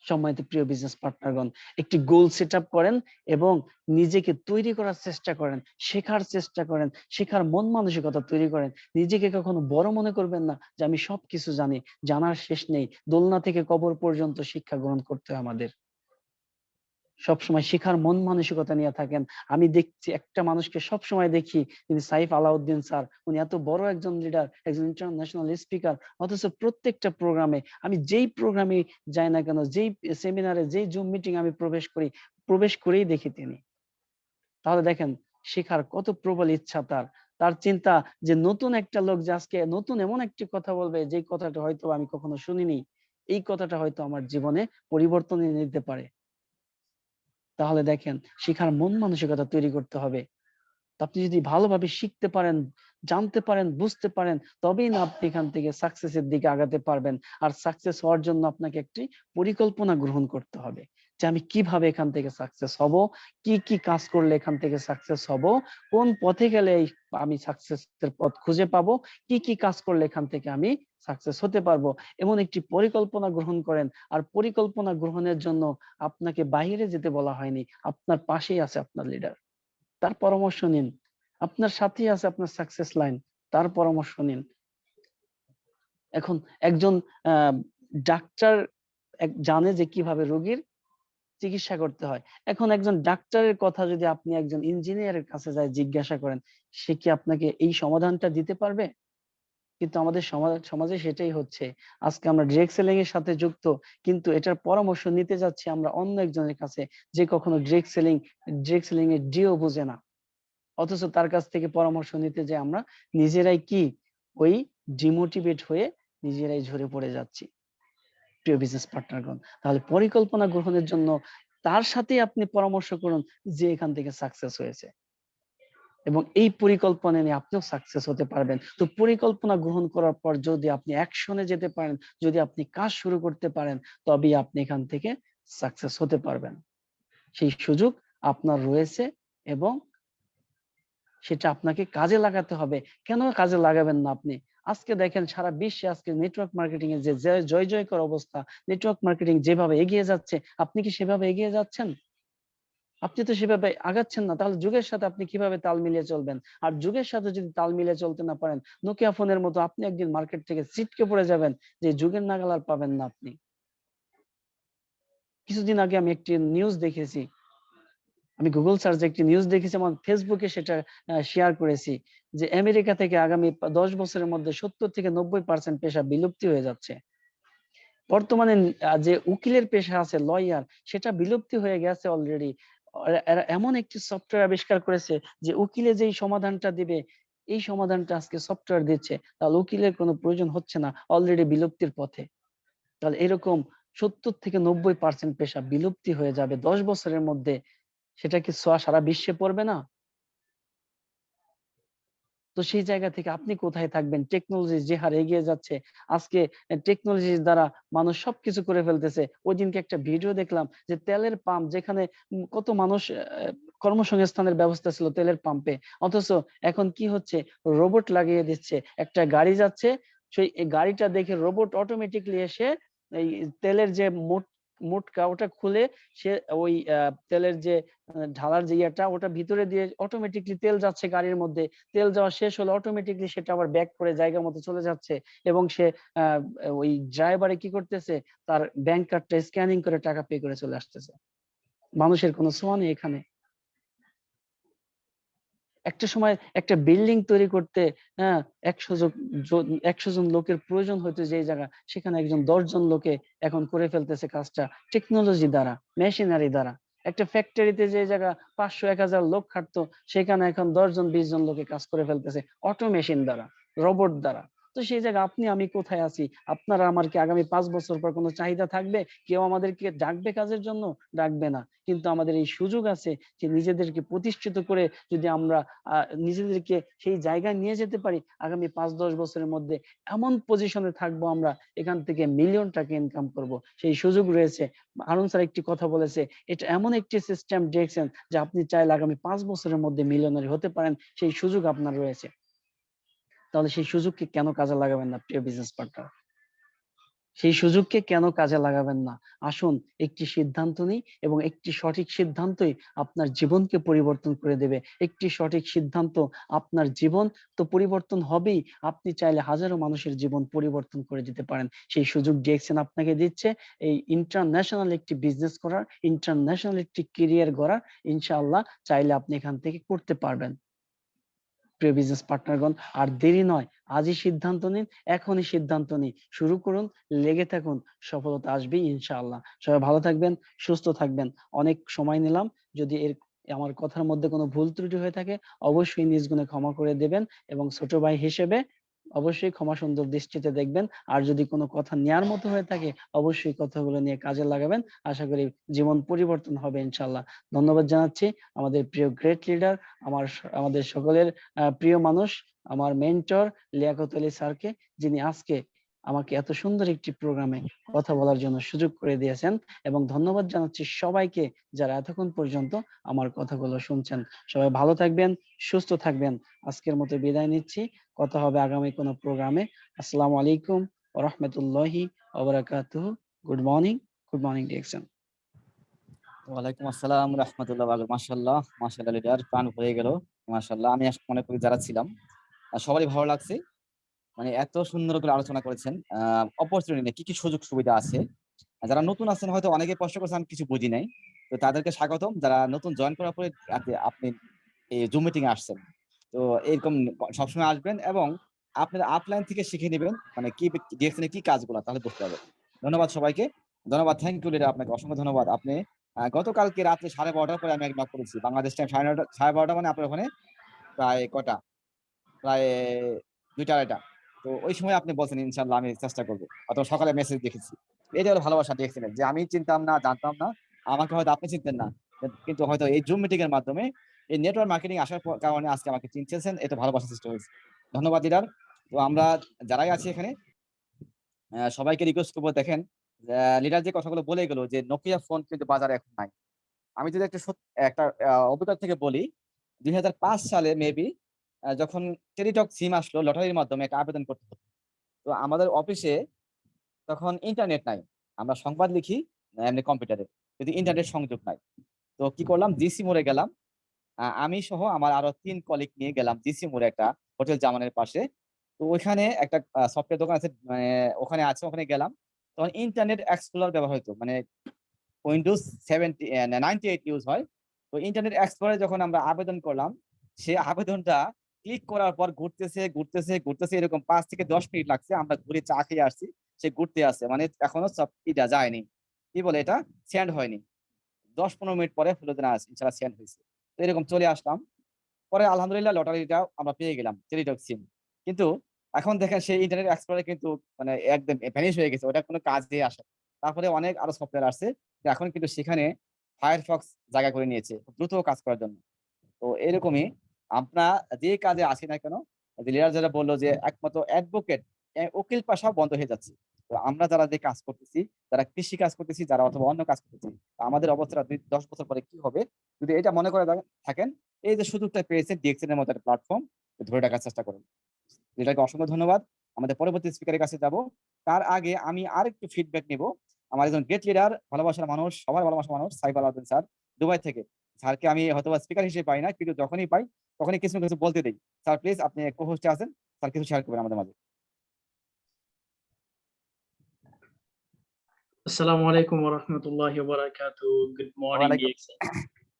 সম্মানিত প্রিয় বিজনেস পার্টনারগণ, একটি গোল সেট আপ করেন এবং নিজেকে তৈরি করার চেষ্টা করেন, শেখার চেষ্টা করেন, শেখার মন মানসিকতা তৈরি করেন। নিজেকে কখনো বড় মনে করবেন না যে আমি সবকিছু জানি, জানার শেষ নেই। দোলনা থেকে কবর পর্যন্ত শিক্ষা গ্রহণ করতে হয় আমাদের। সবসময় শেখার মন মানসিকতা নিয়ে থাকেন। আমি দেখছি একটা মানুষকে সবসময় দেখি, তিনি সাইফ আলাউদ্দিন স্যার, উনি এত বড় একজন লিডার, একজন ইন্টারন্যাশনাল স্পিকার, অথচ প্রত্যেকটা প্রোগ্রামে, আমি যেই প্রোগ্রামে যাই না কেন, যেই সেমিনারে, যেই জুম মিটিং আমি প্রবেশ করেই দেখি তিনি। তাহলে দেখেন শেখার কত প্রবল ইচ্ছা তার। তার চিন্তা যে নতুন একটা লোক যে আজকে নতুন এমন একটি কথা বলবে, যে কথাটা হয়তো আমি কখনো শুনিনি, এই কথাটা হয়তো আমার জীবনে পরিবর্তন এনে দিতে পারে। তাহলে দেখেন শেখার মন মানসিকতা তৈরি করতে হবে। আপনি যদি ভালোভাবে শিখতে পারেন, জানতে পারেন, বুঝতে পারেন, তবেই না আপনি এখান থেকে সাকসেসের দিকে আগাতে পারবেন। আর সাকসেস হওয়ার জন্য আপনাকে একটি পরিকল্পনা গ্রহণ করতে হবে যে আমি কিভাবে এখান থেকে সাকসেস হব, কি কি কাজ করলে এখান থেকে সাকসেস হব, কোন পথে গেলে আমি সাকসেসের পথ খুঁজে পাবো, কি কি কাজ করলে এখান থেকে আমি সাকসেস হতে পারবো। এমন একটি পরিকল্পনা গ্রহণ করেন। আর পরিকল্পনা গ্রহণের জন্য আপনাকে বাইরে যেতে বলা হয়নি, আপনার পাশেই আছে আপনার লিডার, তার পরামর্শ নিন। আপনার সাথেই আছে আপনার সাকসেস লাইন, তার পরামর্শ নিন। এখন একজন ডাক্তার জানে যে কিভাবে রোগীর চিকিৎসা করতে হয়। এখন একজন ডাক্তারের কথা যদি আপনি একজন ইঞ্জিনিয়ারের কাছে যায় জিজ্ঞাসা করেন, সে কি আপনাকে এই সমাধানটা দিতে পারবে? কিন্তু আমাদের সমাজে সেটাই হচ্ছে। আজকে আমরা ডিরেক্ট সেলিং এর সাথে যুক্ত, কিন্তু এটার পরামর্শ নিতে যাচ্ছি আমরা অন্য একজনের কাছে, যে কখনো ডিরেক্ট সেলিং এর ডিও বোঝে না। অথচ তার কাছ থেকে পরামর্শ নিতে যে আমরা নিজেরাই কি ওই ডিমোটিভেট হয়ে নিজেরাই ঝরে পড়ে যাচ্ছি। প্রিয় বিজনেস পার্টনারগণ, তাহলে পরিকল্পনা গ্রহণের জন্য তার সাথে আপনি পরামর্শ করুন যে এখান থেকে সাকসেস হয়েছে, এবং এই পরিকল্পনা নিয়ে আপনিও সাকসেস হতে পারবেন। তো পরিকল্পনা গ্রহণ করার পর যদি আপনি অ্যাকশনে যেতে পারেন, যদি আপনি কাজ শুরু করতে পারেন, তবেই আপনি এখান থেকে সাকসেস হতে পারবেন। সেই সুযোগ আপনার রয়েছে এবং সেটা আপনাকে কাজে লাগাতে হবে। কেন কাজে লাগাবেন না আপনি? আজকে দেখেন সারা বিশ্বে আজকে নেটওয়ার্ক মার্কেটিং এর যে জয় জয়কর অবস্থা, নেটওয়ার্ক মার্কেটিং যেভাবে এগিয়ে যাচ্ছে, আপনি কি সেভাবে এগিয়ে যাচ্ছেন? আপনি তো সেভাবে আগাচ্ছেন না। তাহলে যুগের সাথে আপনি কিভাবে তাল মিলিয়ে চলবেন? আর যুগের সাথে যদি তাল মিলিয়ে চলতে না পারেন, নোকিয়া ফোনের মতো আপনি একদিন মার্কেট থেকে ছিটকে পড়ে যাবেন, যে যুগের নাগাল আর পাবেন না আপনি। কিছুদিন আগে আমি একটি নিউজ দেখেছি, আমি গুগল সার্চে একটি নিউজ দেখেছি, আমার ফেসবুকে সেটা শেয়ার করেছি, যে আমেরিকা থেকে আগামী 10 বছরের মধ্যে 70 থেকে 90% পেশা বিলুপ্তি হয়ে যাচ্ছে। বর্তমানে যে উকিলের পেশা আছে, লয়ার, সেটা বিলুপ্তি হয়ে গেছে অলরেডি। এরা এমন একটি সফটওয়্যার আবিষ্কার করেছে যে উকিলে যেই সমাধানটা দিবে, এই সমাধানটা আজকে সফটওয়্যার দিচ্ছে, তাহলে উকিলের কোনো প্রয়োজন হচ্ছে না, অলরেডি বিলুপ্তির পথে। তাহলে এরকম 70 থেকে 90% পেশা বিলুপ্তি হয়ে যাবে 10 বছরের মধ্যে। সেটা কি ছোঁয়া সারা বিশ্বে পড়বে না? তো সেই জায়গা থেকে আপনি কোথায় থাকবেন? টেকনোলজি যে হারে এগিয়ে যাচ্ছে, আজকে টেকনোলজির দ্বারা মানুষ সবকিছু করে ফেলতেছে। ওইদিনকে একটা ভিডিও দেখলাম যে তেলের পাম্প যেখানে কত মানুষ কর্মসংস্থানের ব্যবস্থা ছিল তেলের পাম্পে, অথচ এখন কি হচ্ছে, রোবট লাগিয়ে দিচ্ছে। একটা গাড়ি যাচ্ছে, সেই গাড়িটা দেখে রোবট অটোমেটিকলি এসে এই তেলের যে মোটকা ওটা খুলে সে ওই তেলের যে ঢালার যে ইয়েটা ওটা ভিতরে দিয়ে অটোমেটিকলি তেল যাচ্ছে গাড়ির মধ্যে। তেল যাওয়া শেষ হলে অটোমেটিকলি সেটা আবার ব্যাক করে জায়গা মতো চলে যাচ্ছে, এবং সে আহ, ওই ড্রাইভারে কি করতেছে, তার ব্যাংক কার্ডটা স্ক্যানিং করে টাকা পে করে চলে আসতেছে। মানুষের কোনো ছোঁয়া নেই এখানে। একটা সময় একটা বিল্ডিং তৈরি করতে, হ্যাঁ, 100 জন লোকের প্রয়োজন হতো, যে জায়গা সেখানে একজন 10 জন লোকে এখন করে ফেলতেছে কাজটা টেকনোলজি দ্বারা, মেশিনারি দ্বারা। একটা ফ্যাক্টরিতে যে জায়গা 500-1000 লোক খাটতো, সেখানে এখন 10 জন 20 জন লোকে কাজ করে ফেলতেছে অটোমেশন দ্বারা, রোবট দ্বারা। তো সেই জায়গা আপনি আমি কোথায় আছি? আপনারা আমার কি আগামী 5 বছর পর কোনো চাহিদা থাকবে? কেউ আমাদেরকে ডাকবে কাজের জন্য? ডাকবে না। কিন্তু আমাদের এই সুযোগ আছে যে নিজেদেরকে প্রতিষ্ঠিত করে যদি আমরা নিজেদেরকে সেই জায়গায় নিয়ে যেতে পারি, আগামী 5-10 বছরের মধ্যে এমন পজিশনে থাকবো আমরা, এখান থেকে মিলিয়ন টাকা ইনকাম করব, সেই সুযোগ রয়েছে। হারুন স্যার একটি কথা বলেছে, এটা এমন একটি সিস্টেম দিয়েছেন যে আপনি চাইলে আগামী 5 বছরের মধ্যে মিলিয়নারি হতে পারেন, সেই সুযোগ আপনার রয়েছে। তাহলে সেই সুযোগকে কেন কাজে লাগাবেন না প্রিয় বিজনেস পার্টনার? সেই সুযোগকে কেন কাজে লাগাবেন না? আসুন একটি সিদ্ধান্ত নিই, এবং একটি সঠিক সিদ্ধান্তই আপনার জীবনকে পরিবর্তন করে দেবে। একটি সঠিক সিদ্ধান্ত, আপনার জীবন তো পরিবর্তন হবেই, আপনি চাইলে হাজারো মানুষের জীবন পরিবর্তন করে দিতে পারেন। সেই সুযোগ ডিএক্সএন আপনাকে দিচ্ছে, এই ইন্টারন্যাশনাল একটি বিজনেস করার, ইন্টারন্যাশনাল একটি ক্যারিয়ার গড়ার। ইনশাআল্লাহ চাইলে আপনি এখান থেকে করতে পারবেন। প্রিয় বিজনেস পার্টনারগণ, আর দেরি নয়, আজই সিদ্ধান্ত নিন, এখনই সিদ্ধান্ত নিন, শুরু করুন, লেগে থাকুন, সফলতা আসবেই ইনশাআল্লাহ। সবাই ভালো থাকবেন, সুস্থ থাকবেন। অনেক সময় নিলাম, যদি আমার কথার মধ্যে কোনো ভুল ত্রুটি হয়ে থাকে অবশ্যই নিজ গুণে ক্ষমা করে দেবেন, এবং ছোট ভাই হিসেবে অবশ্যই ক্ষমা সুন্দর দৃষ্টিতে দেখবেন। আর যদি কোনো কথা নেয়ার মতো হয়ে থাকে অবশ্যই কথাগুলো নিয়ে কাজে লাগাবেন। আশা করি জীবন পরিবর্তন হবে ইনশাআল্লাহ। ধন্যবাদ জানাচ্ছি আমাদের প্রিয় গ্রেট লিডার, আমাদের সকলের প্রিয় মানুষ, আমার মেন্টর লিয়াকত আলী স্যারকে, যিনি আজকে আমাকে এত সুন্দর একটি প্রোগ্রামে কথা বলার জন্য সুযোগ করে দিয়েছেন। এবং ধন্যবাদ জানাচ্ছি সবাইকে যারা এতক্ষণ পর্যন্ত আমার কথাগুলো শুনছেন। সবাই ভালো থাকবেন, সুস্থ থাকবেন। আজকের মতো বিদায় নিচ্ছি। কথা হবে আগামী কোনো প্রোগ্রামে। আসসালামু আলাইকুম ওয়া রাহমাতুল্লাহি ওয়া বারাকাতুহু। Good morning direction. ওয়ালাইকুম আসসালাম রহমতুল্লাহ। মাশাআল্লাহ মাশাআল্লাহ লিডার, প্রাণ ভরে গেল। মাশাআল্লাহ, আমি মনে করি যারা ছিলাম সবারই ভালো লাগছে। মানে এত সুন্দর করে আলোচনা করেছেন, অপরচুনিটি কি কি সুযোগ সুবিধা আছে যারা নতুন আছেন হয়তো অনেকে প্রশ্ন করছেন, আমি কিছু বুঝি নাই, তো তাদেরকে স্বাগতম। যারা নতুন জয়েন করার পরে আপনি এই জুম মিটিং এ আসছেন, তো এরকম সবসময় আসবেন এবং আপনার আপলাইন থেকে শিখে নেবেন, মানে কি ডিএক্সএন কি কাজগুলো, তাহলে বুঝতে পারবেন। ধন্যবাদ সবাইকে, ধন্যবাদ, থ্যাংক ইউ লিডার, আপনাকে অসংখ্য ধন্যবাদ। আপনি গতকালকে রাত্রে 12:30 পরে আমি এক নক করেছি, বাংলাদেশ টাইম 12:30 মানে আপনার ওখানে প্রায় কটা, প্রায় 2টা 2:30। তো ওই সময় আপনি বলছেন ইনশাল্লাহ আমি চেষ্টা করবো, অথবা সকালে মেসেজ দেখেছি। এটা হলো ভালোবাসা ডিএক্সএন, যে আমি চিনতাম না, জানতাম না, আমাকে হয়তো আপনি চিনতেন না, কিন্তু হয়তো এই জুম মিটিং এর মাধ্যমে, এই নেটওয়ার্ক মার্কেটিং আসার কারণে আজকে আমাকে চিনতেছেন, এটা ভালোবাসা সৃষ্টি হয়েছে। ধন্যবাদ লিডার। তো আমরা যারাই আছি এখানে সবাইকে রিকোয়েস্ট করবো, দেখেন লিডার যে কথাগুলো বলে গেল যে নোকিয়া ফোন কিন্তু বাজারে এখন নাই। আমি যদি একটা অভিজ্ঞতা থেকে বলি, 2005 সালে মেবি যখন টেলিটক সিম আসলো, লটারির মাধ্যমে একটা আবেদন করতে হতো। তো আমাদের অফিসে তখন ইন্টারনেট নাই, আমরা সংবাদ লিখি এমনি কম্পিউটারে, কিন্তু ইন্টারনেট সংযোগ নাই। তো কি করলাম, জিসি মোড়ে গেলাম, আমি সহ আমার আরো 3 কলিগ নিয়ে গেলাম জিসি মোড়ে, একটা হোটেল জামানের পাশে। তো ওইখানে একটা সফটওয়্যার দোকান আছে, মানে ওখানে আছে, ওখানে গেলাম। তখন ইন্টারনেট এক্সপ্লোরার ব্যবহার হতো, মানে উইন্ডোজ 98 ইউজ হয়। তো ইন্টারনেট এক্সপ্লোরারে যখন আমরা আবেদন করলাম, সে আবেদনটা ক্লিক করার পর ঘুরতেছে ঘুরতেছে ঘুরতেছে, এরকম 5 থেকে 10 মিনিট লাগছে। আমরা ঘুরে চা খেয়ে আসছি, সে ঘুরতে আছে, মানে এখনো সব এটা যায়নি, কি বলে এটা, সেন্ড হয়নি। 10-15 মিনিট পরে হলো যে না ইনশাল্লাহ সেন্ড হয়েছে। তো এরকম চলে আসলাম। পরে আলহামদুলিল্লাহ লটারিটা আমরা পেয়ে গেলাম, টেলিটক সিম। কিন্তু এখন দেখেন সেই ইন্টারনেট এক্সপ্লোরার কিন্তু মানে একদম ভ্যানিশ হয়ে গেছে, ওটা কোনো কাজে আসে না। তারপরে অনেক আরো সফটওয়্যার আসছে, তো এখন কিন্তু সেখানে ফায়ারফক্স জায়গা করে নিয়েছে খুব দ্রুত কাজ করার জন্য। তো এরকমই আমরা যে কাজে আসি না কেন, লিডার যারা বললো যে একমাত্র অ্যাডভোকেট, উকিল পাশাও বন্ধ হয়ে যাচ্ছে। তো আমরা যারা যে কাজ করতেছি, যারা কৃষি কাজ করতেছি, যারা অথবা অন্য কাজ করতেছি, আমাদের অবস্থাটা 10 বছর পরে কি হবে, যদি এটা মনে করে থাকেন, এই যে সুযোগটা পেয়েছে ডিএক্সএন এর মতো একটা প্ল্যাটফর্ম, ধরে রাখার চেষ্টা করুন। এটাকে অসংখ্য ধন্যবাদ। আমাদের পরবর্তী স্পিকারের কাছে যাব, তার আগে আমি আরেকটু ফিডব্যাক নিব। আমার একজন গ্রেট লিডার, ভালোবাসার মানুষ, সবার ভালোবাসার মানুষ, সাইফ আলাউদ্দিন স্যার, দুবাই থেকে। স্যারকে আমি হয়তো স্পিকার হিসেবে পাই না, কিন্তু যখনই পাই তখনই কিছু কিছু বলতে দিই। স্যার প্লিজ, আপনি কো-হোস্টে আছেন, স্যার কিছু শেয়ার করবেন আমাদের মাঝে। আসসালামু আলাইকুম ওয়া রাহমাতুল্লাহি ওয়া বারাকাতুহু। গুড মর্নিং ওয়ালাইকুম ডিএক্সএন।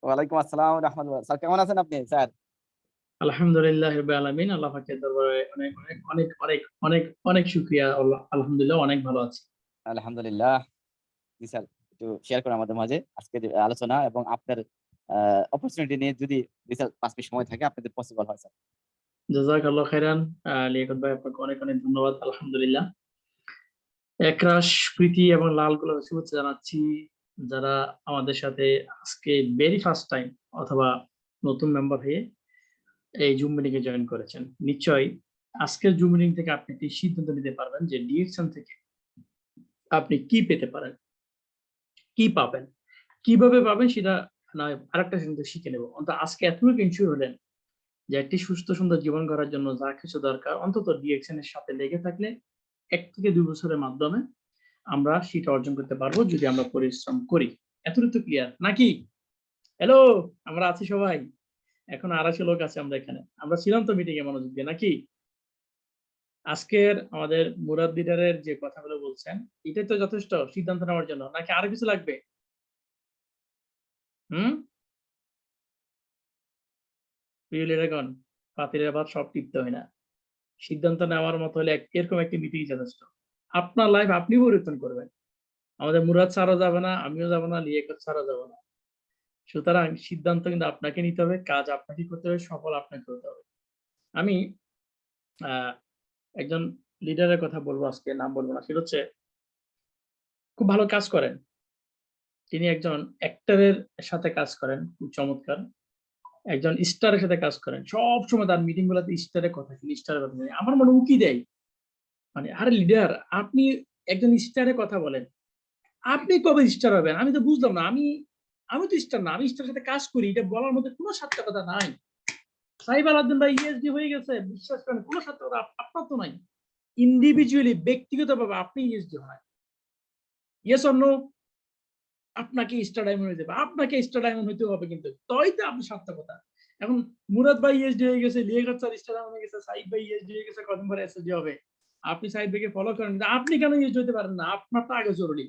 ওয়ালাইকুম আসসালাম ওয়া রাহমাতুল্লাহ। স্যার কেমন আছেন আপনি স্যার? আলহামদুলিল্লাহি রাব্বিল আলামিন। আল্লাহ পাকের দরবারে অনেক অনেক অনেক অনেক অনেক অনেক শুকরিয়া। আলহামদুলিল্লাহ অনেক ভালো আছি। আলহামদুলিল্লাহ। জি স্যার, একটু শেয়ার করেন আমাদের মাঝে আজকের আলোচনা এবং আপনার অপরচুনিটি নিয়ে, যদি 5 মিনিট সময় থাকে আপনাদের পসিবল হয় স্যার। জাযাকাল্লাহু খাইরান। লিয়াকত ভাই আপনাকে অনেক অনেক ধন্যবাদ। আলহামদুলিল্লাহ। একরাশ প্রীতি এবং লাল গোলাপের শুভেচ্ছা জানাচ্ছি যারা আমাদের সাথে আজকে ভেরি ফার্স্ট টাইম অথবা নতুন মেম্বার হয়ে এই জুম মিটিং এ জয়েন করেছেন। নিশ্চয়ই আজকের জুম মিটিং থেকে আপনি একটি সিদ্ধান্ত নিতে পারবেন যে ডিএক্সএন থেকে আপনি কি পেতে পারেন, কি পাবেন, কিভাবে পাবেন সেটা নয় আরেকটা কিন্তু শিখে নেব। অন্তত আজকে এতটুকু ইনশিওর হলেন যে একটি সুস্থ সুন্দর জীবন গড়ার জন্য যা কিছু দরকার অন্তত ডিএক্সএন এর সাথে লেগে থাকলে 1 থেকে 2 বছরের মাধ্যমে আমরা সেটা অর্জন করতে পারবো যদি আমরা পরিশ্রম করি। এতটুকু তো ক্লিয়ার নাকি? হ্যালো, আমরা আছি সবাই। এখন 250 লোক আছে আমরা এখানে। আমরা ছিলাম তো মিটিং এ মনোযোগ দিয়ে নাকি? আজকের আমাদের মুরাদ লিডারের যে কথাগুলো বলছেন, এটাই তো যথেষ্ট সিদ্ধান্ত নেওয়ার জন্য নাকি আরো কিছু লাগবে? হুম? প্রিয় লিডারগণ, পাতিলের ভাত সব টিপতে হয় না। সিদ্ধান্ত নেওয়ার মতো হলে এরকম একটি মিটিং যথেষ্ট। আপনার লাইফ আপনি পরিবর্তন করবেন। আমাদের মুরাদ স্যারও যাবে না, আমিও যাব না, লিয়াকত স্যারও যাব না। সুতরাং সিদ্ধান্ত কিন্তু আপনাকে নিতে হবে, কাজ আপনাকে করতে হবে, সফল আপনাকে হতে হবে। আমি একজন লিডারের কথা বলবো আজকে, নাম বলবো না। সেটা হচ্ছে খুব ভালো কাজ করেন। তিনি একজন অ্যাক্টরের সাথে কাজ করেন, খুব চমৎকার। একজন স্টারের সাথে কাজ করেন। সবসময় তার মিটিং গুলাতে স্টারের কথা শুনি, স্টারের কথা শুনি। আমার মনে উকি দেয়। মানে আরে লিডার, আপনি একজন স্টারের কথা বলেন। আপনি কবে স্টার হবেন? আমি তো বুঝলাম না। আমি তো স্টার না। আমি স্টারের সাথে কাজ করি। এটা বলার মধ্যে কোনো সার্থকতা নাই। সাইফ আলাউদ্দিন ভাই ইএসডি হয়ে গেছে। বিশ্বাস করেন কোনো সার্থকতা আপনার তো নাই। ইন্ডিভিজুয়ালি ব্যক্তিগতভাবে আপনি ইএসডি হয়। Yes or no? আপনাকে স্টার ডায়মন্ড হইতে হবে। আপনাকে স্টার ডায়মন্ড হইতে হবে কিন্তু। তাই তো আপনি সার্থকতা। এখন মুরাদ ভাই ইএসডি হয়ে গেছে, লিয়াকত স্যার স্টার ডায়মন্ড হয়ে গেছে, সাইফ ভাই ইএসডি হয়ে গেছে, কদিন পরে এসএসডি হবে। আপনি সাইফ ভাইকে ফলো করেন। আপনি কেন ইএসডি হতে পারেন না? আপনারটা আগে জরুরি।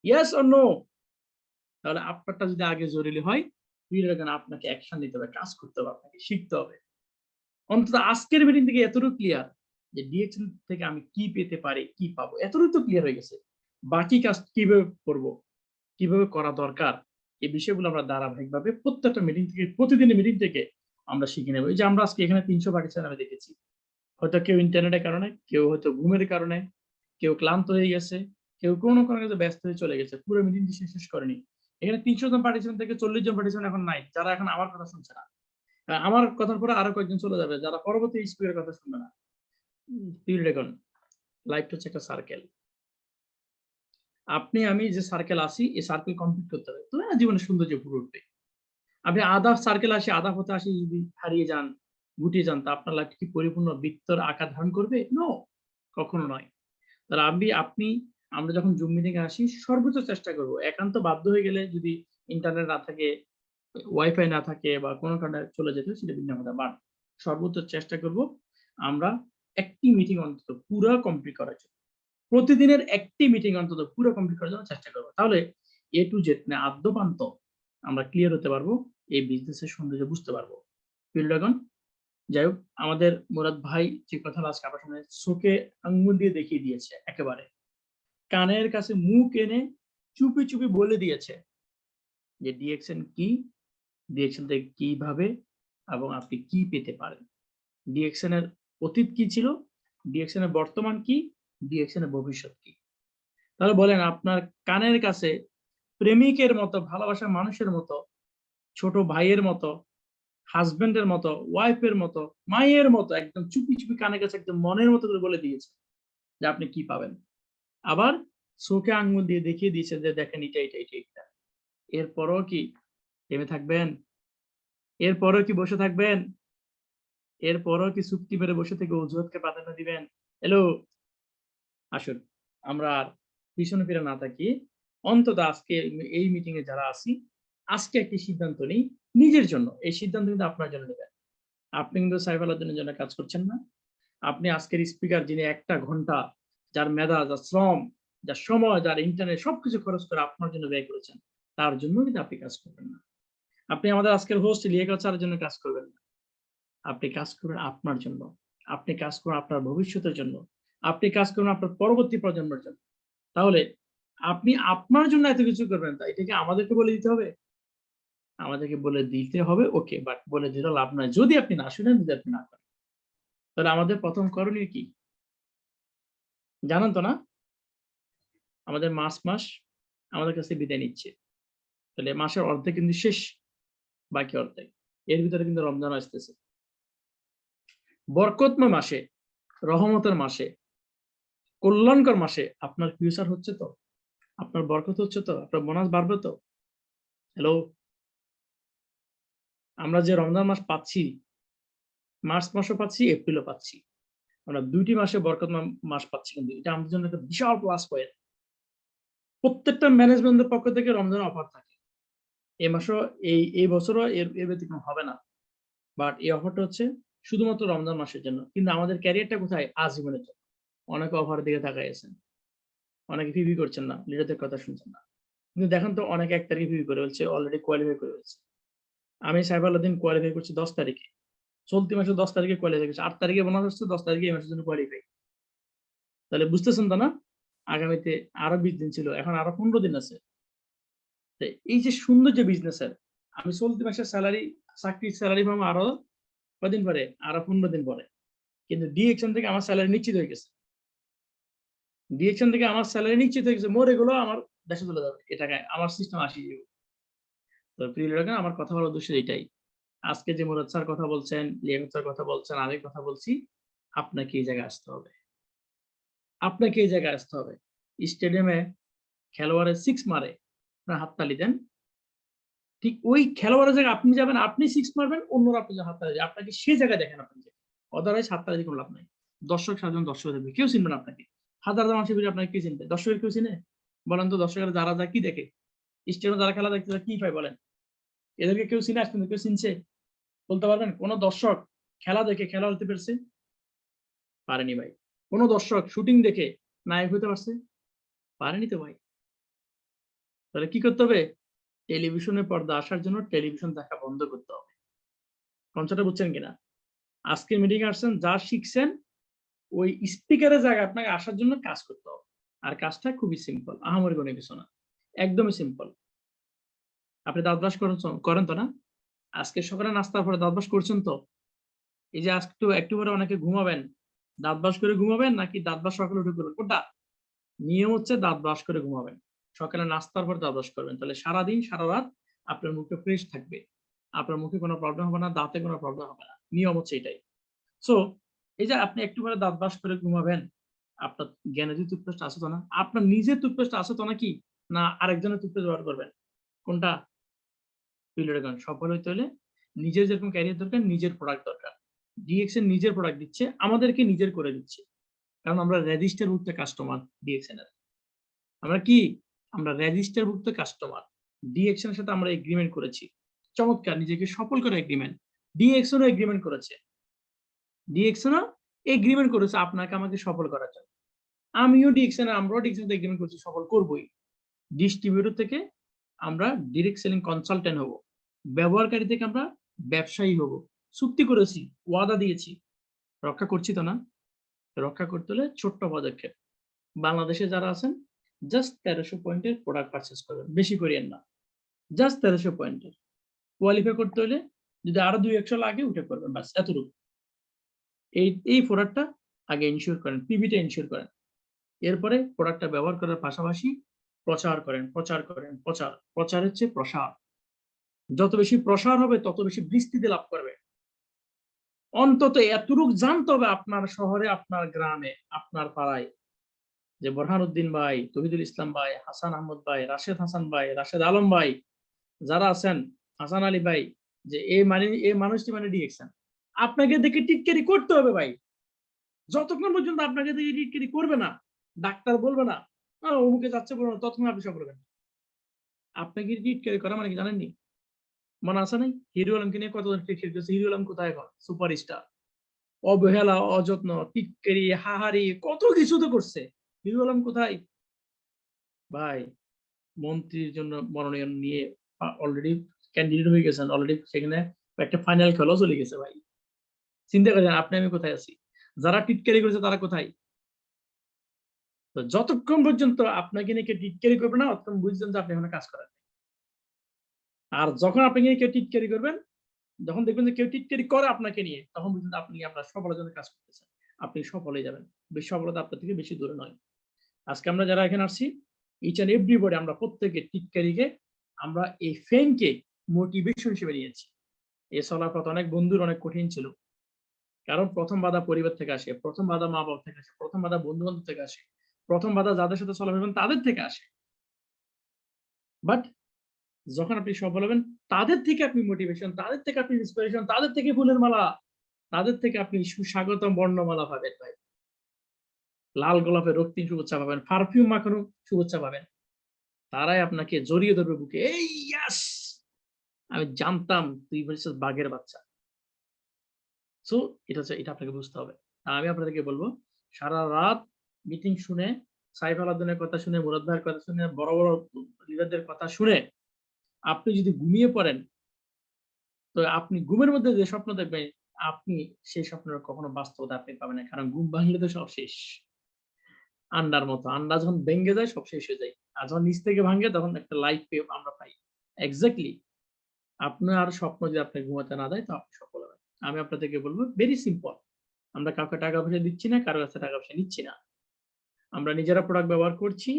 Yes or no? তাহলে আপনারটা যদি আগে জরুরি হয়, আপনাকে অ্যাকশন নিতে হবে, কাজ করতে হবে, আপনাকে শিখতে হবে। অন্তত আজকের মিটিং থেকে এতটুকু ক্লিয়ার যে ডিএক্সএল থেকে আমি কি পেতে পারি, কি পাবো, এতটুকু তো ক্লিয়ার হয়ে গেছে। বাকি কাজ কিভাবে করব, কিভাবে করা দরকার, এই বিষয়গুলো আমরা ধারাবাহিকভাবে প্রত্যেকটা মিটিং থেকে, প্রতিদিনের মিটিং থেকে আমরা শিখে নেব। এই যে আমরা আজকে এখানে 300 পার্টিসিপেন্ট আমি দেখেছি, হয়তো কেউ ইন্টারনেটের কারণে, কেউ হয়তো ঘুমের কারণে, কেউ ক্লান্ত হয়ে গেছে, কেউ কোনো কাজে ব্যস্ত হয়ে চলে গেছে, পুরো মিটিং শেষ করেনি। এখানে 300 জন পার্টিসিপেন্ট থেকে 40 জন পার্টিসিপেন্ট এখন নাই, যারা এখন আমার কথা শুনছে না। আমার কথার পরে আরো কয়েকজন চলে যাবে, যারা পরবর্তী স্পিকারের কথা শুনবে না। দেখুন, লাইফটা হচ্ছে একটা সার্কেল। আপনি আমি যে সার্কেল আসি, এই সার্কেল কমপ্লিট করতে হবে, তো জীবনে সৌন্দর্য ফুটে উঠবে। আপনি আধা সার্কেল আসি, আধা পথে আসি যদি হারিয়ে যান, গুটিয়ে যান, তা আপনার লাইফ কি পরিপূর্ণ বৃত্তর আকার ধারণ করবে? নো, কখনো নয়। তাহলে আমরা যখন জুম মিটিং এ আসি, সর্বোচ্চ চেষ্টা করব। একান্ত বাধ্য হয়ে গেলে যদি ইন্টারনেট না থাকে, ওয়াইফাই না থাকে বা কোনো কারণে চলে যেতে হয়, সেটা ভিন্ন কথা। বাট সর্বোচ্চ চেষ্টা করব আমরা একটি মিটিং অন্তত পুরো কমপ্লিট করার জন্য। প্রতিদিনের একটি মিটিং অন্তত পুরো কমপ্লিট করার জন্য চেষ্টা করব। তাহলে এ টু জেড মানে আদ্যপান্ত আমরা ক্লিয়ার হতে পারবো, এই বিজনেসের সৌন্দর্য বুঝতে পারবো। প্রিয় ড্রাগন, যাই হোক, আমাদের মুরাদ ভাই যে কথা আজকে আপনার সামনে চোখে আঙ্গুল দিয়ে দেখিয়ে দিয়েছে, একেবারে কানের কাছে মুখ এনে চুপি চুপি বলে দিয়েছে যে ডিএক্সএন কি, ডিএক্সএন থেকে কিভাবে এবং আপনি কি পেতে পারেন, ডিএক্সএন এর অতীত কি ছিল, ডিএক্সএন এর বর্তমান কি, ডিএক্সএন এর ভবিষ্যৎ কি। তাহলে বলেন, আপনার কানের কাছে প্রেমিকের মতো, ভালোবাসার মানুষের মতো, ছোট ভাইয়ের মতো, হাজবেন্ডের মতো, ওয়াইফের মতো, মায়ের মতো একদম চুপি চুপি কানের কাছে একদম মনের মতো করে বলে দিয়েছে যে আপনি কি পাবেন। আবার চোখে আঙ্গুল দিয়ে দেখিয়ে দিয়েছে যে দেখেন এটা এটা এটা এটা। এরপরও কি থেমে থাকবেন? এরপরও কি বসে থাকবেন? এরপরও কি চুক্তি মেরে বসে থেকে অজুহাতকে প্রাধান্য দিবেন? হ্যালো, আসুন আমরা আর পিছনে ফিরে না থাকি। অন্তত আজকে এই মিটিং এ যারা আছি, আজকে একটি সিদ্ধান্ত নিই নিজের জন্য। এই সিদ্ধান্ত কিন্তু আপনার জন্য নেবেন। আপনি কিন্তু সাইফ আলাউদ্দিনের জন্য কাজ করছেন না। আপনি আজকের স্পিকার, যিনি 1টা ঘন্টা যার মেধা, যার শ্রম, যার সময়, যার ইন্টারনেট সবকিছু খরচ করে আপনার জন্য ব্যয় করেছেন, তার জন্য কিন্তু আপনি কাজ করবেন না। আপনি আমাদের আজকের হোস্ট লিয়াকত স্যারের জন্য কাজ করবেন না। আপনি কাজ করবেন আপনার জন্য। আপনি কাজ করুন আপনার ভবিষ্যতের জন্য। আপনি কাজ করুন আপনার পরবর্তী প্রজন্মের জন্য। তাহলে আপনি আপনার জন্য এত কিছু করবেন, তা এটা কি আমাদেরকে বলে দিতে হবে? আমাদেরকে বলে দিতে হবে, ওকে, বাট বলে দিলে লাভ নাই যদি আপনি না শুনেন, যদি আপনি না করেন। তাহলে আমাদের প্রথম করণীয় কি জানেন তো না? আমাদের মাস আমাদের কাছে বিদায় নিচ্ছে। তাহলে মাসের অর্ধেক কিন্তু শেষ, বাকি অর্ধেক। এর ভিতরে কিন্তু রমজান আসতেছে। বরকতময় মাসে, রহমতের মাসে, কল্যাণকর মাসে আপনার ফিউচার হচ্ছে তো? আপনার বরকত হচ্ছে তো? আপনার বোনাস বাড়বে তো? হ্যালো, আমরা যে রমজান মাস পাচ্ছি, মার্চ মাসও পাচ্ছি, এপ্রিলও পাচ্ছি। আমরা 2টি মাসে বরকত মাস পাচ্ছি, কিন্তু এটা আমাদের জন্য একটা বিশাল প্লাস পয়েন্ট। প্রত্যেকটা ম্যানেজমেন্টের পক্ষ থেকে রমজান অফার থাকে। এই মাসও এই বছরও এর ব্যতিক্রম হবে না। বাট এই অফারটা হচ্ছে শুধুমাত্র রমজান মাসের জন্য। কিন্তু আমাদের ক্যারিয়ারটা কোথায়? আজীবনের জন্য। অনেকে অফারের দিকে তাকায় আছেন, অনেকে ফিবি করছেন না, লিডারদের কথা শুনছেন না। কিন্তু দেখেন তো, অনেকে 1 তারিখে ফিবি করে ফেলছে, অলরেডি কোয়ালিফাই করে ফেলছে। আমি সাইফ আলাউদ্দিন কোয়ালিফাই করছি 10 তারিখে, চলতি মাসে 10 তারিখে কোয়ালিফাই করছি, 8 তারিখে বোনাস হচ্ছে, 10 তারিখে এই মাসের জন্য কোয়ালিফাই। তাহলে বুঝতেছেন তো না? আগামীতে আরো 20 দিন ছিল, এখন আরো 15 দিন আছে। এই যে সুন্দর যে বিজনেসের, আমি চলতি মাসের স্যালারি, চাকরির স্যালারি পাবো আরো কদিন পরে, আরো 15 দিন পরে। কিন্তু ডিএকশন থেকে আমার স্যালারি নিশ্চিত হয়ে গেছে। ডিএকশন থেকে আমার স্যালারি নিশ্চিত হয়ে গেছে, মোর এগুলো আমার দেশে চলে যাবে, এ টাকায় আমার সিস্টেম আসিয়ে যাবে। তো প্রিয় দর্শক, আমার কথা বলার উদ্দেশ্য এটাই। আজকে যে মুরাদ স্যার কথা বলছেন, লিয়াকত স্যার কথা বলছেন, আমি কথা বলছি, আপনাকে এই জায়গায় আসতে হবে। আপনাকে এই জায়গায় আসতে হবে। স্টেডিয়ামে খেলোয়াড়ের 6 মারে, আপনার হাততালি দেন। ঠিক ওই খেলোয়াড়ের জায়গায় আপনি যাবেন, আপনি 6 মারবেন, অন্যরা আপনার জন্য হাততালি দেবে। আপনাকে সেই জায়গায় দেখেন আপনি। অদারওয়াইজ হাততালি দিয়ে কোনো লাভ নাই। দর্শক সাধারণ দর্শক দেখবে, কেউ চিনবে না আপনাকে। হাজার হাজার মানুষের ভিড়ে আপনাকে কে চিনবে? দর্শকের কেউ চিনে? বলেন তো, দর্শকেরা যারা যা কি দেখে? স্টেডিয়ামে যারা খেলা দেখতে কি পায় বলেন? এদেরকে কেউ চিনে? আসলে কেউ চিনছে? বলতে পারবেন কোন দর্শক খেলা দেখে খেলা হতে পেরেছে? পারেনি ভাই। কোন দর্শক শুটিং দেখে নায়ক হতে পারছে? পারেনি তো ভাই। তাহলে কি করতে হবে? টেলিভিশনের পর্দা আসার জন্য টেলিভিশন দেখা বন্ধ করতে হবে। কনসেপ্টটা বুঝছেন কিনা? আজকে মিটিং আসছেন, যা শিখছেন ওই স্পিকারের জায়গায় আপনাকে আসার জন্য কাজ করতে হবে। আর কাজটা খুবই সিম্পল, আহামরি কোনো কিছু না, একদমই সিম্পল। আপনি দাঁত ব্রাশ করেন তো না? আজকে সকালে নাস্তার পরে দাঁত ব্রাশ করছেন তো? এই যে আজকে একটু পরে অনেকে ঘুমাবেন, দাঁত ব্রাশ করে ঘুমাবেন নাকি দাঁত ব্রাশ সকালে উঠে করবেন? কোনটা? নিয়ম হচ্ছে দাঁত ব্রাশ করে ঘুমাবেন, সকালে নাস্তার পর দাঁত ব্রাশ করবেন। তাহলে সারাদিন সারা রাত আপনার মুখে ফ্রেশ থাকবে, আপনার মুখে কোনো প্রবলেম হবে না, দাঁতে কোনো প্রবলেম হবে না। নিয়ম হচ্ছে এটাই। সো এই যে আপনি একটু করে দাঁত ব্রাশ করে ঘুমাবেন, আপনার জ্ঞানের টুথপেস্ট আছে তো না? আপনার নিজের টুথপেস্ট আছে তো নাকি? না আরেকজনের টুথপেস্ট ব্যবহার করবেন? কোনটা? সফল হইতে হলে নিজের যেরকম ক্যারিয়ার দরকার, নিজের প্রোডাক্ট দরকার। ডিএক্সএন নিজের প্রোডাক্ট দিচ্ছে, আমাদেরকে নিজের করে দিচ্ছে। কারণ আমরা রেজিস্টারভুক্ত কাস্টমার ডিএক্সএন এর। আমরা কি? আমরা রেজিস্টারভুক্ত কাস্টমার। ডিএক্সএন এর সাথে আমরা এগ্রিমেন্ট করেছি। চমৎকার, নিজেকে সফল করে এগ্রিমেন্ট। ডিএক্সএন ও এগ্রিমেন্ট করেছে। ডিএক্সএন ও এগ্রিমেন্ট করেছে আপনাকে আমাকে সফল করার জন্য। আমরাও ডিএক্সএন তে এগ্রিমেন্ট করছি, সফল করবই। ডিস্ট্রিবিউটর থেকে আমরা ডিরেক্ট সেলিং কনসালটেন্ট হব, ব্যবহারকারী থেকে আমরা ব্যবসায়ী হব। চুক্তি করেছি, ওয়াদা দিয়েছি, রক্ষা করছি তো না? রক্ষা করতে হলে ছোট্ট পদক্ষেপ। বাংলাদেশে যারা আছেন জাস্ট 1300 পয়েন্টের প্রোডাক্ট পারচেজ করবেন, বেশি করিয়েন না, জাস্ট 1300 পয়েন্টের। কোয়ালিফাই করতে হলে যদি আরো 2-100 লাগে উঠে করবেন, বাস এতটুকু। এই প্রোডাক্টটা আগে ইনশিওর করেন, পিভিটা ইনশিওর করেন। এরপরে প্রোডাক্টটা ব্যবহার করার পাশাপাশি প্রচার করেন, প্রচার হচ্ছে প্রসার। যত বেশি প্রসার হবে তত বেশি বিস্তৃতি লাভ করবে। অন্তত এতটুক জানতে হবে আপনার শহরে, আপনার গ্রামে, আপনার পাড়ায় যে বোরহানউদ্দিন ভাই, তহিদুল ইসলাম ভাই, হাসান আহমদ ভাই, রাশেদ হাসান ভাই, রাশেদ আলম ভাই যারা আছেন, হাসান আলী ভাই, যে এই মানুষটি মানে ডিএক্সএন। আপনাকে দেখে টিটকারি করতে হবে ভাই। যতক্ষণ পর্যন্ত আপনাকে দেখে টিটকারি করবে না, ডাক্তার বলবে না অমুকে যাচ্ছে বলবে না, ততক্ষণ আপনি সফল হবেন। আপনাকে টিটকারি করা মানে কি জানেননি? মনে আছে নাই হিরো আলমকে নিয়ে কতজন টিটকারি করছে? হিরো আলম কোথায় এখন? সুপারস্টার। অবহেলা, অযত্ন, টিটকারি, হাহারি, কত কিছু তো করছে। হিরো আলম কোথায় ভাই? মন্ত্রীর জন্য মনোনয়ন নিয়ে অলরেডি ক্যান্ডিডেট হয়ে গেছেন, অলরেডি সেখানে একটা ফাইনাল খেলাও চলে গেছে ভাই। চিন্তা করেন আপনি আমি কোথায় আছি, যারা টিটকারি করেছে তারা কোথায়? তো যতক্ষণ পর্যন্ত আপনাকে নিয়ে কেউ টিটকারি করবে না, ততক্ষণ বুঝছেন যে আপনি এখানে কাজ করেন। আর যখন আপনাকে নিয়ে কেউ টিটকারি করবেন, যখন দেখবেন যে কেউ টিটকারি করে আপনাকে নিয়ে, তখন বুঝবেন আপনি আপনার সফলতার জন্য কাজ করতেছেন, আপনি সফল হয়ে যাবেন। বেশি সফলতা আপনার থেকে বেশি দূরে নয়। আজকে আমরা যারা এখানে আসছি, ইচ এন্ড এভরিবডি, আমরা প্রত্যেকে টিটকারিকে, আমরা এই ফেমকে মোটিভেশন হিসেবে নিয়েছি। এই চলার পথ অনেক বন্ধুর অনেক কঠিন ছিল, কারণ প্রথম বাধা পরিবার থেকে আসে, প্রথম বাধা মা বাবা থেকে আসে, প্রথম বাধা বন্ধু বান্ধব থেকে আসে, প্রথম বাধা যাদের সাথে চলাফেরা তাদের থেকে আসে। বাট যখন আপনি সফল হবেন, তাদের থেকে আপনি মোটিভেশন, তাদের থেকে আপনি ইন্সপিরেশন, তাদের থেকে ফুলের মালা, তাদের থেকে আপনি সুস্বাগতম বর্ণমালা পাবেন ভাই। লাল গোলাপের রক্তিম শুভেচ্ছা পাবেন, পারফিউম মাখানো শুভেচ্ছা পাবেন। তারাই আপনাকে জড়িয়ে ধরবে বুকে, এই ইয়াস, আমি জানতাম তুই বলছিস বাঘের বাচ্চা। সো এটা আপনাকে বুঝতে হবে। আমি আপনাদেরকে বলবো, সারা রাত মিটিং শুনে, সাইফ আলাউদ্দিনের কথা শুনে, মুরাদ ভাইয়ের কথা শুনে, বড় বড় লিডারদের কথা শুনে আপনি যদি ঘুমিয়ে পড়েন, তো আপনি ঘুমের মধ্যে যে স্বপ্ন দেখবেন, আপনি সেই স্বপ্নের কখনো বাস্তবতা আপনি পাবেন না। কারণ ঘুম ভাঙলে তো সব শেষ। আন্ডার মতো, আন্ডা যখন ভেঙে যায় সব শেষ হয়ে যায়, আর যখন নিচ থেকে ভাঙে তখন একটা লাইফ আমরা পাই। এক্স্যাক্টলি আপনার স্বপ্ন যদি আপনি ঘুমাতে না দেয়, তো আপনি সফল হবেন। আমি আপনাদেরকে বলবো ভেরি সিম্পল, আমরা কাউকে টাকা পয়সা দিচ্ছি না, কারো কাছে টাকা পয়সা নিচ্ছি না। আমরা নিজেরা প্রোডাক্ট ব্যবহার করছি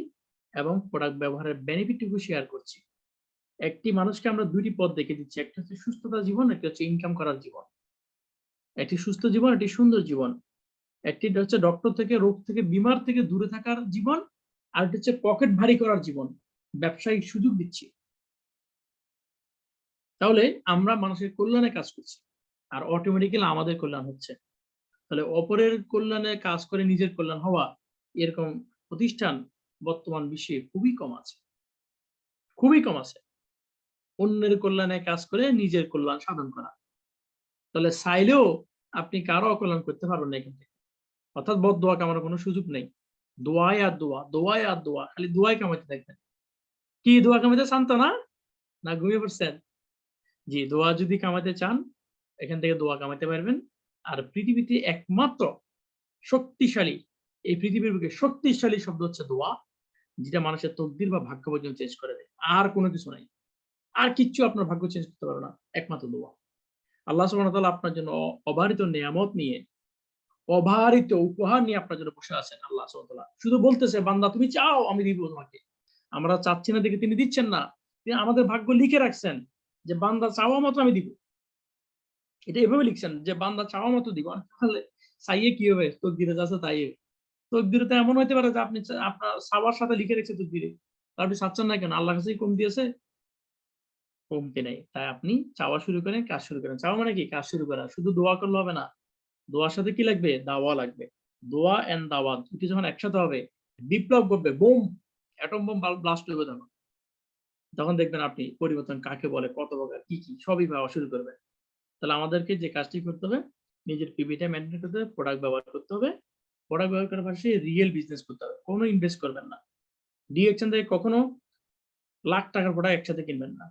এবং প্রোডাক্ট ব্যবহারের বেনিফিটটুকু শেয়ার করছি। একটি মানুষকে আমরা দুইটি পথ দেখে দিচ্ছি, একটা হচ্ছে সুস্থতা জীবন, একটা হচ্ছে ইনকাম করার জীবন। একটি সুস্থ জীবন, একটি সুন্দর জীবন। একটি হচ্ছে ডক্টর থেকে, রোগ থেকে, বিমার থেকে দূরে থাকার জীবন, আর একটা হচ্ছে পকেট ভারী করার জীবন। ব্যবসায়িক সুযোগ দিচ্ছি। তাহলে আমরা মানুষের কল্যাণে কাজ করছি, আর অটোমেটিক্যালি আমাদের কল্যাণ হচ্ছে। তাহলে অপরের কল্যাণে কাজ করে নিজের কল্যাণ হওয়া, এরকম প্রতিষ্ঠান বর্তমান বিশ্বে খুবই কম আছে, খুবই কম আছে। অন্যের কল্যাণে কাজ করে নিজের কল্যাণ সাধন করা। তাহলে চাইলেও আপনি কারো অকল্যাণ করতে পারবেন না এখান থেকে। অর্থাৎ বদদোয়া কামানোর কোনো সুযোগ নেই। দোয়াই আর দোয়া, দোয়াই আর দোয়া, খালি দোয়াই কামাইতে থাকবেন। কি দোয়া কামাইতে চান তো না? না ঘুমিয়ে পড়ছেন? জি, দোয়া যদি কামাইতে চান এখান থেকে দোয়া কামাইতে পারবেন। আর পৃথিবীতে একমাত্র শক্তিশালী, এই পৃথিবীর বুকে শক্তিশালী শব্দ হচ্ছে দোয়া, যেটা মানুষের তকদির বা ভাগ্য পর্যন্ত চেঞ্জ করে দেয়। আর কোনো কিছু নাই। আর কিচ্ছু আপনার ভাগ্য চেঞ্জ করতে পারবে না, একমাত্র দোয়া। আল্লাহ সুবহানাহু ওয়া তাআলা আপনার জন্য অবারিত নেয়ামত নিয়ে, অবারিত উপহার নিয়ে আপনার জন্য বসে আছেন আল্লাহ সুবহানাহু ওয়া তাআলা। শুধু বলতেছে, বান্দা তুমি চাও আমি দিব তোমাকে। আমরা চাচ্ছি না দেখে তিনি দিচ্ছেন না। তিনি আমাদের ভাগ্য লিখে রাখছেন যে বান্দা চাওয়া মতো আমি দিব। এটা এভাবে লিখছেন যে বান্দা চাওয়া মতো দিব। তাহলে চাইয়ে কি হবে? তকদিরে যা আছে তাই হবে। তকদিরে তো এমন হইতে পারে যে আপনি আপনার চাওয়ার সাথে লিখে রেখেছে তকদিরে। আপনি চাচ্ছেন না কেন? আল্লাহর কাছেই কম দিয়েছে? কমতি নাই। তাই আপনি চাওয়া শুরু করেন, কাজ শুরু করেন। চাওয়া মানে কি? কাজ শুরু করা। শুধু দোয়া করলে হবে না। দোয়ার সাথে কি লাগবে? দাওয়া লাগবে। দোয়া এন্ড দাওয়া দুটি যখন একসাথে হবে, বিপ্লব ঘটবে। বুম! অ্যাটম বোম ব্লাস্ট হইবে তখন। তখন দেখবেন আপনি পরিবর্তন কাকে বলে, কত প্রকার, কি, কি সবই পাওয়া শুরু করবেন। তাহলে আমাদেরকে যে কাজটি করতে হবে, নিজের পিভিটা মেইনটেইন করতে হবে, প্রোডাক্ট ব্যবহার করতে হবে। প্রোডাক্ট ব্যবহার করার পাশাপাশি রিয়েল বিজনেস করতে হবে। কোনো ইনভেস্ট করবেন না। ডিএকশন থেকে কখনো লাখ টাকার প্রোডাক্ট একসাথে কিনবেন না।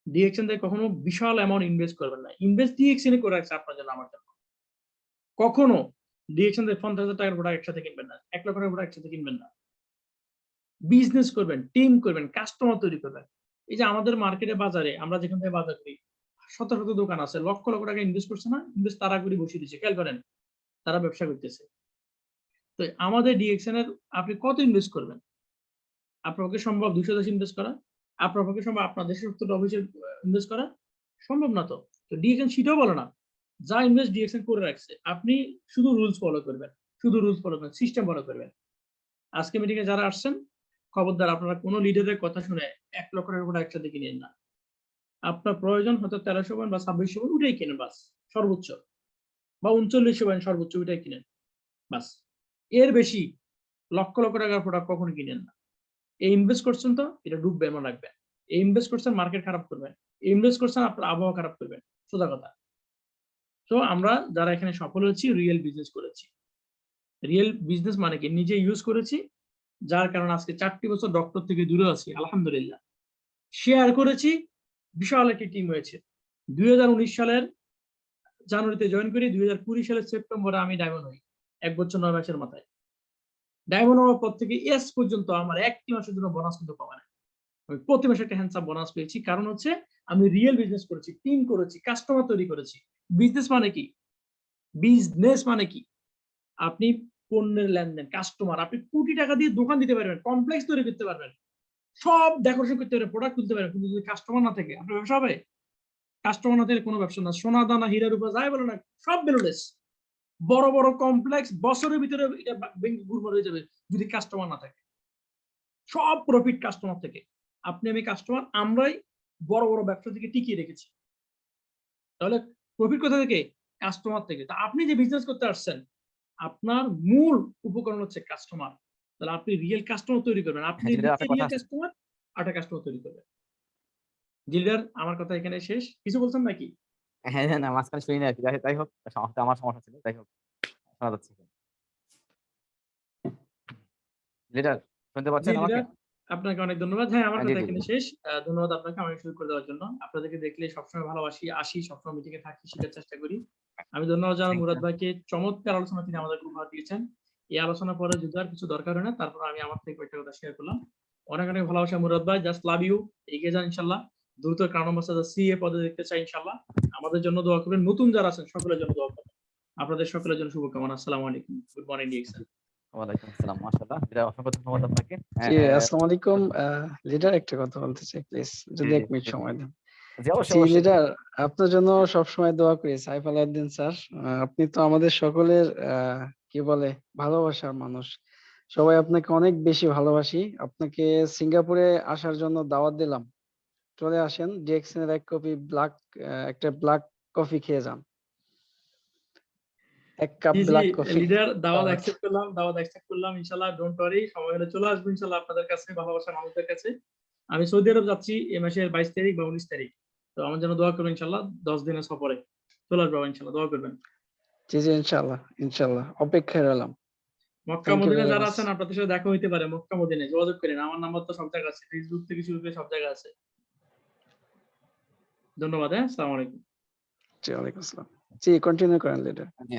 ডিএকশন থেকে কখনো বিশাল অ্যামাউন্ট ইনভেস্ট করবেন না। ইনভেস্ট ডিএকশন এ করে রাখছে আপনার জন্য, আমার জন্য। কখনো ডিএকশন থেকে 50,000 টাকার প্রোডাক্ট একসাথে কিনবেন না। 1 লক্ষ টাকার প্রোডাক্ট একসাথে কিনবেন না। বিজনেস করবেন, টিম করবেন, কাস্টমার তৈরি করবেন। এই যে আমাদের মার্কেটে, বাজারে আমরা যেখান থেকে বাজার করি, শত, শত দোকান আছে। লক্ষ, লক্ষ টাকা ইনভেস্ট করছে না? ইনভেস্ট তারা করে বসিয়ে দিচ্ছে। খেয়াল করেন। তারা ব্যবসা করতেছে। তো আমাদের ডিএকশন এর আপনি কত ইনভেস্ট করবেন? আপনার পক্ষে সম্ভব 200 দেশে ইনভেস্ট করা? আপনার পক্ষে সম্ভব আপনার দেশের 70টা অফিসে ইনভেস্ট করা? সম্ভব না তো। তো ডিএকশন সেটাও বলে না। যা ইনভেস্ট ডিএকশন করে রাখছে। আপনি শুধু রুলস ফলো করবেন। শুধু রুলস ফলো করবেন, সিস্টেম ফলো করবেন। আজকে মিটিং এ যারা আসছেন, খবরদার আপনারা কোন লিডারের কথা শুনে 1 লক্ষ টাকার প্রোডাক্ট একসাথে কিনেন না। আপনার প্রয়োজন হয়তো 1300 পয়েন্ট বা 2600 পয়েন্ট, ওইটাই কিনেন বাস, সর্বোচ্চ। বা 3900 পয়েন্ট সর্বোচ্চ, ওইটাই কিনেন বাস। এর বেশি লক্ষ, লক্ষ টাকার প্রোডাক্ট কখনো কিনেন না। এই ইনভেস্ট করছেন তো এটা ডুববে, মনে রাখবেন। এই ইনভেস্ট করছেন মার্কেট খারাপ করবেন। এই ইনভেস্ট করছেন আপনার আবহাওয়া খারাপ করবেন। সোজা কথা। তো আমরা যারা এখানে সফল হয়েছি, রিয়েল বিজনেস করেছি। রিয়েল বিজনেস মানে কি? নিজে ইউজ করেছি, যার কারণে আজকে 4টি বছর ডক্টর থেকে দূরে আছি, আলহামদুলিল্লাহ। শেয়ার করেছি, বিশাল একটি টিম হয়েছে। 2019 সালের জানুয়ারিতে জয়েন করি, 2020 সালের সেপ্টেম্বরে আমি ডায়মন্ড হই। 1 বছর 9 মাসের মাথায়। ডায়মন্ড হওয়ার পর থেকে এস পর্যন্ত আমার 1টি মাসের জন্য বোনাস কিন্তু পাওয়া নাই। আমি প্রতি মাসে একটা হ্যান্ডসাম বোনাস পেয়েছি। কারণ হচ্ছে আমি রিয়েল বিজনেস করেছি, টিম করেছি, কাস্টমার তৈরি করেছি। বিজনেস মানে কি? বিজনেস মানে কি? আপনি পণ্যের লেনদেন, কাস্টমার, আপনি কোটি টাকা দিয়ে দোকান দিতে পারবেন, কমপ্লেক্স তৈরি করতে পারবেন, সব ডেকোরেশন করতে পারবেন, প্রোডাক্ট তুলতে পারবেন, কিন্তু যদি কাস্টমার না থাকে আপনার ব্যবসা হবে? কাস্টমার না থাকলে কোনো ব্যবসা না। সোনা দানা হীরার উপর যাই বলে না, সব বেলুলেস। বড় বড় কমপ্লেক্স বছরের ভিতরে এটা গুড়মড় হয়ে যাবে যদি কাস্টমার না থাকে। সব প্রফিট কাস্টমার থেকে। আপনি আমি কাস্টমার, আমরাই বড় বড় ব্যবসা থেকে টিকিয়ে রেখেছি। তাহলে প্রফিট কোথা থেকে? কাস্টমার থেকে। তা আপনি যে বিজনেস করতে আসছেন, আপনার মূল উপকরণ হচ্ছে কাস্টমার। তাহলে আপনি রিয়েল কাস্টমার তৈরি করবেন। আপনি হ্যাঁ, আপনার কথা রিয়েল আছে। কাস্টমার, আরেকটা কাস্টমার তৈরি করবেন। জিলদার, আমার কথা এখানে শেষ। কিছু বলছেন নাকি? হ্যাঁ, হ্যাঁ, না মাঝখানে শুনি না আরকি। যাই হোক, আমার সমস্যা ছিল। যাই হোক, শোনা যাচ্ছে। লিডার শুনতে জি পাচ্ছেন আমাকে? লিডার, আপনাকে অনেক ধন্যবাদ। হ্যাঁ, আমার জি, কথা জি, এখানে জি। শেষ। ধন্যবাদ আপনাকে আমাকে সুযোগ করে দেওয়ার জন্য। আপনাদেরকে দেখলে সবসময় ভালোবাসি, আসি, সবসময় মিটিং এ থাকি, শিখার চেষ্টা করি। আমি ধন্যবাদ জানাই থ্যাংক মুরাদ ইউ। ভাইকে। চমৎকার আলোচনা তিনি আমাদেরকে উপহার দিয়েছেন। এই আলোচনার পরে যদি আর কিছু দরকার হয় না, তারপর আমি আমার থেকে কয়েকটা কথা শেয়ার করলাম। অনেক অনেক ভালোবাসা মুরাদ ভাই। Just love you. এগিয়ে যান ইনশাআল্লাহ। দ্রুত ক্রাউন অ্যাম্বাসাডর সিএ পদে দেখতে চাই ইনশাআল্লাহ। আমাদের জন্য দোয়া করবেন। নতুন যারা আছেন সকলের জন্য দোয়া করবেন। আপনাদের সকলের জন্য শুভকামনা। আসসালামু আলাইকুম। Good morning DXL. ওয়ালাইকুম আসসালাম। মাশাআল্লাহ। লিডার অসংখ্য ধন্যবাদ আপনাকে। জি, আসসালামু আলাইকুম। লিডার একটা কথা বলতে চাই প্লিজ, জি, যদি জি, 1 মিনিট জি। সময় দেন। জি, অবশ্যই, জি অবশ্যই। লিডার, আপনার জন্য সবসময় দোয়া করি সাইফ আলাউদ্দিন স্যার। আপনি তো আমাদের সকলের কি বলে ভালোবাসার মানুষ। সবাই আপনাকে অনেক বেশি ভালোবাসি। আপনাকে সিঙ্গাপুরে আসার জন্য দাওয়াত দিলাম। চলে আসেন, ডিএক্সএন এর 1 কপি একটা ব্ল্যাক কফি খেয়ে যান। 1 কাপ জি, জি ব্ল্যাক কফি। লিডার, দাওয়াত অ্যাকসেপ্ট করলাম, দাওয়াত অ্যাকসেপ্ট করলাম ইনশাআল্লাহ। ডোন্ট ওয়ারি, সময় হলে চলে আসবো ইনশাআল্লাহ আপনাদের কাছে, ভালোবাসার মানুষদের কাছে। আমি সৌদি আরব যাচ্ছি এই মাসের 22 তারিখ বা 19 তারিখ। তো আমার জন্য দোয়া করবেন ইনশাআল্লাহ। 10 দিনের সফরে চলে আসবো ইনশাআল্লাহ, দোয়া করবেন। জি, জি, ইনশাআল্লাহ, ইনশাআল্লাহ। অপেক্ষায় রইলাম। Mecca thank you Medina very যারা মাচ। আছেন আপনাদের সাথে দেখা হইতে পারে, মক্কা মদিনায় যোগাযোগ করেন, আমার নাম্বার তো সব জায়গায় আছে, ফেসবুক থেকে শুরু করে সব জায়গায় আছে। ধন্যবাদ। হ্যাঁ, আসসালামু আলাইকুম। জি, ওয়ালাইকুম আসসালাম। জি, কন্টিনিউ করেন লিডার। জি,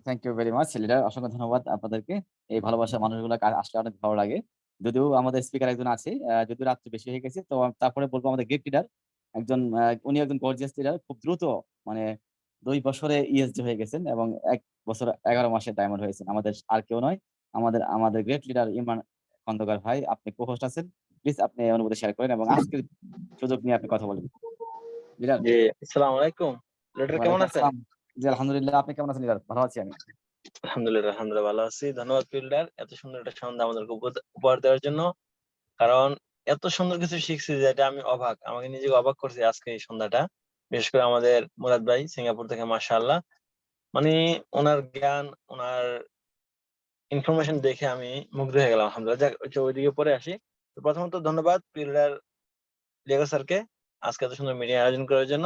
thank you very much leader, অসংখ্য ধন্যবাদ আপনাদেরকে। এই ভালোবাসার মানুষগুলো আসলে অনেক ভালো লাগে। যদিও আমাদের স্পিকার একজন আছে, যদিও রাত্রি বেশি হয়ে গেছে, তো তারপরে বলবো আমাদের গ্রেট লিডার একজন, উনি একজন গর্জিয়াস লিডার, খুব দ্রুত মানে 2 বছরে ইএসডি হয়ে গেছেন এবং 1 বছর 11 মাসে ডায়মন্ড হয়েছেন। আমাদের আর কেউ নয়, আমাদের গ্রেট লিডার ইমরান খন্দকার ভাই, আপনি কো-হোস্ট আছেন, প্লিজ আপনি এই অনুভূতি শেয়ার করেন এবং আজকের সুযোগ নিয়ে আপনি কথা বলেন লিডার। জি, আসসালামু আলাইকুম। লিডার কেমন ওয়ালাইকুম আছেন? আসসালাম। জি আলহামদুলিল্লাহ, আপনি কেমন আছেন লিডার? ভালো আছি আমি। আলহামদুলিল্লাহ ভালো আছি। ধন্যবাদ লিডার এত সুন্দর একটা সন্ধ্যা আমাদেরকে উপহার দেওয়ার জন্য। কারণ এত সুন্দর কিছু শিখছি যেটা আমি অবাক, আমাকে নিজেকে অবাক করছে আজকে এই সন্ধ্যাটা। বিশেষ করে আমাদের মুরাদ ভাই সিঙ্গাপুর থেকে, মাশাআল্লাহ, মানে ওনার জ্ঞান, ওনার ইনফরমেশন দেখে আমি মুগ্ধ হয়ে গেলাম। আলহামদুলিল্লাহ। যাক, ওইদিকে পরে আসি। তো প্রথমত ধন্যবাদ লিডার লিয়াকত স্যারকে আজকে এত সুন্দর মিটিং আয়োজন করার জন্য,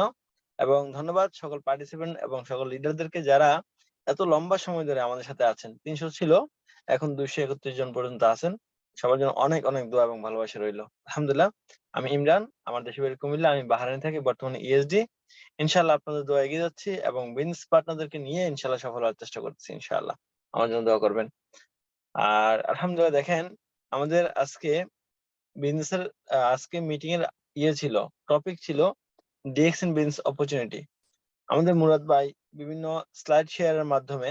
এবং ধন্যবাদ সকল পার্টিসিপেন্ট এবং সকল লিডারদেরকে যারা এত লম্বা সময় ধরে আমাদের সাথে আছেন। 300 ছিল, এখন 231 জন পর্যন্ত আছেন। সবার জন্য অনেক অনেক দোয়া এবং ভালোবাসা রইল। আলহামদুলিল্লাহ। আমি ইমরান, আমার দেশের বাড়ি কুমিল্লা, আমি বাহরাইনে থাকি, বর্তমানে ইএসডি। ইনশাআল্লাহ আপনাদের দোয়া এগিয়ে যাচ্ছি এবং বিজনেস পার্টনারদেরকে নিয়ে ইনশাআল্লাহ সফল হওয়ার চেষ্টা করছি। ইনশাআল্লাহ আমার জন্য দোয়া করবেন। আর আলহামদুলিল্লাহ, দেখেন আমাদের আজকে বিজনেসের আজকে মিটিং এর ছিল, টপিক ছিল ডিএক্সএন বিজনেস অপরচুনিটি। আমাদের মুরাদ ভাই বিভিন্ন স্লাইড শেয়ারের মাধ্যমে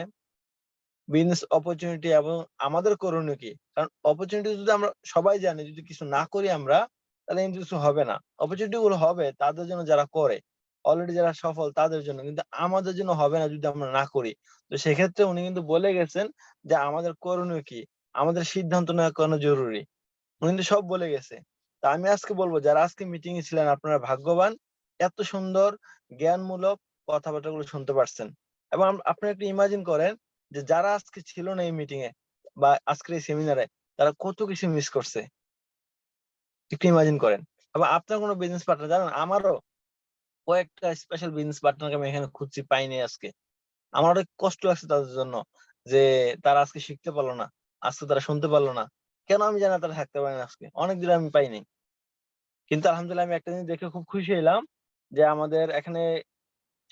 বিজনেস অপরচুনিটি এবং আমাদের করণীয় কি, কারণ অপরচুনিটি যদি আমরা সবাই জানি, যদি কিছু না করি আমরা, তাহলে কিন্তু কিছু হবে না। অপরচুনিটি গুলো হবে তাদের জন্য যারা করে, অলরেডি যারা সফল তাদের জন্য, কিন্তু আমাদের জন্য হবে না যদি আমরা না করি। তো সেক্ষেত্রে উনি কিন্তু বলে গেছেন যে আমাদের করণীয় কি, আমাদের সিদ্ধান্ত নেওয়া কেন জরুরি, উনি কিন্তু সব বলে গেছে। তা আমি আজকে বলবো, যারা আজকে মিটিং এ ছিলেন আপনারা ভাগ্যবান, এত সুন্দর জ্ঞানমূলক কথাবার্তাগুলো শুনতে পারছেন। এবং আপনি একটু ইমাজিন করেন যে যারা আজকে ছিল না এই মিটিং এ বা আজকের এই সেমিনারে, তারা কত কিছু মিস করছে। একটু ইমাজিন করেন। এবং আপনার কোনো বিজনেস পার্টনার, জানেন আমারও কয়েকটা স্পেশাল বিজনেস পার্টনারকে আমি এখানে খুঁজছি, পাইনি আজকে। আমার অনেক কষ্ট লাগছে তাদের জন্য, যে তারা আজকে শিখতে পারলো না, আজকে তারা শুনতে পারলো না। কেন আমি জানি না তারা থাকতে পারে না, আজকে অনেক দিন আমি পাইনি। কিন্তু আলহামদুলিল্লাহ আমি একটা জিনিস দেখে খুব খুশি হলাম, যে আমাদের এখানে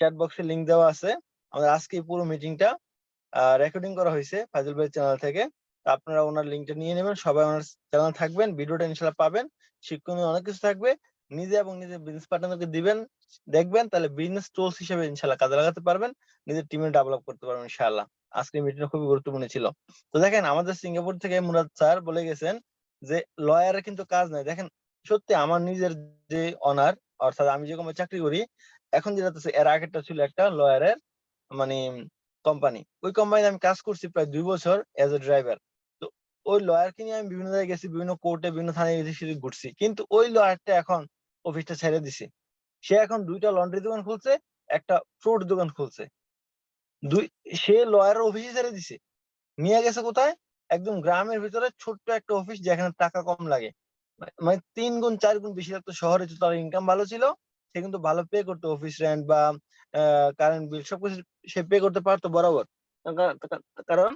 চ্যাট বক্সে লিংক দেওয়া আছে। আমাদের আজকে এই পুরো মিটিংটা রেকর্ডিং করা হয়েছে ফাজিল ভাই চ্যানেল থেকে। তো আপনারা ওনার লিংকটা নিয়ে নেবেন, সবাই ওনার চ্যানেল থাকবেন, ভিডিওটা ইনশাআল্লাহ পাবেন, শিক্ষণীয় অনেক কিছু থাকবে। নিজে এবং নিজের বিজনেস পার্টনারকে দিবেন, দেখবেন, তাহলে বিজনেস টুলস হিসেবে ইনশাআল্লাহ কাজে লাগাতে পারবেন, নিজের টিমে ডেভেলপ করতে পারবেন ইনশাআল্লাহ। আজকে মিটিংটা খুবই গুরুত্বপূর্ণ ছিল। তো দেখেন আমাদের সিঙ্গাপুর থেকে মুরাদ স্যার বলে গেছেন যে লয়ারের কিন্তু কাজ নাই। দেখেন সত্যি আমার নিজের যে অনার, অর্থাৎ আমি যে কোম্পানি চাকরি করি এখন, যেটা এর আগেরটা ছিল একটা লয়ারের মানে কোম্পানি। ওই কোম্পানিতে আমি কাজ করছি প্রায় 2 বছর এজ এ ড্রাইভার। তো ওই লয়ারকে নিয়ে আমি বিভিন্ন জায়গায় গেছি, বিভিন্ন কোর্টে, বিভিন্ন থানায় গেছি, সেদিকে ঘুরছি। কিন্তু ওই লয়ারটা এখন অফিসটা ছেড়ে দিছে। সে এখন 2টা লন্ড্রি দোকান খুলছে, একটা ফ্রুট দোকান খুলছে। দুই সে লয়ারের অফিসে ছেড়ে দিছে, নিয়ে গেছে কোথায়, একদম গ্রামের ভিতরে ছোট্ট একটা অফিস, যেখানে টাকা কম লাগে। মানে 3 গুণ 4 গুণ বেশি লাগতো। শহরে তো তার ইনকাম ভালো ছিল, সে কিন্তু ভালো পে করতো অফিস রেন্ট বা কারেন্ট বিল সবকিছু সে পে করতে পারতো বরাবর। কারণ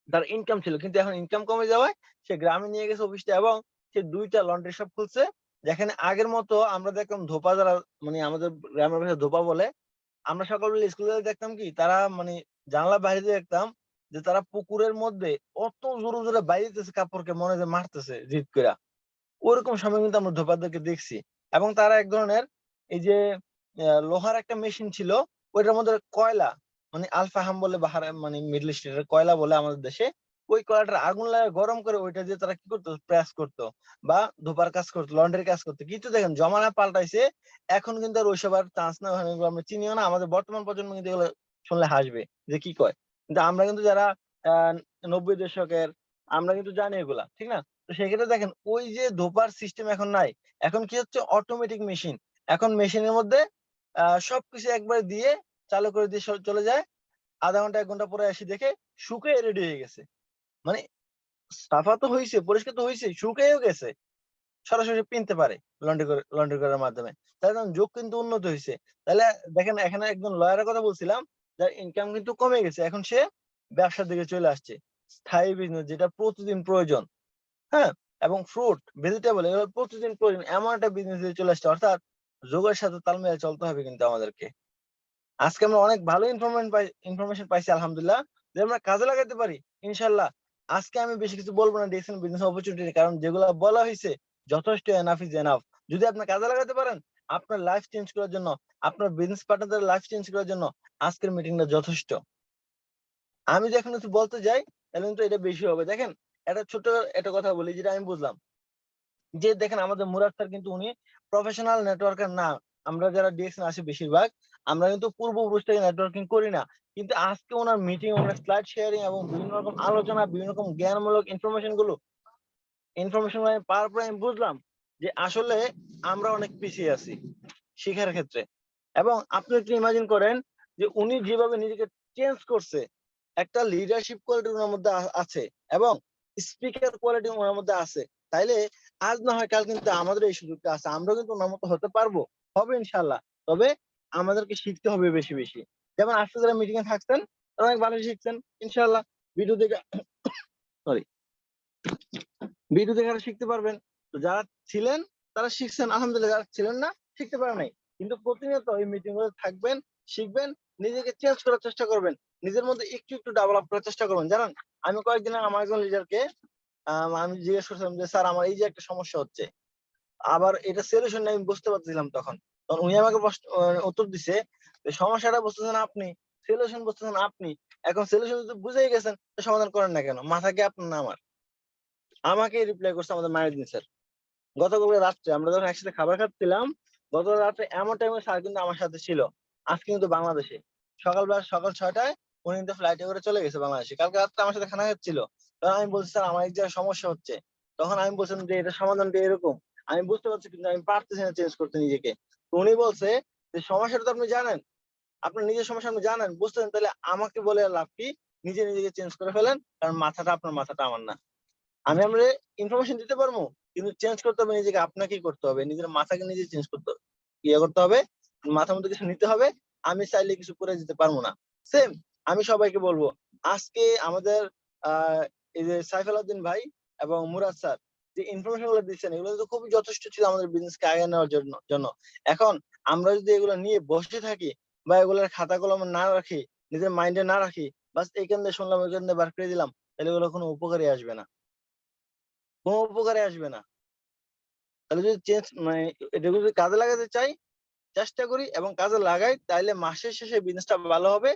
তার ইনকাম ছিল। কিন্তু এখন ইনকাম কমে যাওয়ায় সে গ্রামে নিয়ে গেছে অফিসটা, এবং সে 2টা লন্ড্রি শপ খুলছে। যেখানে আগের মতো আমরা দেখলাম ধোপা, যারা মানে আমাদের গ্রামের ভাষায় ধোপা বলে, আমরা সকালবেলা স্কুলে দেখতাম কি, তারা মানে জানালা বাইরে দিয়ে দেখতাম যে তারা পুকুরের মধ্যে অত জোরে জোরে বাইরেতেছে কাপড়কে, মনে হয় যে মারতেছে জিদ কইরা। ওরকম সময় কিন্তু আমরা ধোপাদেরকে দেখছি। এবং তারা এক ধরনের এই যে লোহার একটা মেশিন ছিল, ওইটার মধ্যে কয়লা, মানে আলফাহাম বলে মানে মিডল ইস্টের কয়লা বলে আমাদের দেশে, ওই কয়লাটার আগুন লাগে গরম করে ওইটা দিয়ে তারা কি করতো, প্রেস করতো বা ধোপার কাজ করতো, লন্ড্রির কাজ করতো। কিন্তু দেখেন জমানা পাল্টাইছে, এখন কিন্তু আর ওইসব আর চান্স না, এগুলো আমরা চিনিও না। আমাদের বর্তমান প্রজন্ম কিন্তু এগুলো শুনলে হাসবে যে কি কয়। কিন্তু আমরা কিন্তু যারা 90 দশকের, আমরা কিন্তু জানি এগুলা, ঠিক না? তো সেক্ষেত্রে দেখেন ওই যে ধোপার সিস্টেম এখন নাই। এখন কি হচ্ছে, অটোমেটিক মেশিন। এখন মেশিনের মধ্যে সবকিছু একবারে দিয়ে চালু করে দিয়ে চলে যায়। আধা ঘন্টা 1 ঘন্টা পরে এসে দেখে শুকিয়ে রেডি হয়ে গেছে। মানে সাফা তো হইছে, পরিষ্কার তো হইছে, শুকিয়েও গেছে। সরাসরি পিনতে পারে লন্ড্রি করার মাধ্যমে। তাহলে তখন যুগ কিন্তু উন্নত হইছে। তাহলে দেখেন এখানে একজন লয়ারের কথা বলছিলাম, যার ইনকাম কিন্তু কমে গেছে, এখন সে ব্যবসার দিকে চলে আসছে। স্থায়ী বিজনেস যেটা প্রতিদিন প্রয়োজন, হ্যাঁ, এবং ফ্রুট ভেজিটেবল এগুলো প্রতিদিন প্রয়োজন এমন একটা বিজনেস চলে আসছে। অর্থাৎ যুগের সাথে তাল মিলিয়ে চলতে হবে কিন্তু আমাদেরকে। আজকে আমরা অনেক ভালো ইনফরমেশন পাইছি আলহামদুলিল্লাহ, যে আমরা কাজে লাগাতে পারি ইনশাল্লাহ। আজকে আমি বেশি কিছু বলবো না ডিএক্সএন বিজনেস অপরচুনিটি, কারণ যেগুলো বলা হয়েছে যথেষ্ট, এনাফ ইজ এনাফ। যদি আপনি কাজে লাগাতে পারেন আপনার লাইফ চেঞ্জ করার জন্য, আপনার বিজনেস পার্টনারদের লাইফ চেঞ্জ করার জন্য আজকের মিটিংটা যথেষ্ট। আমি যদি এখন কিছু বলতে যাই তাহলে কিন্তু এটা বেশি হবে। দেখেন একটা ছোট একটা কথা বলি যেটা আমি বুঝলাম, যে দেখেন আমাদের মুরাদ স্যার কিন্তু উনি প্রফেশনাল নেটওয়ার্কার না। আমরা যারা ডিএক্সএন আসি বেশিরভাগ আমরা কিন্তু পূর্বপুরুষ থেকে নেটওয়ার্কিং করি না, কিন্তু আজকে ওনার মিটিং, ওনার স্লাইড শেয়ারিং এবং বিভিন্ন রকম আলোচনা, বিভিন্ন রকম জ্ঞানমূলক ইনফরমেশন আমি পাওয়ার পরে আমি বুঝলাম যে আসলে আমরা অনেক পিছিয়ে আছি শিক্ষার ক্ষেত্রে। এবং আপনি একটু ইমাজিন করেন যে উনি যেভাবে নিজেকে চেঞ্জ করছে, একটা লিডারশিপ কোয়ালিটি ওনার মধ্যে আছে এবং স্পিকার কোয়ালিটি ওনার মধ্যে আছে, তাইলে আজ না হয় কাল কিন্তু আমাদের এই সুযোগটা আছে, আমরা কিন্তু ওনার মতো হতে পারবো, হবে ইনশাল্লাহ। তবে আমাদেরকে শিখতে হবে বেশি বেশি। যেমন আজকে যারা মিটিং এ থাকছেন তারা অনেক ভালো শিখছেন ইনশাল্লাহ, ভিডিও দেখে সরি ভিডিও দেখে আরো শিখতে পারবেন। তো যারা ছিলেন তারা শিখছেন আলহামদুলিল্লাহ, যারা ছিলেন না শিখতে পারে নাই। কিন্তু প্রতিনিয়ত এই মিটিং গুলো থাকবেন, শিখবেন, নিজেকে চেঞ্জ করার চেষ্টা করবেন, নিজের মধ্যে একটু একটু ডেভেলপ করার চেষ্টা করবেন। জানেন আমি কয়েকদিন আমার একজন লিডারকে আমি জিজ্ঞেস করছিলাম যে স্যার আমার এই যে একটা সমস্যা হচ্ছে, আবার এটা সলিউশন আমি বুঝতে পারছিলাম তখন। তখন উনি আমাকে উত্তর দিছে যে সমস্যাটা বুঝতেছেন আপনি, সলিউশন বুঝতেছেন আপনি, এখন সলিউশন যদি বুঝেই গেছেন তো সমাধান করেন না কেন, মাথা কি আপনার না আমার? আমাকে রিপ্লাই করছে আমাদের মাইনুদ্দিন স্যার গতকাল রাত্রে আমরা যখন একসাথে খাবার খাচ্ছিলাম। গতকাল রাত্রে এমন টাইমে স্যার কিন্তু আমার সাথে ছিল, আজকে কিন্তু বাংলাদেশে সকাল 6টায় উনি কিন্তু ফ্লাইটে করে চলে গেছে বাংলাদেশে। কালকে রাত্রে আমার সাথে খানা খাচ্ছিল, তখন আমি বলছি স্যার আমার এক জায়গায় সমস্যা হচ্ছে। তখন আমি বলছিলাম যে এটা সমাধানটা এরকম, আমি বুঝতে পারছি কিন্তু আমি পারতেছি না চেঞ্জ করতে নিজেকে। তো উনি বলছে যে সমস্যাটা তো আপনি জানেন, আপনার নিজের সমস্যা আপনি জানেন বুঝতেছেন, তাহলে আমাকে বলে লাভ কি, নিজেকে চেঞ্জ করে ফেলেন, কারণ মাথাটা আপনার, মাথাটা আমার না। আমরা ইনফরমেশন দিতে পারবো কিন্তু চেঞ্জ করতে হবে নিজেকে, আপনাকেই করতে হবে, নিজের মাথাকে নিজে চেঞ্জ করতে করতে হবে, মাথার মধ্যে কিছু নিতে হবে। আমি চাইলে কিছু করে দিতে পারবো না। সেম আমি সবাইকে বলবো, আজকে আমাদের এই যে সাইফুদ্দিন ভাই এবং মুরাদ স্যার যে ইনফরমেশন গুলো দিচ্ছেন এগুলো তো খুবই যথেষ্ট ছিল আমাদের বিজনেসকে আগে নেওয়ার জন্য। এখন আমরা যদি এগুলো নিয়ে বসে থাকি বা এগুলোর খাতা কলম না রাখি, নিজের মাইন্ডে না রাখি, বাস এইখান দিয়ে শুনলাম ওইখান দিয়ে বার করে দিলাম, তাহলে এগুলো কোনো উপকারী আসবে না, কোনো উপকারে আসবে না। তাহলে যদি চেঞ্জ মানে এটা যদি কাজে লাগাতে চাই, চেষ্টা করি এবং কাজে লাগাই, তাহলে মাসের শেষে বিজনেসটা ভালো হবে,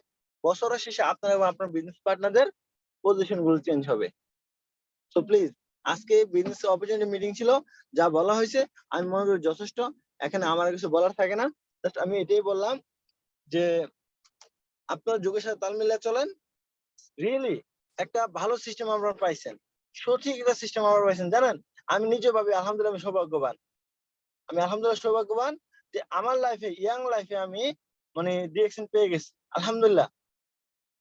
বছরের শেষে আপনার এবং আপনার বিজনেস পার্টনারদের পজিশন গুলো চেঞ্জ হবে। সো প্লিজ আজকে বিজনেস অপরচুনিটি মিটিং ছিল, যা বলা হয়েছে আমি মনে করি যথেষ্ট। এখানে আমার কিছু বলার থাকে না, জাস্ট আমি এটাই বললাম যে আপনার যুগের সাথে তাল মিলিয়ে চলেন। রিয়েলি একটা ভালো সিস্টেম আপনারা পাইছেন, সঠিক একটা সিস্টেম আপনারা পাইছেন। জানেন আমি নিজে ভাবি আলহামদুলিল্লাহ আমি সৌভাগ্যবান, আমি আলহামদুলিল্লাহ সৌভাগ্যবান যে আমার লাইফে, ইয়াং লাইফে আমি মানে ডিরেকশন পেয়ে গেছি আলহামদুলিল্লাহ,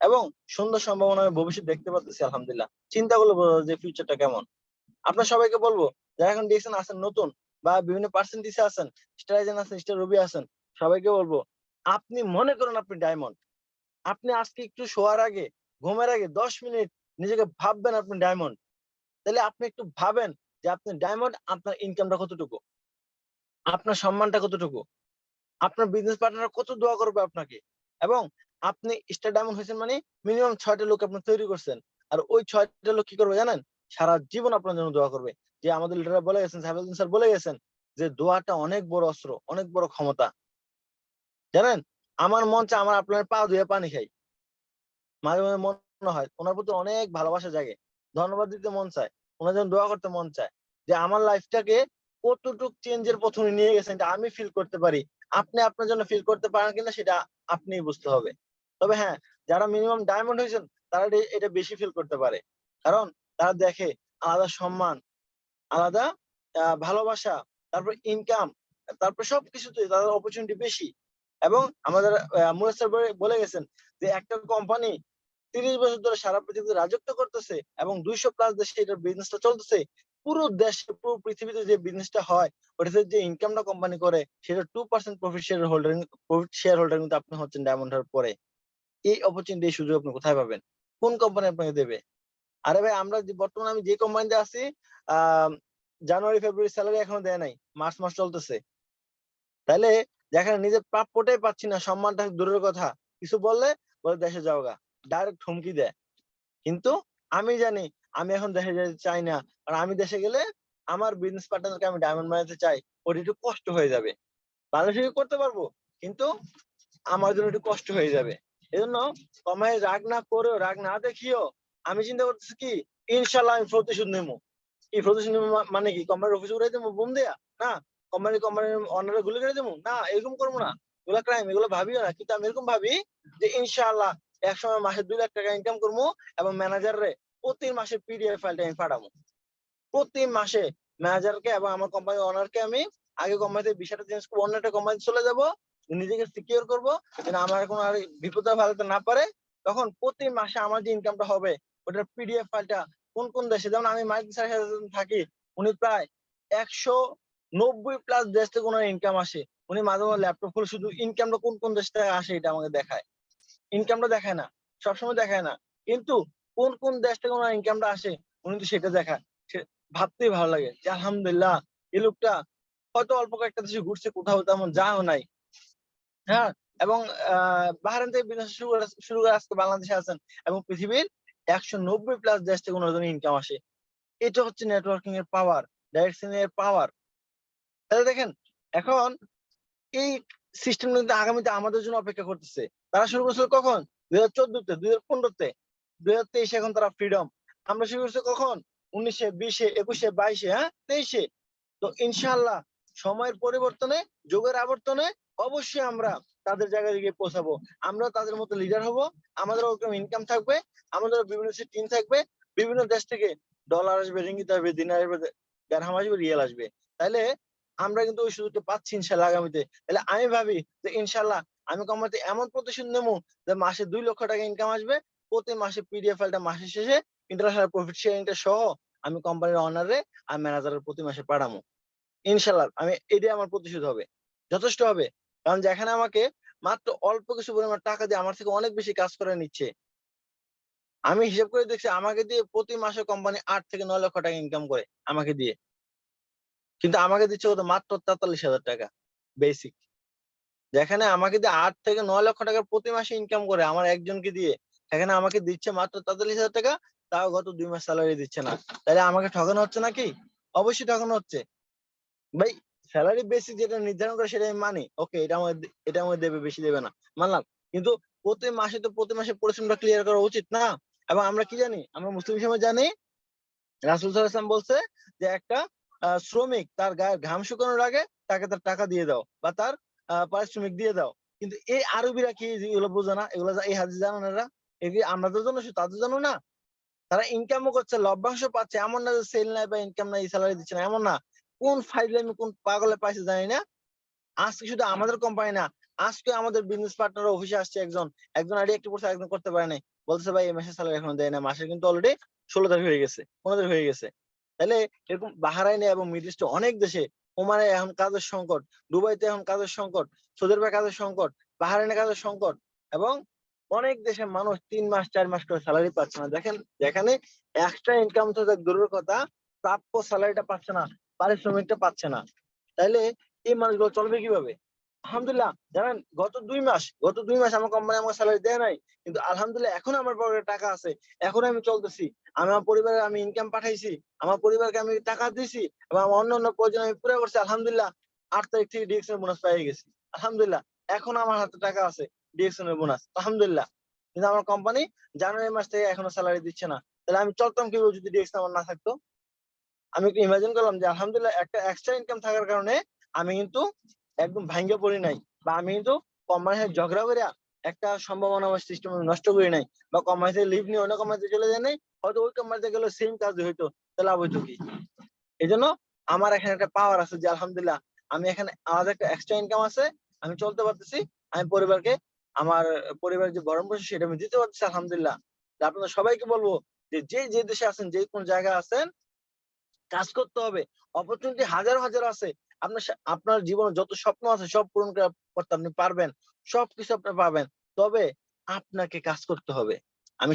এবং সুন্দর সম্ভাবনা আমি ভবিষ্যৎ দেখতে পাচ্ছি আলহামদুলিল্লাহ। চিন্তা করলে বোঝা যায় যে ফিউচারটা কেমন। আপনার সবাইকে বলবো যারা এখন ডিরেকশন আছেন নতুন বা বিভিন্ন পার্সেন্টেজে আছেন, স্টাইজেন আছেন, স্টার রবি আছেন, সবাইকে বলবো আপনি মনে করেন আপনি ডায়মন্ড। আপনি আজকে একটু শোয়ার আগে, ঘুমের আগে 10 মিনিট নিজেকে ভাববেন আপনি ডায়মন্ড। তাহলে আপনি একটু ভাবেন যে আপনি ডায়মন্ড, আপনার ইনকামটা কতটুকু, আপনার সম্মানটা কতটুকু, আপনার বিজনেস পার্টনার কত দোয়া করবে আপনাকে। এবং আপনি স্টার ডায়মন্ড হয়েছেন মানে মিনিমাম 6টা লোক আপনি তৈরি করছেন, আর ওই 6টা লোক কি করবে জানেন, সারা জীবন আপনার জন্য দোয়া করবে। যে আমাদের লিডাররা বলে গেছেন, সাইফুদ্দিন স্যার বলে গেছেন যে দোয়াটা অনেক বড় অস্ত্র, অনেক বড় ক্ষমতা। জানেন আমার মন চায় আমার আপনার পা ধুয়ে পানি খাই, মাঝে মাঝে মনে হয় ওনার প্রতি অনেক ভালোবাসা জাগে, ধন্যবাদ দিতে মন চায়, ওনার জন্য দোয়া করতে মন চায়, যে আমার লাইফটাকে কতটুক চেঞ্জের পথে উনি নিয়ে গেছেন এটা আমি ফিল করতে পারি। আপনি আপনার জন্য ফিল করতে পারেন কিনা সেটা আপনিই বুঝতে হবে। তবে হ্যাঁ, যারা মিনিমাম ডায়মন্ড হয়েছেন তারা এটা বেশি ফিল করতে পারে, কারণ তারা দেখে আলাদা সম্মান, আলাদা ভালোবাসা, তারপর ইনকাম, তারপর সবকিছুতে তাদের অপরচুনিটি বেশি। এবং আমাদের মুরাদ স্যার বলে গেছেন যে একটা কোম্পানি 30 বছর ধরে সারা পৃথিবীতে রাজত্ব করতেছে এবং 200+ দেশে এটার বিজনেসটা চলতেছে। পুরো দেশে, পুরো পৃথিবীতে যে বিজনেসটা হয় ওটাতে যে ইনকামটা কোম্পানি করে সেটা 2% প্রফিট শেয়ার হোল্ডার কিন্তু আপনি হচ্ছেন ডায়মন্ড হওয়ার পরে। এই অপরচুনিটি, এই সুযোগ আপনি কোথায় পাবেন, কোন কোম্পানি আপনাকে দেবে? আরে ভাই আমরা বর্তমানে আমি যে কোম্পানিতে আছি জানুয়ারি ফেব্রুয়ারি স্যালারি এখনো দেয় নাই, মার্চ মাস চলতেছে। তাইলে যেখানে নিজের প্রাপ্যটাই পাচ্ছি না, সম্মানটা দূরের কথা, কিছু বললে বলে দেশে যাওগা, ডাইরেক্ট হুমকি দেয়। কিন্তু আমি জানি আমি এখন দেশে যেতে চাই না, কারণ আমি দেশে গেলে আমার বিজনেস পার্টনারকে আমি ডায়মন্ড বানাতে চাই, ওটা একটু কষ্ট হয়ে যাবে। বাংলাদেশে করতে পারবো কিন্তু আমার জন্য একটু কষ্ট হয়ে যাবে। এজন্য কমায় রাগ না করেও রাগ না দেখিও আমি চিন্তা করতেছি কি, ইনশাল্লাহ আমি প্রতিশোধ নেবো। কি প্রতিশোধ নেবো মানে কি, কোম্পানির অফিসে উড়াই দেবো বোম দেয়া? না। কোম্পানির অনারে গুলি করে দেবো? না, এরকম করবো না। এগুলো ক্রাইম, এগুলো ভাবিও না। কিন্তু আমি এরকম ভাবি যে ইনশাআল্লাহ একসময় মাসে 2 লাখ টাকা ইনকাম করবো এবং ম্যানেজারে প্রতি মাসে পিডিএফ ফাইলটা আমি পাঠাবো। প্রতি মাসে ম্যানেজারকে এবং আমার কোম্পানির ওনারকে আমি আগে কোম্পানিতে বিষয়টা চেঞ্জ করবো, অন্য একটা কোম্পানিতে চলে যাব, নিজেকে সিকিউর করবো যেন আমার কোনো আর বিপদে ফেলাতে না পারে। তখন প্রতি মাসে আমার যে ইনকামটা হবে ওটার পিডিএফ ফাইলটা কোন কোন দেশে, যেমন আমি মাইকেল স্যারের সাথে থাকি, উনি প্রায় 190+ দেশ থেকে ওনার ইনকাম আসে। উনি মাঝে মাঝে ল্যাপটপ খুলে শুধু ইনকামটা কোন কোন দেশ থেকে আসে এটা আমাকে দেখায়। ইনকামটা দেখায় না, সবসময় দেখায় না, কিন্তু কোন কোন দেশ থেকে ওনার ইনকামটা আসে উনি তো সেটা দেখায়। ভাবতেই ভালো লাগে যে আলহামদুলিল্লাহ এই লোকটা হয়তো অল্প কয়েকটা দেশে ঘুরছে, কোথাও তেমন যাও নাই। হ্যাঁ, এবং বাহারাইন থেকে বিজনেস শুরু করে আজকে বাংলাদেশে আছেন এবং পৃথিবীর 190+ দেশ থেকে ওনার জন্য ইনকাম আসে। এটা হচ্ছে নেটওয়ার্কিং এর পাওয়ার, ডাইরেকশন এর পাওয়ার। তাহলে দেখেন এখন এই সিস্টেম কিন্তু আগামীতে আমাদের জন্য অপেক্ষা করতেছে। তারা শুরু করছিল কখন? 2014-তে, 2015-তে, 2023 এখন তারা ফ্রিডম। আমরা শুরু করছি কখন? 19-এ, 20-এ, 21-এ, 22-এ, হ্যাঁ 23-এ। তো ইনশাআল্লাহ সময়ের পরিবর্তনে, যুগের আবর্তনে অবশ্যই আমরা তাদের জায়গায় গিয়ে পৌঁছাবো। আমরা তাদের মতো লিডার হব, আমাদের ওরকম ইনকাম থাকবে, আমাদের বিভিন্ন টিম থাকবে, বিভিন্ন দেশ থেকে ডলার আসবে, রিঙ্গিত আসবে, দিনার আসবে, দিরহাম আসবে, রিয়াল আসবে। তাইলে আমরা কিন্তু ওই সুযোগটা পাচ্ছি ইনশাল্লাহ আগামীতে। তাহলে আমি ভাবি যে ইনশাল্লাহ আমি কোম্পানিতে এমন প্রতিশোধ নেবো যে মাসে 2 লক্ষ টাকা ইনকাম আসবে, প্রতি মাসে পিডিএফ ফাইলটা মাসের শেষে ইন্টারন্যাশনাল প্রফিট শেয়ারিংটা সহ আমি কোম্পানির অনারে আর ম্যানেজারের প্রতি মাসে পাঠাবো। ইনশাল্লাহ আমি এটাই আমার প্রতিশোধ হবে, যথেষ্ট হবে। কারণ যেখানে আমাকে মাত্র অল্প কিছু পরিমাণ টাকা দিয়ে আমার থেকে অনেক বেশি কাজ করে নিচ্ছে, আমি হিসাব করে দেখছি আমাকে দিয়ে প্রতি মাসে কোম্পানি 8 থেকে 9 লক্ষ টাকা ইনকাম করে আমাকে দিয়ে, কিন্তু আমাকে দিচ্ছে কত? মাত্র 43,000 টাকা বেসিক। যেখানে আমাকে দিয়ে 8 থেকে 9 লক্ষ টাকা প্রতি মাসে ইনকাম করে আমার একজনকে দিয়ে, সেখানে আমাকে দিচ্ছে মাত্র 43,000 টাকা, তাও গত 2 মাস স্যালারি দিচ্ছে না। তাহলে আমাকে ঠকানো হচ্ছে নাকি? অবশ্যই ঠকানো হচ্ছে ভাই। স্যালারি বেসিক যেটা নির্ধারণ করে সেটা আমি মানি, ওকে এটা আমাকে দেবে, বেশি দেবে না, মানলাম। কিন্তু প্রতি মাসে পরিশ্রমটা ক্লিয়ার করা উচিত না? এবং আমরা কি জানি, আমরা মুসলিম সমাজ জানি রাসূল সাল্লাল্লাহু আলাইহি ওয়াসাল্লাম বলছে যে একটা শ্রমিক তার গায়ের ঘাম শুকানোর আগে তাকে তার টাকা দিয়ে দাও বা তার পারিশ্রমিক দিয়ে দাও। কিন্তু এই আরবিরা কি এগুলো বোঝে না? এগুলো এই হাদিস জানো না এরা? এগুলি আমাদের জন্য শুধু, তাদের জন্য না। তারা ইনকামও করছে, লভ্যাংশ পাচ্ছে, এমন না যে সেল নাই বা ইনকাম নাই, স্যালারি দিচ্ছে না, এমন না। কোন ফাইজলামি কোন পাগলে পাইছে জানি না। আজকে শুধু আমাদের কোম্পানি না, আজকে আমাদের বিজনেস পার্টনার অফিসে আসছে একজন আইডি একটু করছে, একজন করতে পারে নাই। বলতেছে ভাই এই মাসের স্যালারি এখনো দেয় না, মাসে কিন্তু অলরেডি 16 তারিখ হয়ে গেছে, 15 তারিখ হয়ে গেছে। তাহলে এরকম বাহারাইনে এবং মিডল ইস্টে অনেক দেশে, ওমানে এখন কাজের সংকট, দুবাইতে এখন কাজের সংকট, সৌদি আরবে কাজের সংকট, বাহারাইনে কাজের সংকট, এবং অনেক দেশে মানুষ 3 মাস 4 মাস করে স্যালারি পাচ্ছে না। দেখেন যেখানে এক্সট্রা ইনকাম তো দূরের কথা, প্রাপ্য স্যালারিটা পাচ্ছে না, পারিশ্রমিকটা পাচ্ছে না। তাইলে এই মানুষগুলো চলবে কিভাবে? আলহামদুলিল্লাহ জানেন গত দুই মাস আমার কোম্পানি আমার স্যালারি দেয় নাই, কিন্তু আলহামদুলিল্লাহ এখন আমার পকেটে টাকা আছে, এখন আমি চলতেছি, আমি আমার পরিবারে আমি ইনকাম পাঠাইছি, আমার পরিবারকে আমি টাকা দিছি এবং আমার অন্যান্য প্রয়োজন আমি পুরো করছি। আলহামদুলিল্লাহ 8 তারিখ থেকে ডিএক্সএন বোনাস পেয়ে গেছি, আলহামদুলিল্লাহ। এখন আমার হাতে টাকা আছে, ডিএক্সএন এর বোনাস, আলহামদুলিল্লাহ। কিন্তু আমার কোম্পানি জানুয়ারি মাস থেকে এখনো স্যালারি দিচ্ছে না। তাহলে আমি চলতাম কিভাবে যদি ডিএক্সএন আমার না থাকতো? আমি একটু ইমাজিন করলাম যে আলহামদুলিল্লাহ একটা এক্সট্রা ইনকাম থাকার কারণে আমি কিন্তু একদম ভাঙ্গে পড়ি নাই, বা আমি কিন্তু কোম্পানির সাথে ঝগড়া করে একটা সম্ভাবনা আমার সিস্টেম নষ্ট করি নাই, বা কোম্পানি থেকে লিভ নিয়ে অন্য কোম্পানিতে চলে যায় নাই, হয়তো ওই কোম্পানিতে গেলে সেম কাজ হইতো, তাহলে লাভ হইতো কি? এই জন্য আমার এখানে একটা পাওয়ার আছে যে আলহামদুলিল্লাহ আমি এখানে আমাদের একটা এক্সট্রা ইনকাম আছে, আমি চলতে পারতেছি, আমি পরিবারকে আমার পরিবারের যে ভরণ পোষণ সেটা আমি দিতে পারতেছি আলহামদুলিল্লাহ। আপনাদের সবাইকে বলবো যে যে দেশে আছেন, যে কোন জায়গায় আছেন, কাজ করতে হবে। অপরচুনিটি হাজার হাজার আছে। আপনার জীবনে যত স্বপ্ন আছে সব পূরণ করতে আপনি পারবেন, সবকিছু আপনি পাবেন। তবে আপনাকে কাজ করতে হবে, আমি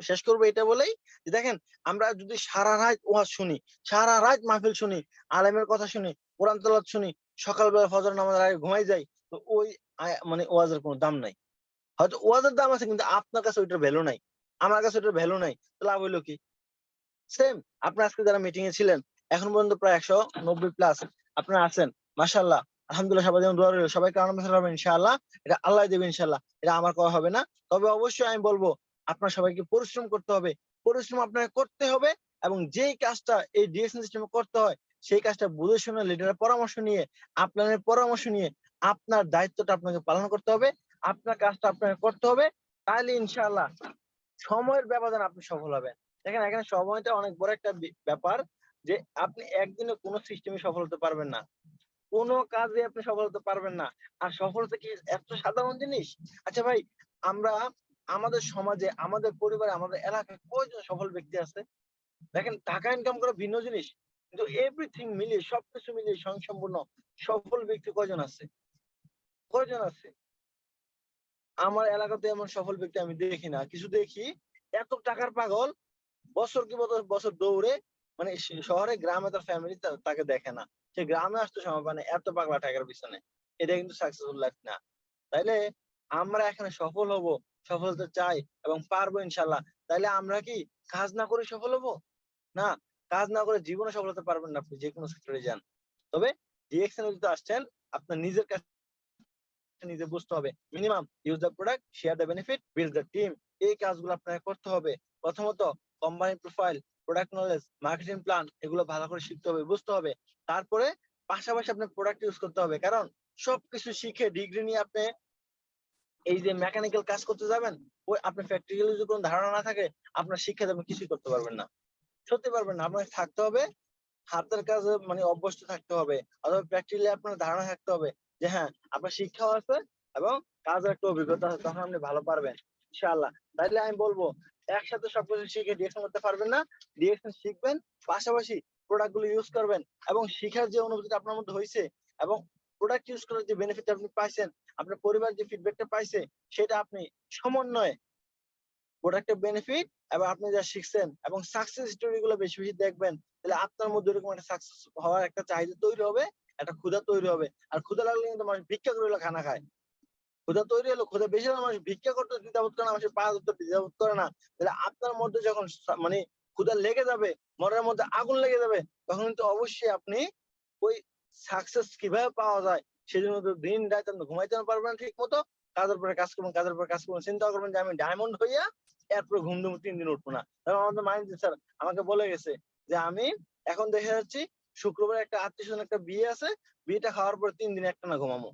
শেষ করবো এটা বলেই যে দেখেন, আমরা যদি সারা রাত ওয়াজ শুনি, সারা রাত মাহফিল শুনি, আলেমের কথা শুনি, কোরআন তেলাওয়াত শুনি, সকালবেলা ফজর নামাজের আগে ঘুমাই যাই, তো ওই মানে ওয়াজের কোনো দাম নাই। হয়তো ওয়াজের দাম আছে, কিন্তু আপনার কাছে ওইটার ভ্যালু নাই, আমার কাছে ওইটার ভ্যালু নাই, তো লাভ হইলো কি? সেম আপনার আজকে যারা মিটিং এ ছিলেন, এখন পর্যন্ত প্রায় 190 প্লাস আপনারা আছেন, মাশাআল্লাহ, আলহামদুলিল্লাহ, সবাই যেন দোয়া রইল, সবাই কারণ হবে ইনশাআল্লাহ, এটা আল্লাহ দেবে ইনশাআল্লাহ, এটা আমার করা হবে না। তবে অবশ্যই আমি বলবো আপনার সবাইকে পরিশ্রম করতে হবে, পরিশ্রম আপনাকে করতে হবে, এবং যেই কাজটা এই ডিএসএন সিস্টেমে করতে হয় সেই কাজটা বুঝে শুনে লিডারের পরামর্শ নিয়ে, আপনাদের পরামর্শ নিয়ে আপনার দায়িত্বটা আপনাকে পালন করতে হবে, আপনার কাজটা আপনাকে করতে হবে, তাহলে ইনশাআল্লাহ সময়ের ব্যবধান আপনি সফল হবেন। দেখেন এখানে সময়টা অনেক বড় একটা ব্যাপার, যে আপনি একদিনে কোনো সিস্টেমে সফল হতে পারবেন না, কোনো কাজে আপনি সফল হতে পারবেন না। আর সফলতা কি এত সাধারণ জিনিস? আচ্ছা ভাই, আমরা আমাদের সমাজে, আমাদের পরিবারে, আমাদের এলাকায় কয়জন সফল ব্যক্তি আছে? দেখেন টাকা ইনকাম করা ভিন্ন জিনিস, কিন্তু এভরিথিং মিলিয়ে, সবকিছু মিলিয়ে স্বয়ংসম্পূর্ণ সফল ব্যক্তি কয়জন আছে? কয়জন আছে? আমার এলাকাতে এমন সফল ব্যক্তি আমি দেখি না। কিছু দেখি এত টাকার পাগল, বছর কি বছর দৌড়ে, মানে শহরে, গ্রামে তার ফ্যামিলি তাকে দেখে না, সে গ্রামে আসতে সময় পায় না, এত পাগলা টাকার পিছনে। এটা কিন্তু সাকসেসফুল লাইফ না। তাইলে আমরা এখানে সফল হব, সফল হতে চাই এবং পারবো ইনশাল্লাহ, তাইলে আমরা কি কাজ না করে সফল হব? না, কাজ না করে জীবনে সফল হতে পারবেন না আপনি, যে কোনো সেক্টরে যান। তবে ডিএক্সএন যদি আসছেন, আপনার নিজের কাছে নিজে বুঝতে হবে, minimum use the product, share the benefit, build the team, এই কাজগুলো আপনাকে করতে হবে। প্রথমত company profile, product knowledge, marketing plan, এগুলো ভালো করে শিখতে হবে, বুঝতে হবে। তারপরে পাশাপাশি আপনার প্রোডাক্ট ইউজ করতে হবে, কারণ সবকিছু শিখে ডিগ্রি নিয়ে আপনি এই যে মেকানিক্যাল কাজ করতে যাবেন, ওই আপনি প্র্যাকটিক্যাল যদি কোনো ধারণা না থাকে, আপনার শিক্ষা যাবেন, কিছুই করতে পারবেন না, সত্যি পারবেন না। আপনাকে থাকতে হবে হাতের কাজে, মানে অভ্যস্ত থাকতে হবে, অথবা প্র্যাকটিক্যালি আপনার ধারণা থাকতে হবে যে হ্যাঁ আপনার শিক্ষাও আছে এবং কাজের একটা অভিজ্ঞতা আছে, তখন আপনি ভালো পারবেন ইনশাআল্লাহ। তাইলে আমি বলবো একসাথে সবকিছু শিখে ডিরেকশন করতে পারবেন না, ডিরেকশন শিখবেন, পাশাপাশি প্রোডাক্ট গুলো ইউজ করবেন, এবং শিখার যে অনুভূতিটা আপনার মধ্যে হয়েছে এবং প্রোডাক্ট ইউজ করার যে বেনিফিট আপনি পাইছেন, আপনার পরিবার যে ফিডব্যাকটা পাইছে, সেটা আপনি সমন্বয়ে প্রোডাক্টের বেনিফিট এবং আপনি যা শিখছেন এবং সাকসেস স্টোরি গুলো বেশি বেশি দেখবেন, তাহলে আপনার মধ্যে এরকম একটা সাকসেস হওয়ার একটা চাহিদা তৈরি হবে, একটা ক্ষুধা তৈরি হবে। আর ক্ষুধা লাগলে কিন্তু মানুষ ভিক্ষা করে খানা খায়, ক্ষুধা তৈরি হলো, ক্ষুধা বেশি হলে মানুষ ভিক্ষা করতে দ্বিধাবোধ করে না, মানুষের পা ধরতে দ্বিধাবোধ করে না। তাহলে আপনার মধ্যে যখন মানে ক্ষুধা লেগে যাবে, মনের মধ্যে আগুন লেগে যাবে, তখন কিন্তু অবশ্যই আপনি ওই সাকসেস কিভাবে পাওয়া যায় সেজন্য তো দিন রাত আপনি ঘুমাইতে পারবেন ঠিক মতো, কাজের পরে কাজ করবেন, কাজের পরে কাজ করবেন, চিন্তা করবেন যে আমি ডায়মন্ড হইয়া এরপরে ঘুম ঘুম 3 দিন উঠবো না। কারণ আমাদের মাইন্ড স্যার আমাকে বলে গেছে যে আমি এখন দেখে যাচ্ছি শুক্রবার একটা আত্মীয় স্বজন একটা বিয়ে আছে, বিয়েটা খাওয়ার পর 3 দিন একটানা ঘুমামো,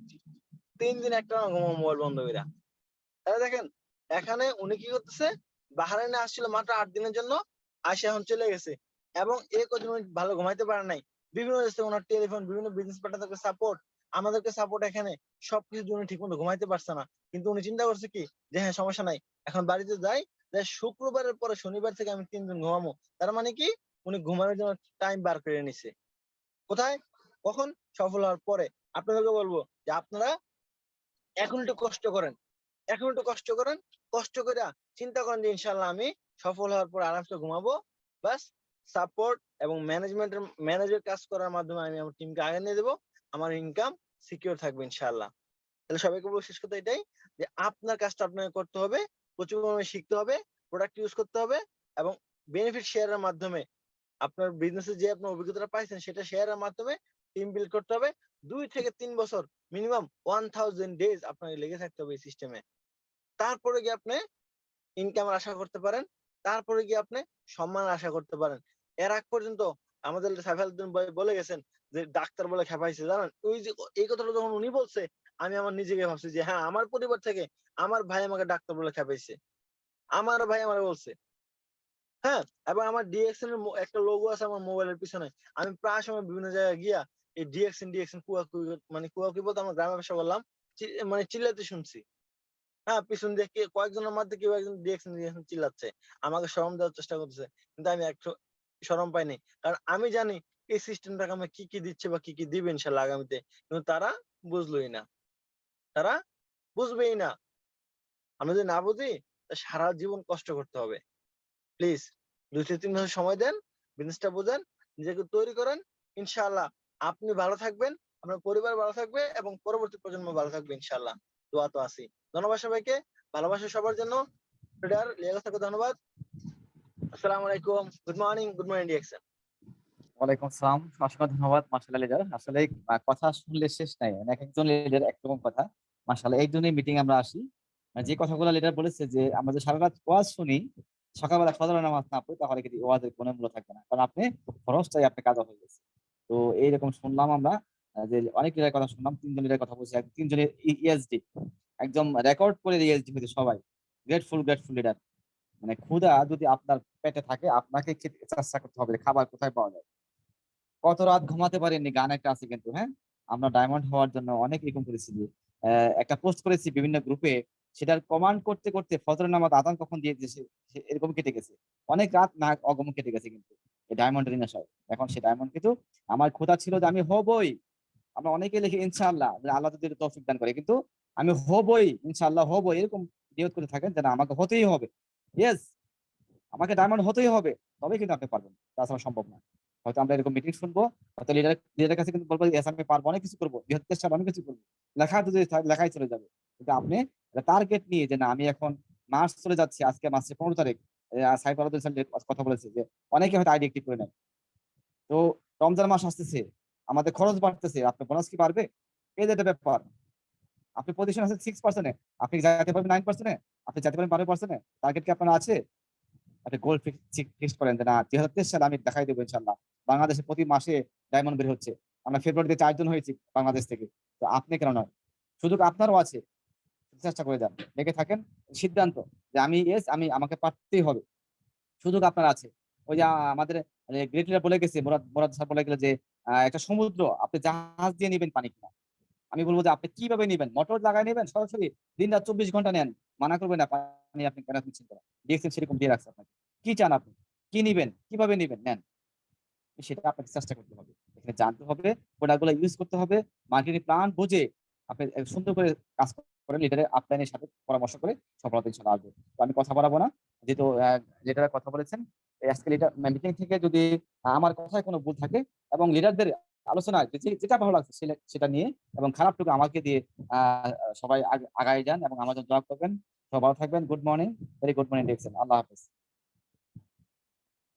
3 দিন একটানা ঘুমামো মোবাইল বন্ধ করে। তাহলে দেখেন এখানে উনি কি করতেছে, বাহারাইনে আসছিল মাত্র 8 দিনের জন্য, আসে এখন চলে গেছে, এবং এই কদিন উনি ভালো ঘুমাইতে পারে নাই, বিভিন্ন দেশে ওনার টেলিফোন, বিভিন্ন বিজনেস পার্টনারদেরকে সাপোর্ট, আমাদেরকে সাপোর্ট, এখানে সবকিছু উনি ঠিক মতো ঘুমাইতে পারছে না। কিন্তু উনি চিন্তা করছে কি যে হ্যাঁ সমস্যা নাই, এখন বাড়িতে যাই, যে শুক্রবারের পরে শনিবার থেকে আমি 3 দিন ঘুমামো। তার মানে কি উনি ঘুমানোর জন্য টাইম বার করে নিছে। কোথায়? কখন? সফল হওয়ার পরে। আপনাদেরকে বলবো যে আপনারা এখন একটু কষ্ট করেন, এখন একটু কষ্ট করেন, কষ্ট করে চিন্তা করেন যে ইনশাল্লাহ আমি সফল হওয়ার পর আরামসে ঘুমাবো, বাস সাপোর্ট এবং ম্যানেজের কাজ করার মাধ্যমে আমি আমার টিমকে আগে নিয়ে দেবো, আমার ইনকাম সিকিউর থাকবে ইনশাল্লাহ। তাহলে সবাইকে বলবো শেষ কথা এটাই, যে আপনার কাজটা আপনাকে করতে হবে, প্রচুর পরিমাণে শিখতে হবে, প্রোডাক্ট ইউজ করতে হবে, এবং বেনিফিট শেয়ারের মাধ্যমে আপনার বিজনেসে যে আপনার অভিজ্ঞতাটা পাইছেন সেটা শেয়ারের মাধ্যমে টিম বিল্ড করতে হবে। 2 থেকে 3 বছর মিনিমাম 1000 ডেজ আপনাকে লেগে থাকতে হবে এই সিস্টেমে। তারপরে গিয়ে আপনি ইনকামের আশা করতে পারেন, তারপরে গিয়ে আপনি সম্মানের আশা করতে পারেন। এর আগ পর্যন্ত আমাদের সাইফ আল-দ্বীন ভাই বলে গেছেন যে ডাক্তার বলে খেপাইছে, জানেন ওই যে এই কথাটা যখন উনি বলছে, আমি আমার নিজেকে ভাবছি যে হ্যাঁ আমার পরিবার থেকে আমার ভাই আমাকে ডাক্তার বলে খেপাইছে, আমার ভাই আমার বলছে। হ্যাঁ, এবং আমার ডিএক্সএন এর একটা লোগো আছে আমার মোবাইলের পিছনে, আমি প্রায় সময় বিভিন্ন জায়গায় গিয়া এই ডিএক্সএন কুয়াকুই, মানে কুয়াকুই বলতে আমার গ্রামের ভাষা বললাম, মানে চিল্লাতে শুনছি। হ্যাঁ, পিছন দিয়ে কয়েকজনের মধ্যে কেউ একজন ডিরেকশন চিল্লাচ্ছে, আমাকে শরম দেওয়ার চেষ্টা করতেছে, কিন্তু আমি একটু শরম পাইনি, কারণ আমি জানি এই সিস্টেমটাকে আমি কি কি দিচ্ছে বা কি কি দিবে ইনশাল্লাহ আগামীতে, কিন্তু তারা বুঝলোই না, তারা বুঝবেই না। আমরা যদি না বুঝি সারা জীবন কষ্ট করতে হবে। প্লিজ 2 থেকে 3 বছর সময় দেন, বিজনেসটা বোঝেন, নিজেকে তৈরি করেন। ইনশাআল্লাহ আপনি ভালো থাকবেন, আপনার পরিবার ভালো থাকবে এবং পরবর্তী প্রজন্ম ভালো থাকবে ইনশাআল্লাহ। দোয়া তো আছি। ধন্যবাদ সবাইকে, ভালোবাসা সবার জন্য। লিডার লিয়াকতকে ধন্যবাদ। আসসালামু আলাইকুম, গুড মর্নিং ডিএক্সএন। ওয়ালাইকুম আসসালাম, অসংখ্য ধন্যবাদ মাশাআল্লাহ লিডার। আসলে কথা শুনলে শেষ নাই, মানে এক একজন লিডার একরকম কথা। মাশাআল্লাহ, এই জন্যই মিটিং আমরা আসি। যে কথাগুলো লিডার বলেছে যে আমরা যে সারা রাত ওয়াজ শুনি, সকালবেলা ফজরের নামাজ না পড়ি, তাহলে কিন্তু ওয়াজের কোনো মূল্য থাকবে না, কারণ আপনি খরচটাই আপনি কাজা হয়ে গেছে। তো এইরকম শুনলাম আমরা, যে অনেক লিডার কথা শুনলাম, 3 জন লিডার কথা বলছি, 3 জনের ইএসডি একদম রেকর্ড করে ইএসডি হয়েছে সবাই। Grateful leader. মানে ক্ষুধা যদি আপনার পেটে থাকে, আপনাকে খেতে চেষ্টা করতে হবে যে খাবার কোথায় পাওয়া যায়। কত রাত ঘুমাতে পারেননি, গান একটা আছে কিন্তু, হ্যাঁ, আমরা ডায়মন্ড হওয়ার জন্য অনেক এরকম করেছি। একটা পোস্ট করেছি বিভিন্ন গ্রুপে, সেটার কমান্ড করতে করতে ফজরের নামাজ আজান কখন দিয়ে দিয়েছে এরকম কেটে গেছে, অনেক রাত না অগম কেটে গেছে কিন্তু এই ডায়মন্ডের নেশায়। এখন সে ডায়মন্ড কিন্তু আমার খোদা ছিল যে আমি হবই। আমরা অনেকে লিখি ইনশাআল্লাহ, যে আল্লাহ যদি তৌফিক দান করে, কিন্তু আমি হবই, ইনশাআল্লাহ হবই, এরকম নিয়ত করে থাকেন যে না আমাকে হতেই হবে। ইয়েস, আমাকে ডায়মন্ড হতেই হবে, তবে কিন্তু আপনি পারবেন, তাছাড়া সম্ভব না। হয়তো আমরা এরকম মিটিং শুনবো, হয়তো লিডারের কাছে কিন্তু বলবো এস আমি পারবো, অনেক কিছু করবো, বৃহত্তর সাথে অনেক কিছু করবো, লেখা তো লেখাই চলে যাবে। কিন্তু আপনি টার্গেট নিয়ে যে না আমি এখন মার্চ চলে যাচ্ছি, আজকে মাসের 15 তারিখ, সাইফ আলাদুল কথা বলেছে যে অনেকে হয়তো আইডি অ্যাক্টিভ করে নেয়। তো রমজান মাস আসতেছে, আমাদের খরচ বাড়তেছে, আপনার বোনাস কি বাড়বে? এই যে একটা ব্যাপার। আপনি পজিশন আছে 6%, আপনি যাইতে পারবেন 9%, আপনি যেতে পারবেন 12%, টার্গেট কি আপনার আছে? একটা গোল ফিক্স করেন যে না 2023 সালে আমি দেখাই দেবো ইনশাল্লাহ বাংলাদেশে প্রতি মাসে ডায়মন্ড বের হচ্ছে। আমরা ফেব্রুয়ারিতে 4 জন হয়েছি বাংলাদেশ থেকে, তো আপনি কেন নয়? সুযোগ আপনারও আছে, চেষ্টা করে যান, লেগে থাকেন। সিদ্ধান্ত যে আমি আমি আমাকে পারতেই হবে, সুযোগ আপনার আছে। ওই যে আমাদের গ্রেট লিডার বলে গেছে, মুরাদ স্যার বলে গেল যে একটা সমুদ্র, আপনি জাহাজ দিয়ে নিবেন পানি কিনা। আমি বলবো যে আপনি কিভাবে নিবেন, মোটর লাগাই নেবেন সরাসরি, দিন রাত 24 ঘন্টা নেন, মানা করবে না পানি আপনি কেন নিচ্ছেন কেন? ডিএক্সএল সেরকম দিয়ে রাখছে আপনাকে। কি চান আপনি, কি নিবেন, কিভাবে নিবেন, নেন, সেটা আপনাকে চেষ্টা করতে হবে। এখানে জানতে হবে, প্রোডাক্টগুলো ইউজ করতে হবে, মার্কেটিং প্ল্যান বুঝে আপনি সুন্দর করে কাজ করেন, লিডারের আপলাইনের সাথে পরামর্শ করে সফলতা ইনশাআল্লাহ আসবে। তো আমি কথা বাড়াবো না, যেহেতু লিডারের কথা বলেছেন, আজকে লিডার মিটিং থেকে যদি আমার কথায় কোনো ভুল থাকে এবং লিডারদের আলোচনায় যেটা ভালো লাগছে সেটা নিয়ে এবং খারাপটুকু আমাকে দিয়ে সবাই আগায় যান এবং আমার জন্য দোয়া করবেন। সবাই ভালো থাকবেন। Good morning, very good morning, দেখছেন। আল্লাহ হাফেজ।